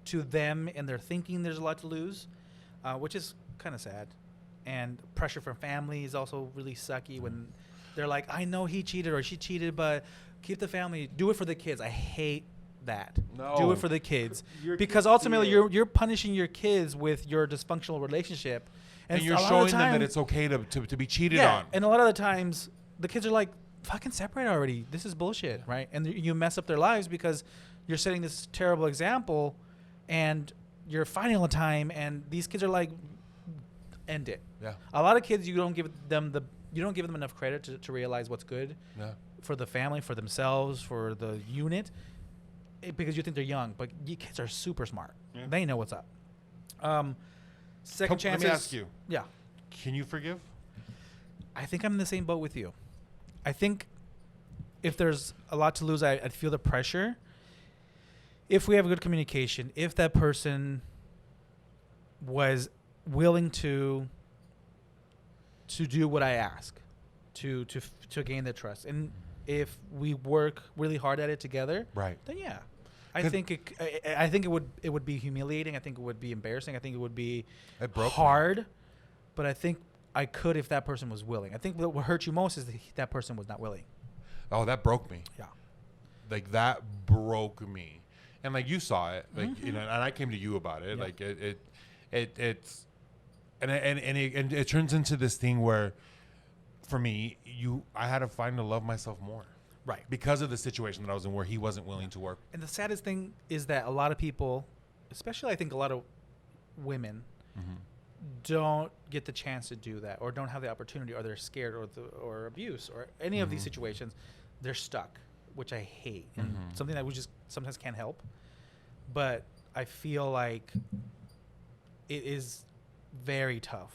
[SPEAKER 2] to them and they're thinking there's a lot to lose, which is kind of sad. And pressure from family is also really sucky when they're like, I know he cheated or she cheated, but keep the family. Do it for the kids. I hate that.
[SPEAKER 3] No.
[SPEAKER 2] Do it for the kids.
[SPEAKER 3] Your
[SPEAKER 2] Because
[SPEAKER 3] kids
[SPEAKER 2] ultimately
[SPEAKER 3] see it.
[SPEAKER 2] you're punishing your kids with your dysfunctional relationship.
[SPEAKER 3] And
[SPEAKER 2] a
[SPEAKER 3] you're
[SPEAKER 2] lot of
[SPEAKER 3] showing
[SPEAKER 2] the
[SPEAKER 3] them that
[SPEAKER 2] time-
[SPEAKER 3] it's okay to be cheated
[SPEAKER 2] yeah,
[SPEAKER 3] on.
[SPEAKER 2] and a lot of the times the kids are like, fucking separate already. This is bullshit, right? And you mess up their lives because you're setting this terrible example and you're fighting all the time, and these kids are like, end it.
[SPEAKER 3] Yeah.
[SPEAKER 2] A lot of kids, you don't give them enough credit to realize what's good
[SPEAKER 3] Yeah.
[SPEAKER 2] for the family, for themselves, for the unit, because you think they're young, but you kids are super smart.
[SPEAKER 3] Yeah.
[SPEAKER 2] They know what's up. Second
[SPEAKER 3] Let
[SPEAKER 2] chances.
[SPEAKER 3] me ask you.
[SPEAKER 2] Yeah.
[SPEAKER 3] Can you forgive?
[SPEAKER 2] I think I'm in the same boat with you. I think if there's a lot to lose, I'd feel the pressure. If we have good communication, if that person was willing to do what I ask, to gain their trust, and if we work really hard at it together,
[SPEAKER 3] Right.
[SPEAKER 2] then yeah, I
[SPEAKER 3] 'Cause-
[SPEAKER 2] think it would be humiliating. I think it would be embarrassing. I think it would be
[SPEAKER 3] It broke me.
[SPEAKER 2] hard, but I think I could if that person was willing. I think what hurt you most is that person was not willing.
[SPEAKER 3] Oh, that broke me.
[SPEAKER 2] Yeah.
[SPEAKER 3] Like that broke me. And like you saw it, like you know, and I came to you about it.
[SPEAKER 2] Yeah.
[SPEAKER 3] Like it's and it turns into this thing where, for me, I had to find to love myself more.
[SPEAKER 2] Right.
[SPEAKER 3] Because of the situation that I was in, where he wasn't willing to work.
[SPEAKER 2] And the saddest thing is that a lot of people, especially I think a lot of women, don't get the chance to do that, or don't have the opportunity, or they're scared, or abuse, or any of these situations. They're stuck which I hate, and something that we just sometimes can't help. But I feel like it is very tough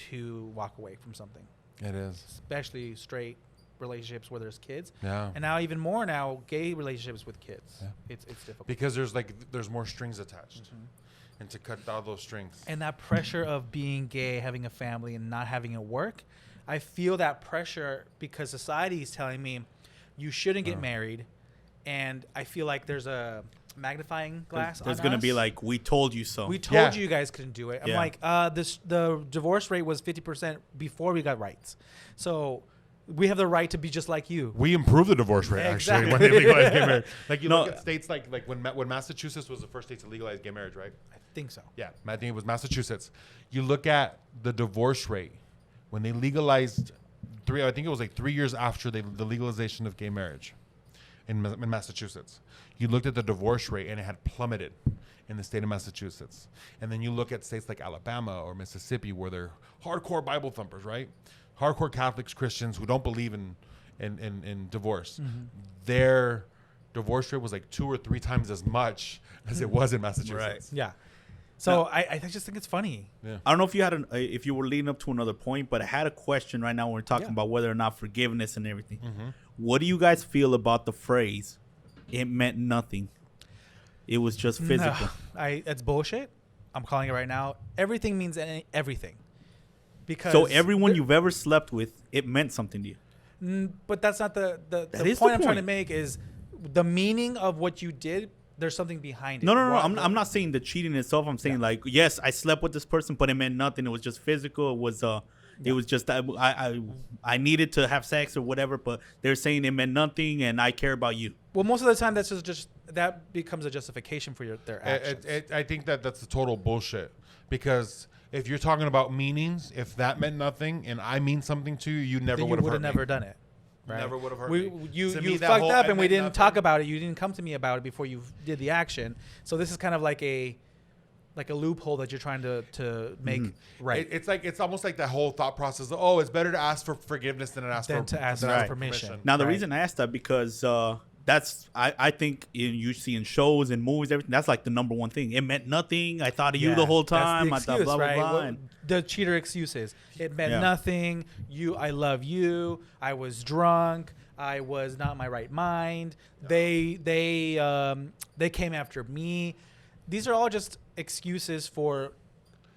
[SPEAKER 2] to walk away from something.
[SPEAKER 3] It is.
[SPEAKER 2] Especially straight relationships where there's kids.
[SPEAKER 3] Yeah.
[SPEAKER 2] And now even more now, gay relationships with kids. Yeah. It's difficult.
[SPEAKER 3] Because there's more strings attached. And to cut down those strings.
[SPEAKER 2] And that pressure of being gay, having a family, and not having it work, I feel that pressure because society is telling me you shouldn't get married. And I feel like there's a magnifying glass
[SPEAKER 4] There's
[SPEAKER 2] on
[SPEAKER 4] going to
[SPEAKER 2] us.
[SPEAKER 4] be like, we told you so.
[SPEAKER 2] We told you guys couldn't do it. I'm
[SPEAKER 4] Yeah.
[SPEAKER 2] like, the divorce rate was 50% before we got rights. So we have the right to be just like you.
[SPEAKER 3] We improved the divorce rate
[SPEAKER 2] Exactly.
[SPEAKER 3] actually when they legalized gay marriage. Like you look at states like when Massachusetts was the first state to legalize gay marriage, right?
[SPEAKER 2] I think so.
[SPEAKER 3] Yeah, I think it was Massachusetts. You look at the divorce rate when they legalized I think it was like 3 years after the legalization of gay marriage in Massachusetts. You looked at the divorce rate and it had plummeted in the state of Massachusetts. And then you look at states like Alabama or Mississippi where they're hardcore Bible thumpers, right? Hardcore Catholics, Christians who don't believe in divorce. Their divorce rate was like 2 or 3 times as much as it was in Massachusetts.
[SPEAKER 4] Right.
[SPEAKER 2] Yeah. So I just think it's funny.
[SPEAKER 3] Yeah.
[SPEAKER 4] I don't know if you had if you were leading up to another point, but I had a question right now when we're talking about whether or not forgiveness and everything. What do you guys feel about the phrase, it meant nothing? It was just physical.
[SPEAKER 2] No, that's bullshit. I'm calling it right now. Everything means everything. Because
[SPEAKER 4] So everyone you've ever slept with, it meant something to you.
[SPEAKER 2] But that's not the
[SPEAKER 4] is
[SPEAKER 2] point
[SPEAKER 4] the
[SPEAKER 2] I'm trying to
[SPEAKER 4] point.
[SPEAKER 2] make is the meaning of what you did. There's something behind it.
[SPEAKER 4] No.
[SPEAKER 2] What-
[SPEAKER 4] I'm not saying the cheating itself. I'm saying like, yes, I slept with this person, but it meant nothing. It was just physical. It was just that I needed to have sex or whatever, but they're saying it meant nothing and I care about you.
[SPEAKER 2] Well, most of the time that's just that becomes a justification for their actions.
[SPEAKER 3] I think that's a total bullshit because if you're talking about meanings, if that meant nothing and I mean something to you, you never
[SPEAKER 2] Then you
[SPEAKER 3] would have
[SPEAKER 2] would have
[SPEAKER 3] hurt
[SPEAKER 2] never
[SPEAKER 3] me.
[SPEAKER 2] done it. Right?
[SPEAKER 3] Never would have hurt
[SPEAKER 2] we,
[SPEAKER 3] me.
[SPEAKER 2] You
[SPEAKER 3] To me,
[SPEAKER 2] you
[SPEAKER 3] that
[SPEAKER 2] fucked
[SPEAKER 3] whole
[SPEAKER 2] up
[SPEAKER 3] I
[SPEAKER 2] and we
[SPEAKER 3] meant
[SPEAKER 2] didn't
[SPEAKER 3] nothing-
[SPEAKER 2] talk about it. You didn't come to me about it before you did the action. So this is kind of like a loophole that you're trying to make right.
[SPEAKER 3] It's almost like that whole thought process. Of, it's better to ask for forgiveness than
[SPEAKER 2] To ask
[SPEAKER 3] than
[SPEAKER 2] for permission.
[SPEAKER 4] Now, the
[SPEAKER 2] Right.
[SPEAKER 4] reason I asked that because that's I think you see in shows and movies, everything, that's like the number one thing. It meant nothing. I thought of you the whole time. I
[SPEAKER 2] That's
[SPEAKER 4] thought
[SPEAKER 2] the
[SPEAKER 4] blah, blah,
[SPEAKER 2] excuse,
[SPEAKER 4] blah.
[SPEAKER 2] right?
[SPEAKER 4] and-
[SPEAKER 2] The cheater excuses. It meant
[SPEAKER 4] Yeah.
[SPEAKER 2] nothing. I love you. I was drunk. I was not in my right mind. They came after me. These are all just excuses for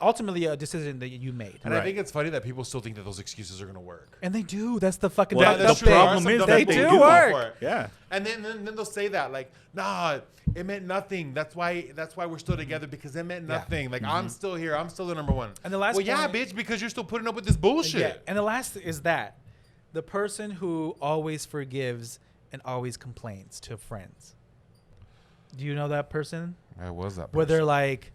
[SPEAKER 2] ultimately a decision that you made.
[SPEAKER 3] And I
[SPEAKER 4] Right.
[SPEAKER 3] think it's funny that people still think that those excuses are going to work.
[SPEAKER 2] And they do. That's the fucking
[SPEAKER 4] Well,
[SPEAKER 2] the
[SPEAKER 4] that's
[SPEAKER 2] thing.
[SPEAKER 4] true. problem is
[SPEAKER 3] Some
[SPEAKER 4] that
[SPEAKER 3] dumb
[SPEAKER 4] they
[SPEAKER 3] people
[SPEAKER 4] do
[SPEAKER 3] go
[SPEAKER 2] work.
[SPEAKER 3] for it.
[SPEAKER 4] Yeah.
[SPEAKER 3] And then they'll say that like, nah, it meant nothing. That's why we're still together because it meant nothing. Like I'm still here. I'm still the number one.
[SPEAKER 2] And the last
[SPEAKER 3] well, yeah,
[SPEAKER 2] point-
[SPEAKER 3] bitch, because you're still putting up with this bullshit.
[SPEAKER 2] Yeah. And the last is that the person who always forgives and always complains to friends. Do you know that person?
[SPEAKER 3] I was that.
[SPEAKER 2] Where they're
[SPEAKER 3] person.
[SPEAKER 2] like,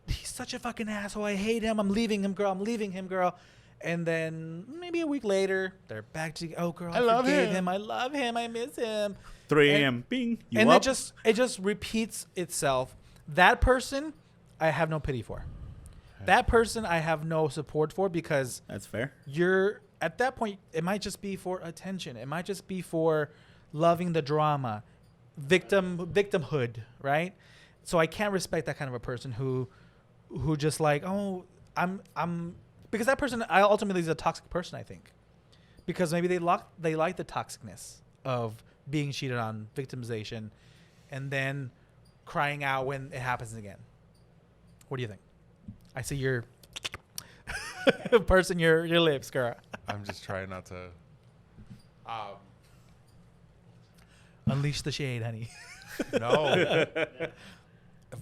[SPEAKER 2] he's such a fucking asshole. I hate him. I'm leaving him, girl. I'm leaving him, girl. And then maybe a week later, they're back to, oh, girl, I
[SPEAKER 3] love
[SPEAKER 2] forgave
[SPEAKER 3] him.
[SPEAKER 2] him. I love him. I miss him.
[SPEAKER 4] 3
[SPEAKER 2] And-
[SPEAKER 4] a.m. Bing. You
[SPEAKER 2] and
[SPEAKER 4] up?
[SPEAKER 2] it just repeats itself. That person, I have no pity for. That person, I have no support for because
[SPEAKER 4] That's fair.
[SPEAKER 2] you're at that point. It might just be for attention. It might just be for loving the drama, victimhood, right? So I can't respect that kind of a person who just like, oh, I'm because that person ultimately is a toxic person, I think, because maybe they like the toxicness of being cheated on, victimization, and then crying out when it happens again. What do you think? I see your pursing your lips, girl.
[SPEAKER 3] I'm just trying not to.
[SPEAKER 2] Unleash the shade, honey.
[SPEAKER 3] No,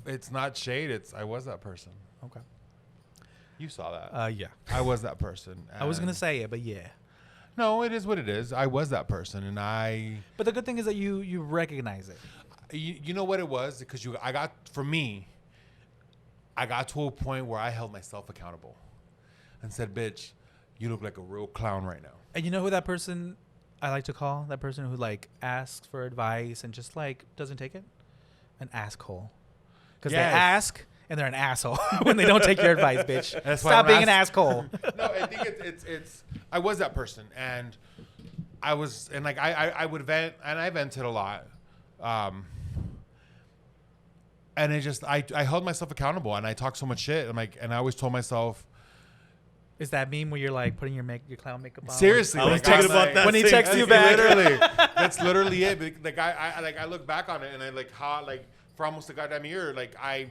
[SPEAKER 3] it's not shade. I was that person.
[SPEAKER 2] Okay.
[SPEAKER 3] You saw that.
[SPEAKER 2] Yeah.
[SPEAKER 3] I was that person.
[SPEAKER 2] I was gonna
[SPEAKER 3] and-
[SPEAKER 2] say it, but yeah.
[SPEAKER 3] No, it is what it is. I was that person, and
[SPEAKER 2] But the good thing is that you recognize it.
[SPEAKER 3] you know what it was because I got to a point where I held myself accountable, and said, "Bitch, you look like a real clown right now."
[SPEAKER 2] And you know who that person I like to call? That person who like asks for advice and just like doesn't take it? An asshole. Because
[SPEAKER 3] Yes.
[SPEAKER 2] they ask and they're an asshole when they don't take your advice, bitch.
[SPEAKER 3] That's why
[SPEAKER 2] Stop
[SPEAKER 3] I'm
[SPEAKER 2] being an
[SPEAKER 3] ask-
[SPEAKER 2] asshole.
[SPEAKER 3] No, I think it's I was that person, and I was, and like I would vent, and I vented a lot. And it just, I held myself accountable, and I talked so much shit. I'm like, and I always told myself,
[SPEAKER 2] Is that meme where you're like putting your clown makeup on?
[SPEAKER 3] seriously,
[SPEAKER 4] I was
[SPEAKER 3] like,
[SPEAKER 4] thinking
[SPEAKER 3] I'm
[SPEAKER 4] about
[SPEAKER 3] like-
[SPEAKER 4] that.
[SPEAKER 2] When he
[SPEAKER 4] same-
[SPEAKER 2] texts you
[SPEAKER 3] That's
[SPEAKER 2] back.
[SPEAKER 3] literally, that's literally it. Like I look back on it, and I like how like for almost a goddamn year, like I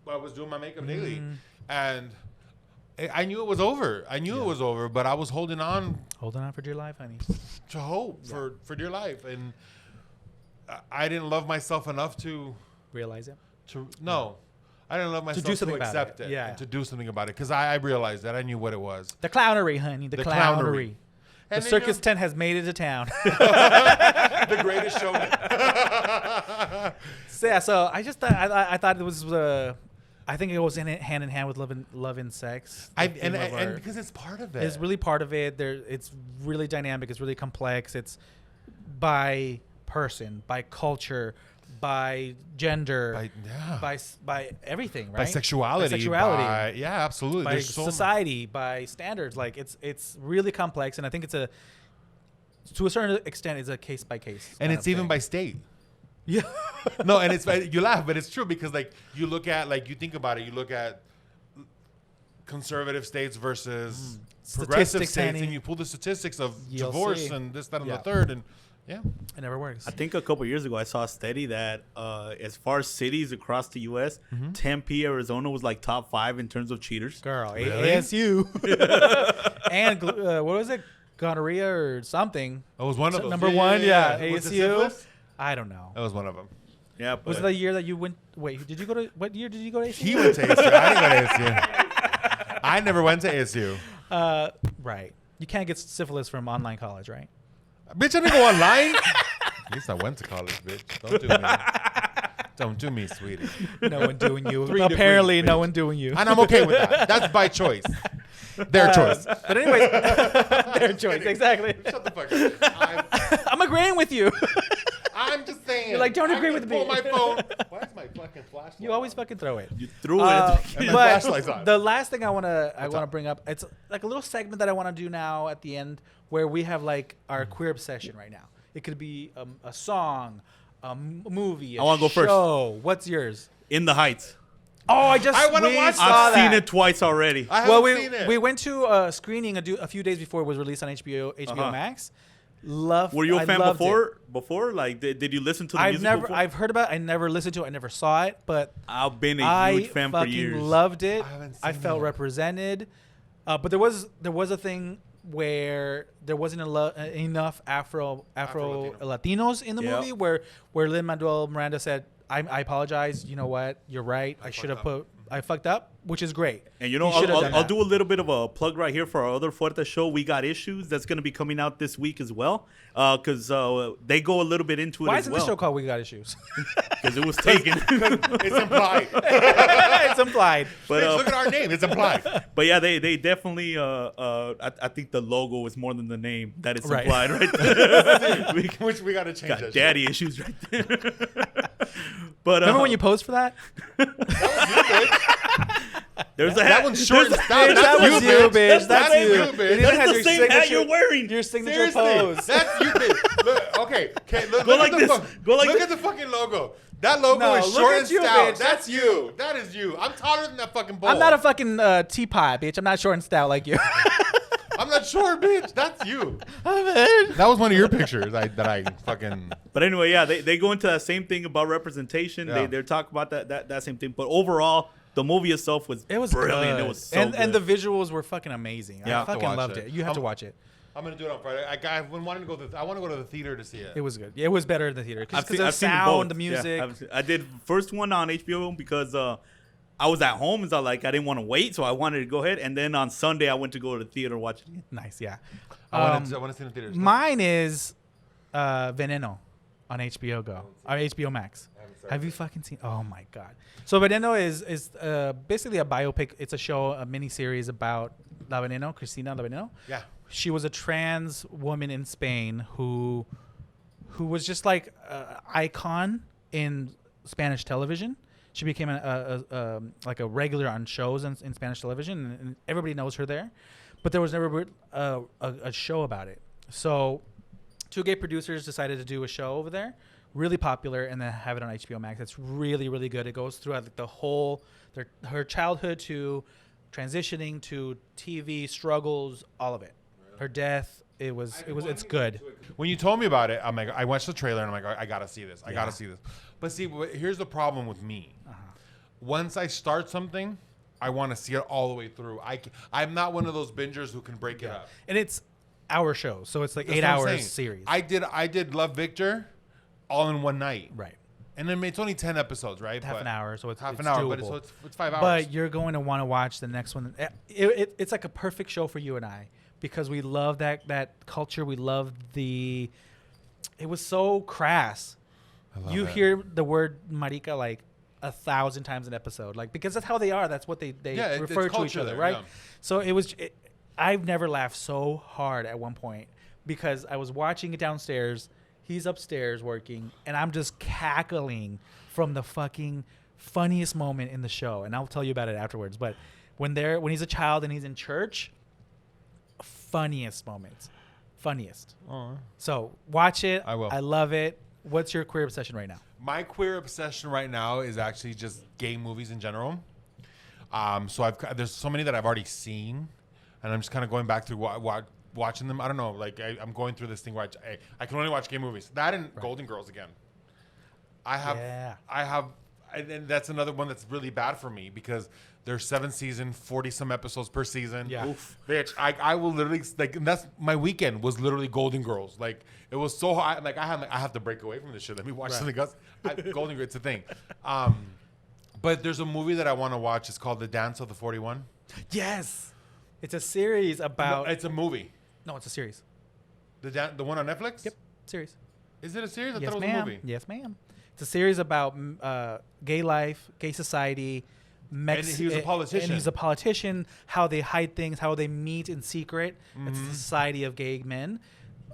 [SPEAKER 3] was doing my makeup daily, and I knew it was over. I knew it was over, but I was holding on
[SPEAKER 2] Holding on for dear life, honey.
[SPEAKER 3] to hope for dear life, and I didn't love myself enough to
[SPEAKER 2] Realize it.
[SPEAKER 3] no. I didn't love myself to,
[SPEAKER 2] something about
[SPEAKER 3] accept
[SPEAKER 2] it.
[SPEAKER 3] it,
[SPEAKER 2] Yeah.
[SPEAKER 3] and to do something about it, because I realized that I knew what it was.
[SPEAKER 2] The clownery, honey. The clownery.
[SPEAKER 3] clownery.
[SPEAKER 2] The
[SPEAKER 3] And then,
[SPEAKER 2] circus tent has made it to town.
[SPEAKER 3] The greatest showman.
[SPEAKER 2] So, yeah, so I just thought I thought it was I think it was hand in hand with love and sex. The theme of
[SPEAKER 3] And
[SPEAKER 2] our-
[SPEAKER 3] because it's part of it.
[SPEAKER 2] it's really part of it. It's really dynamic. It's really complex. It's by person, by culture, by gender, by everything, right?
[SPEAKER 3] by sexuality,
[SPEAKER 2] sexuality.
[SPEAKER 3] yeah, absolutely.
[SPEAKER 2] by
[SPEAKER 3] There's so
[SPEAKER 2] society, by standards. Like it's really complex, and I think to a certain extent, it's a case by case.
[SPEAKER 3] and it's even by state.
[SPEAKER 2] yeah.
[SPEAKER 3] No, and it's you laugh, but it's true, because like you look at, like, you think about it, you look at conservative states versus progressive
[SPEAKER 2] Statistics,
[SPEAKER 3] states,
[SPEAKER 2] honey.
[SPEAKER 3] and you pull the statistics of
[SPEAKER 2] You'll
[SPEAKER 3] divorce
[SPEAKER 2] see.
[SPEAKER 3] and this, that, and
[SPEAKER 2] Yeah.
[SPEAKER 3] the third, and yeah,
[SPEAKER 2] It never works.
[SPEAKER 4] I think a couple years ago I saw a study that as far as cities across the U.S., Tempe, Arizona was like top 5 in terms of cheaters.
[SPEAKER 2] Girl,
[SPEAKER 3] Really?
[SPEAKER 2] ASU, and what was it, gonorrhea or something?
[SPEAKER 3] it was one of them.
[SPEAKER 2] Number one, yeah,
[SPEAKER 3] Was it
[SPEAKER 2] ASU.
[SPEAKER 3] syphilis?
[SPEAKER 2] I don't know.
[SPEAKER 3] That was one of them.
[SPEAKER 4] Yeah, but
[SPEAKER 2] Was it the year that you went? Wait, did you go to? What year did you go to ASU?
[SPEAKER 3] He went to ASU. I didn't go to ASU. I never went to ASU.
[SPEAKER 2] Right. You can't get syphilis from online college, right?
[SPEAKER 3] Bitch, I didn't go online. At least I went to college, bitch. Don't do me. Don't do me, sweetie.
[SPEAKER 2] No one doing you.
[SPEAKER 3] 3
[SPEAKER 2] Apparently,
[SPEAKER 3] degrees,
[SPEAKER 2] no
[SPEAKER 3] bitch.
[SPEAKER 2] one doing you.
[SPEAKER 3] And I'm okay with that. That's by choice. Their choice.
[SPEAKER 2] But anyways, their choice, exactly.
[SPEAKER 3] Shut the fuck up.
[SPEAKER 2] I'm agreeing with you.
[SPEAKER 3] I'm just saying.
[SPEAKER 2] You're like, don't agree
[SPEAKER 3] I
[SPEAKER 2] with
[SPEAKER 3] can
[SPEAKER 2] me.
[SPEAKER 3] pull my phone. Why is my fucking flashlight?
[SPEAKER 2] You always fucking throw it.
[SPEAKER 4] you threw it. At the
[SPEAKER 3] And my
[SPEAKER 2] But
[SPEAKER 3] flashlight's on.
[SPEAKER 2] the last thing I want to
[SPEAKER 3] up?
[SPEAKER 2] bring up, it's like a little segment that I want to do now at the end, where we have like our queer obsession right now. It could be a song, a movie, a
[SPEAKER 4] I wanna go first.
[SPEAKER 2] show. What's yours?
[SPEAKER 4] In the Heights.
[SPEAKER 2] Oh,
[SPEAKER 3] I wanna
[SPEAKER 2] we
[SPEAKER 3] watch
[SPEAKER 2] saw
[SPEAKER 4] I've seen
[SPEAKER 2] that.
[SPEAKER 4] it twice already.
[SPEAKER 3] I
[SPEAKER 2] Well,
[SPEAKER 3] haven't seen it.
[SPEAKER 2] we went to a screening a few days before it was released on HBO
[SPEAKER 4] Uh-huh.
[SPEAKER 2] Max.
[SPEAKER 4] Were you a fan
[SPEAKER 2] loved it.
[SPEAKER 4] before? Like, did you listen to the
[SPEAKER 2] I've
[SPEAKER 4] music
[SPEAKER 2] never,
[SPEAKER 4] before?
[SPEAKER 2] I've heard about it. I never listened to it. I never saw it, but
[SPEAKER 4] I've been a
[SPEAKER 2] I
[SPEAKER 4] huge fan for
[SPEAKER 2] fucking
[SPEAKER 4] years.
[SPEAKER 2] loved it.
[SPEAKER 3] I haven't
[SPEAKER 2] I
[SPEAKER 3] seen
[SPEAKER 2] felt
[SPEAKER 3] it.
[SPEAKER 2] represented, but there was a thing where there wasn't enough Afro Latinos in the
[SPEAKER 4] Yep.
[SPEAKER 2] movie where Lin-Manuel Miranda said, I apologize. You know what? You're right. I should have I fucked up, which is great.
[SPEAKER 4] And you know,
[SPEAKER 2] He should have done
[SPEAKER 4] I'll
[SPEAKER 2] that.
[SPEAKER 4] do a little bit of a plug right here for our other Fuerte show. We Got Issues. That's going to be coming out this week as well. Because they go a little bit into it
[SPEAKER 2] Why
[SPEAKER 4] as
[SPEAKER 2] isn't
[SPEAKER 4] well.
[SPEAKER 2] this show called We Got Issues?
[SPEAKER 4] Because it was taken.
[SPEAKER 3] It's implied.
[SPEAKER 2] It's implied.
[SPEAKER 4] but
[SPEAKER 3] Bitch, look at our name. It's implied.
[SPEAKER 4] but yeah, they definitely. I think the logo is more than the name that is
[SPEAKER 2] Right.
[SPEAKER 4] implied right there. we
[SPEAKER 3] Which we got to change
[SPEAKER 4] got
[SPEAKER 3] that.
[SPEAKER 4] daddy issues right there. But
[SPEAKER 2] Remember when you posed for that?
[SPEAKER 4] there's
[SPEAKER 3] That one's short and stout.
[SPEAKER 2] Bitch,
[SPEAKER 3] That's
[SPEAKER 2] that was
[SPEAKER 3] you,
[SPEAKER 2] you,
[SPEAKER 3] bitch.
[SPEAKER 2] bitch. That's you.
[SPEAKER 3] you,
[SPEAKER 2] It
[SPEAKER 3] bitch.
[SPEAKER 2] even
[SPEAKER 4] That's
[SPEAKER 2] has
[SPEAKER 4] the
[SPEAKER 2] your
[SPEAKER 4] same hat
[SPEAKER 2] signature-
[SPEAKER 4] you're wearing.
[SPEAKER 2] Your signature
[SPEAKER 3] Seriously,
[SPEAKER 2] pose.
[SPEAKER 3] that's you, bitch. Look, okay, look,
[SPEAKER 4] Go
[SPEAKER 3] look
[SPEAKER 4] like
[SPEAKER 3] at the
[SPEAKER 4] this. Go like
[SPEAKER 3] look
[SPEAKER 4] this.
[SPEAKER 3] at the fucking logo. That logo
[SPEAKER 2] No,
[SPEAKER 3] is
[SPEAKER 2] look
[SPEAKER 3] short
[SPEAKER 2] at
[SPEAKER 3] and
[SPEAKER 2] you,
[SPEAKER 3] stout.
[SPEAKER 2] bitch.
[SPEAKER 3] That's you. That is you. I'm taller than that fucking bowl.
[SPEAKER 2] I'm not a fucking teapot, bitch. I'm not short and stout like you.
[SPEAKER 3] I'm not short, bitch. That's you. That was one of your pictures that I fucking.
[SPEAKER 4] But anyway, yeah, they go into that same thing about representation.
[SPEAKER 3] Yeah.
[SPEAKER 4] They're talking about that same thing. But overall, the movie itself was brilliant.
[SPEAKER 2] good.
[SPEAKER 4] It was so
[SPEAKER 2] and the
[SPEAKER 4] good.
[SPEAKER 2] visuals were fucking amazing.
[SPEAKER 3] Yeah, I
[SPEAKER 2] I
[SPEAKER 3] have to
[SPEAKER 2] fucking
[SPEAKER 3] watch
[SPEAKER 2] loved
[SPEAKER 3] it.
[SPEAKER 2] it. You have to watch it.
[SPEAKER 3] I'm gonna do it on Friday. I've been wanting to go. I want to go to the theater to see it.
[SPEAKER 2] It was good. It was better in the theater because the
[SPEAKER 4] seen
[SPEAKER 2] sound,
[SPEAKER 4] both.
[SPEAKER 2] the
[SPEAKER 4] Yeah,
[SPEAKER 2] music.
[SPEAKER 4] I did first one on HBO because I was at home, so I didn't want to wait, so I wanted to go ahead. And then on Sunday, I went to go to the theater and watch it again.
[SPEAKER 2] Nice, yeah.
[SPEAKER 3] I want to see it in the theaters.
[SPEAKER 2] Mine is Veneno on HBO Go or HBO Max. Have you fucking seen? Oh my god! So Veneno is basically a biopic. It's a show, a mini series about La Veneno, Cristina La Veneno.
[SPEAKER 3] Yeah.
[SPEAKER 2] She was a trans woman in Spain who was just like an icon in Spanish television. She became like a regular on shows in Spanish television, and everybody knows her there. But there was never a show about it. So Two gay producers decided to do a show over there, really popular, and then have it on HBO Max. It's really, really good. It goes through like the whole her childhood to transitioning to TV struggles, all of it. Her death. It's good.
[SPEAKER 3] When you told me about it, I'm like, I watched the trailer and I'm like, I gotta see this. I gotta see this. But see, here's the problem with me. Once I start something, I want to see it all the way through. I'm not one of those bingers who can break it up.
[SPEAKER 2] And it's our show, so it's like
[SPEAKER 3] That's
[SPEAKER 2] 8
[SPEAKER 3] what I'm
[SPEAKER 2] hours
[SPEAKER 3] saying.
[SPEAKER 2] series.
[SPEAKER 3] I did Love Victor, all in one night.
[SPEAKER 2] Right.
[SPEAKER 3] And then it's only 10 episodes, right?
[SPEAKER 2] Half an hour, so it's
[SPEAKER 3] half
[SPEAKER 2] it's
[SPEAKER 3] an hour,
[SPEAKER 2] doable.
[SPEAKER 3] but it's 5 hours.
[SPEAKER 2] But you're going to want to watch the next one. It's like a perfect show for you and I because we love that culture. We love it was so crass. You hear the word marica like 1,000 times an episode, like because that's how they are. That's what they refer to each other,
[SPEAKER 3] there,
[SPEAKER 2] right?
[SPEAKER 3] yeah.
[SPEAKER 2] So I've never laughed so hard at one point because I was watching it downstairs. He's upstairs working, and I'm just cackling from the fucking funniest moment in the show. And I'll tell you about it afterwards. But when he's a child and he's in church, funniest moments. Funniest.
[SPEAKER 3] Aww.
[SPEAKER 2] So watch it.
[SPEAKER 3] I will.
[SPEAKER 2] I love it. What's your queer obsession right now?
[SPEAKER 3] My queer obsession right now is actually just gay movies in general. So there's so many that I've already seen, and I'm just kind of going back through watching them. I don't know, like I'm going through this thing where I can only watch gay movies. That and Golden Girls again. I have, and that's another one that's really bad for me because there's 7 seasons, 40 some episodes per season.
[SPEAKER 2] Yeah.
[SPEAKER 3] Oof. Bitch, I will literally like, and that's my weekend was literally Golden Girls. Like it was so hard. Like I have to break away from this shit. Let me watch something else. Golden Girls, it's a thing. But there's a movie that I want to watch. It's called The Dance of the 41.
[SPEAKER 2] Yes. It's a series about.
[SPEAKER 3] No, it's a movie.
[SPEAKER 2] No, it's a series.
[SPEAKER 3] The one on Netflix?
[SPEAKER 2] Yep. Series.
[SPEAKER 3] Is it a series? I
[SPEAKER 2] Yes,
[SPEAKER 3] thought it was
[SPEAKER 2] ma'am.
[SPEAKER 3] a movie.
[SPEAKER 2] Yes, ma'am. It's a series about gay life, gay society.
[SPEAKER 3] And he was a politician.
[SPEAKER 2] And he's a politician. How they hide things. How they meet in secret. It's a society of gay men.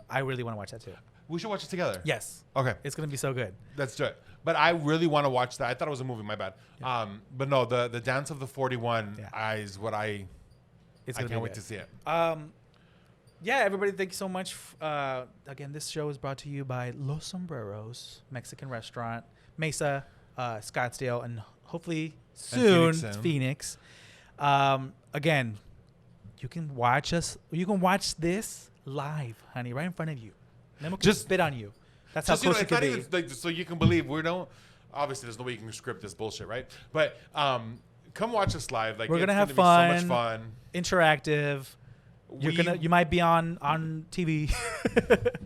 [SPEAKER 2] I really want to watch that too.
[SPEAKER 3] We should watch it together.
[SPEAKER 2] Yes.
[SPEAKER 3] Okay.
[SPEAKER 2] It's gonna be so good.
[SPEAKER 3] Let's do it. But I really want to watch that. I thought it was a movie. My bad.
[SPEAKER 2] Yeah.
[SPEAKER 3] But no, the Dance of the 41 is what I
[SPEAKER 2] It's
[SPEAKER 3] can't
[SPEAKER 2] gonna be
[SPEAKER 3] wait
[SPEAKER 2] good.
[SPEAKER 3] to see it.
[SPEAKER 2] Yeah, everybody, thank you so much. Again, this show is brought to you by Los Sombreros Mexican restaurant, Mesa, Scottsdale, and hopefully soon Phoenix. Again, you can watch us. You can watch this live, honey, right in front of you. Then we'll just spit on you. That's how close it
[SPEAKER 3] it's
[SPEAKER 2] can
[SPEAKER 3] not
[SPEAKER 2] be.
[SPEAKER 3] even like, so you can believe we don't. Obviously, there's no way you can script this bullshit, right? But come watch us live. Like
[SPEAKER 2] We're gonna
[SPEAKER 3] it's
[SPEAKER 2] have
[SPEAKER 3] be
[SPEAKER 2] fun.
[SPEAKER 3] so much fun.
[SPEAKER 2] Interactive. You might be on TV.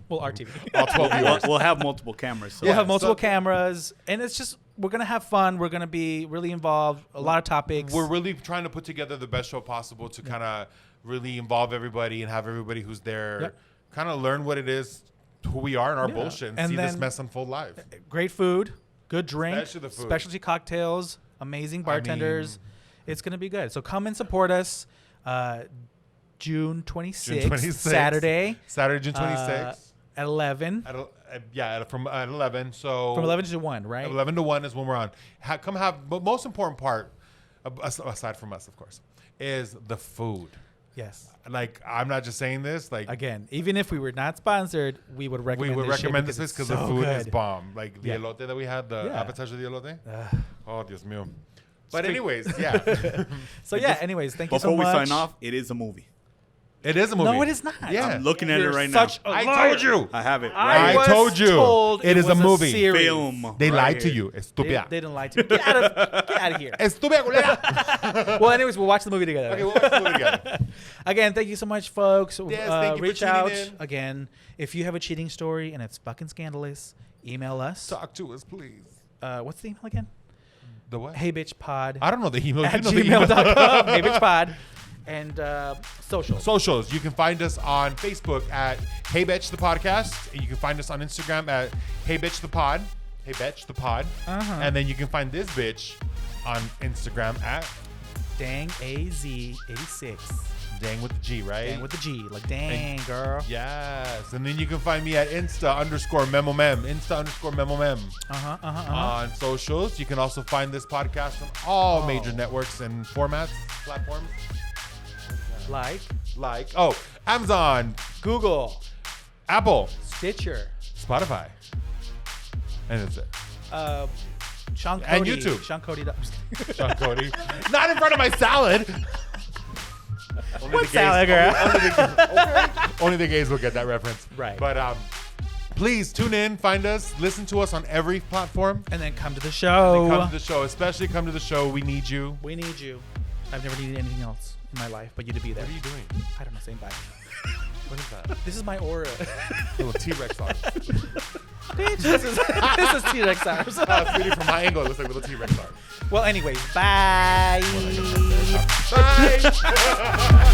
[SPEAKER 2] Well, our TV.
[SPEAKER 3] All 12 viewers.
[SPEAKER 4] We'll have multiple cameras. So.
[SPEAKER 2] We'll have multiple cameras, and it's just we're gonna have fun. We're gonna be really involved. A lot of topics.
[SPEAKER 3] We're really trying to put together the best show possible to kind of really involve everybody and have everybody who's there kind of learn what it is, who we are, and our bullshit, and see this mess unfold live.
[SPEAKER 2] Great food, good drink,
[SPEAKER 3] Especially the food.
[SPEAKER 2] specialty cocktails, amazing bartenders. It's gonna be good. So come and support us. June 26th, Saturday,
[SPEAKER 3] June 26th.
[SPEAKER 2] At 11.
[SPEAKER 3] From 11. So
[SPEAKER 2] From 11 to 1, right?
[SPEAKER 3] 11 to 1 is when we're on. Come have, but most important part, aside from us, of course, is the food.
[SPEAKER 2] Yes.
[SPEAKER 3] Like, I'm not just saying this. Like,
[SPEAKER 2] again, even if we were not sponsored, we would recommend.
[SPEAKER 3] This because the food is bomb. Like the elote that we had, the appetizer de elote. Oh, Dios mío. But anyways, yeah.
[SPEAKER 2] So yeah. Anyways, thank you so
[SPEAKER 4] Before
[SPEAKER 2] much.
[SPEAKER 4] we sign off, it is a movie.
[SPEAKER 3] It is a movie.
[SPEAKER 2] No, it is not.
[SPEAKER 3] Yeah.
[SPEAKER 4] I'm looking at it right now.
[SPEAKER 3] I told you.
[SPEAKER 4] I have it.
[SPEAKER 3] I
[SPEAKER 4] Right.
[SPEAKER 3] told you.
[SPEAKER 2] Told
[SPEAKER 3] it is a
[SPEAKER 2] was
[SPEAKER 3] movie.
[SPEAKER 2] series.
[SPEAKER 4] Film.
[SPEAKER 3] They
[SPEAKER 4] Right
[SPEAKER 3] lied to
[SPEAKER 4] here.
[SPEAKER 3] you. Estúpida.
[SPEAKER 2] They didn't lie to me. Get out of here.
[SPEAKER 3] Estúpida, culera.
[SPEAKER 2] Well, anyways, we'll watch the movie together.
[SPEAKER 3] Okay, we'll watch the movie together.
[SPEAKER 2] Again, thank you so much, folks.
[SPEAKER 3] Yes, thank you for
[SPEAKER 2] reach
[SPEAKER 3] tuning
[SPEAKER 2] out.
[SPEAKER 3] in.
[SPEAKER 2] Again, if you have a cheating story and it's fucking scandalous, email us.
[SPEAKER 3] Talk to us, please.
[SPEAKER 2] What's the email again?
[SPEAKER 3] The what?
[SPEAKER 2] HeyBitchPod
[SPEAKER 3] I don't know the email.
[SPEAKER 2] at
[SPEAKER 3] You know the email.
[SPEAKER 2] gmail.com. HeyBitchPod. And social.
[SPEAKER 3] Socials. You can find us on Facebook at Hey Betch the Podcast. And you can find us on Instagram at Hey Betch the Pod. Hey Betch the Pod. And then you can find this bitch on Instagram at
[SPEAKER 2] Dang AZ86.
[SPEAKER 3] Dang with the G, right?
[SPEAKER 2] Dang with the G. Like, dang, girl.
[SPEAKER 3] Yes. And then you can find me at Insta_memomem. Insta_memomem. On socials. You can also find this podcast on all major networks and platforms.
[SPEAKER 2] Like
[SPEAKER 3] Like, Amazon,
[SPEAKER 2] Google,
[SPEAKER 3] Apple,
[SPEAKER 2] Stitcher.
[SPEAKER 3] Spotify. And that's it.
[SPEAKER 2] Sean Cody.
[SPEAKER 3] And YouTube.
[SPEAKER 2] Sean Cody.
[SPEAKER 3] Sean Cody. Not in front of my salad.
[SPEAKER 2] What salad, girl?
[SPEAKER 3] Only the gays will get that reference.
[SPEAKER 2] Right.
[SPEAKER 3] But please tune in, find us, listen to us on every platform.
[SPEAKER 2] And then come to the show.
[SPEAKER 3] And come to the show. Especially come to the show. We need you.
[SPEAKER 2] We need you. I've never needed anything else in my life but you to be there.
[SPEAKER 3] What are you doing?
[SPEAKER 2] I don't know. Saying bye.
[SPEAKER 3] What is that?
[SPEAKER 2] This is my aura.
[SPEAKER 3] Little T-Rex arms.
[SPEAKER 2] Bitch, this is T-Rex arms.
[SPEAKER 3] Sweetie, from my angle, it looks like little T-Rex arms.
[SPEAKER 2] Well, anyways, bye.
[SPEAKER 3] Bye.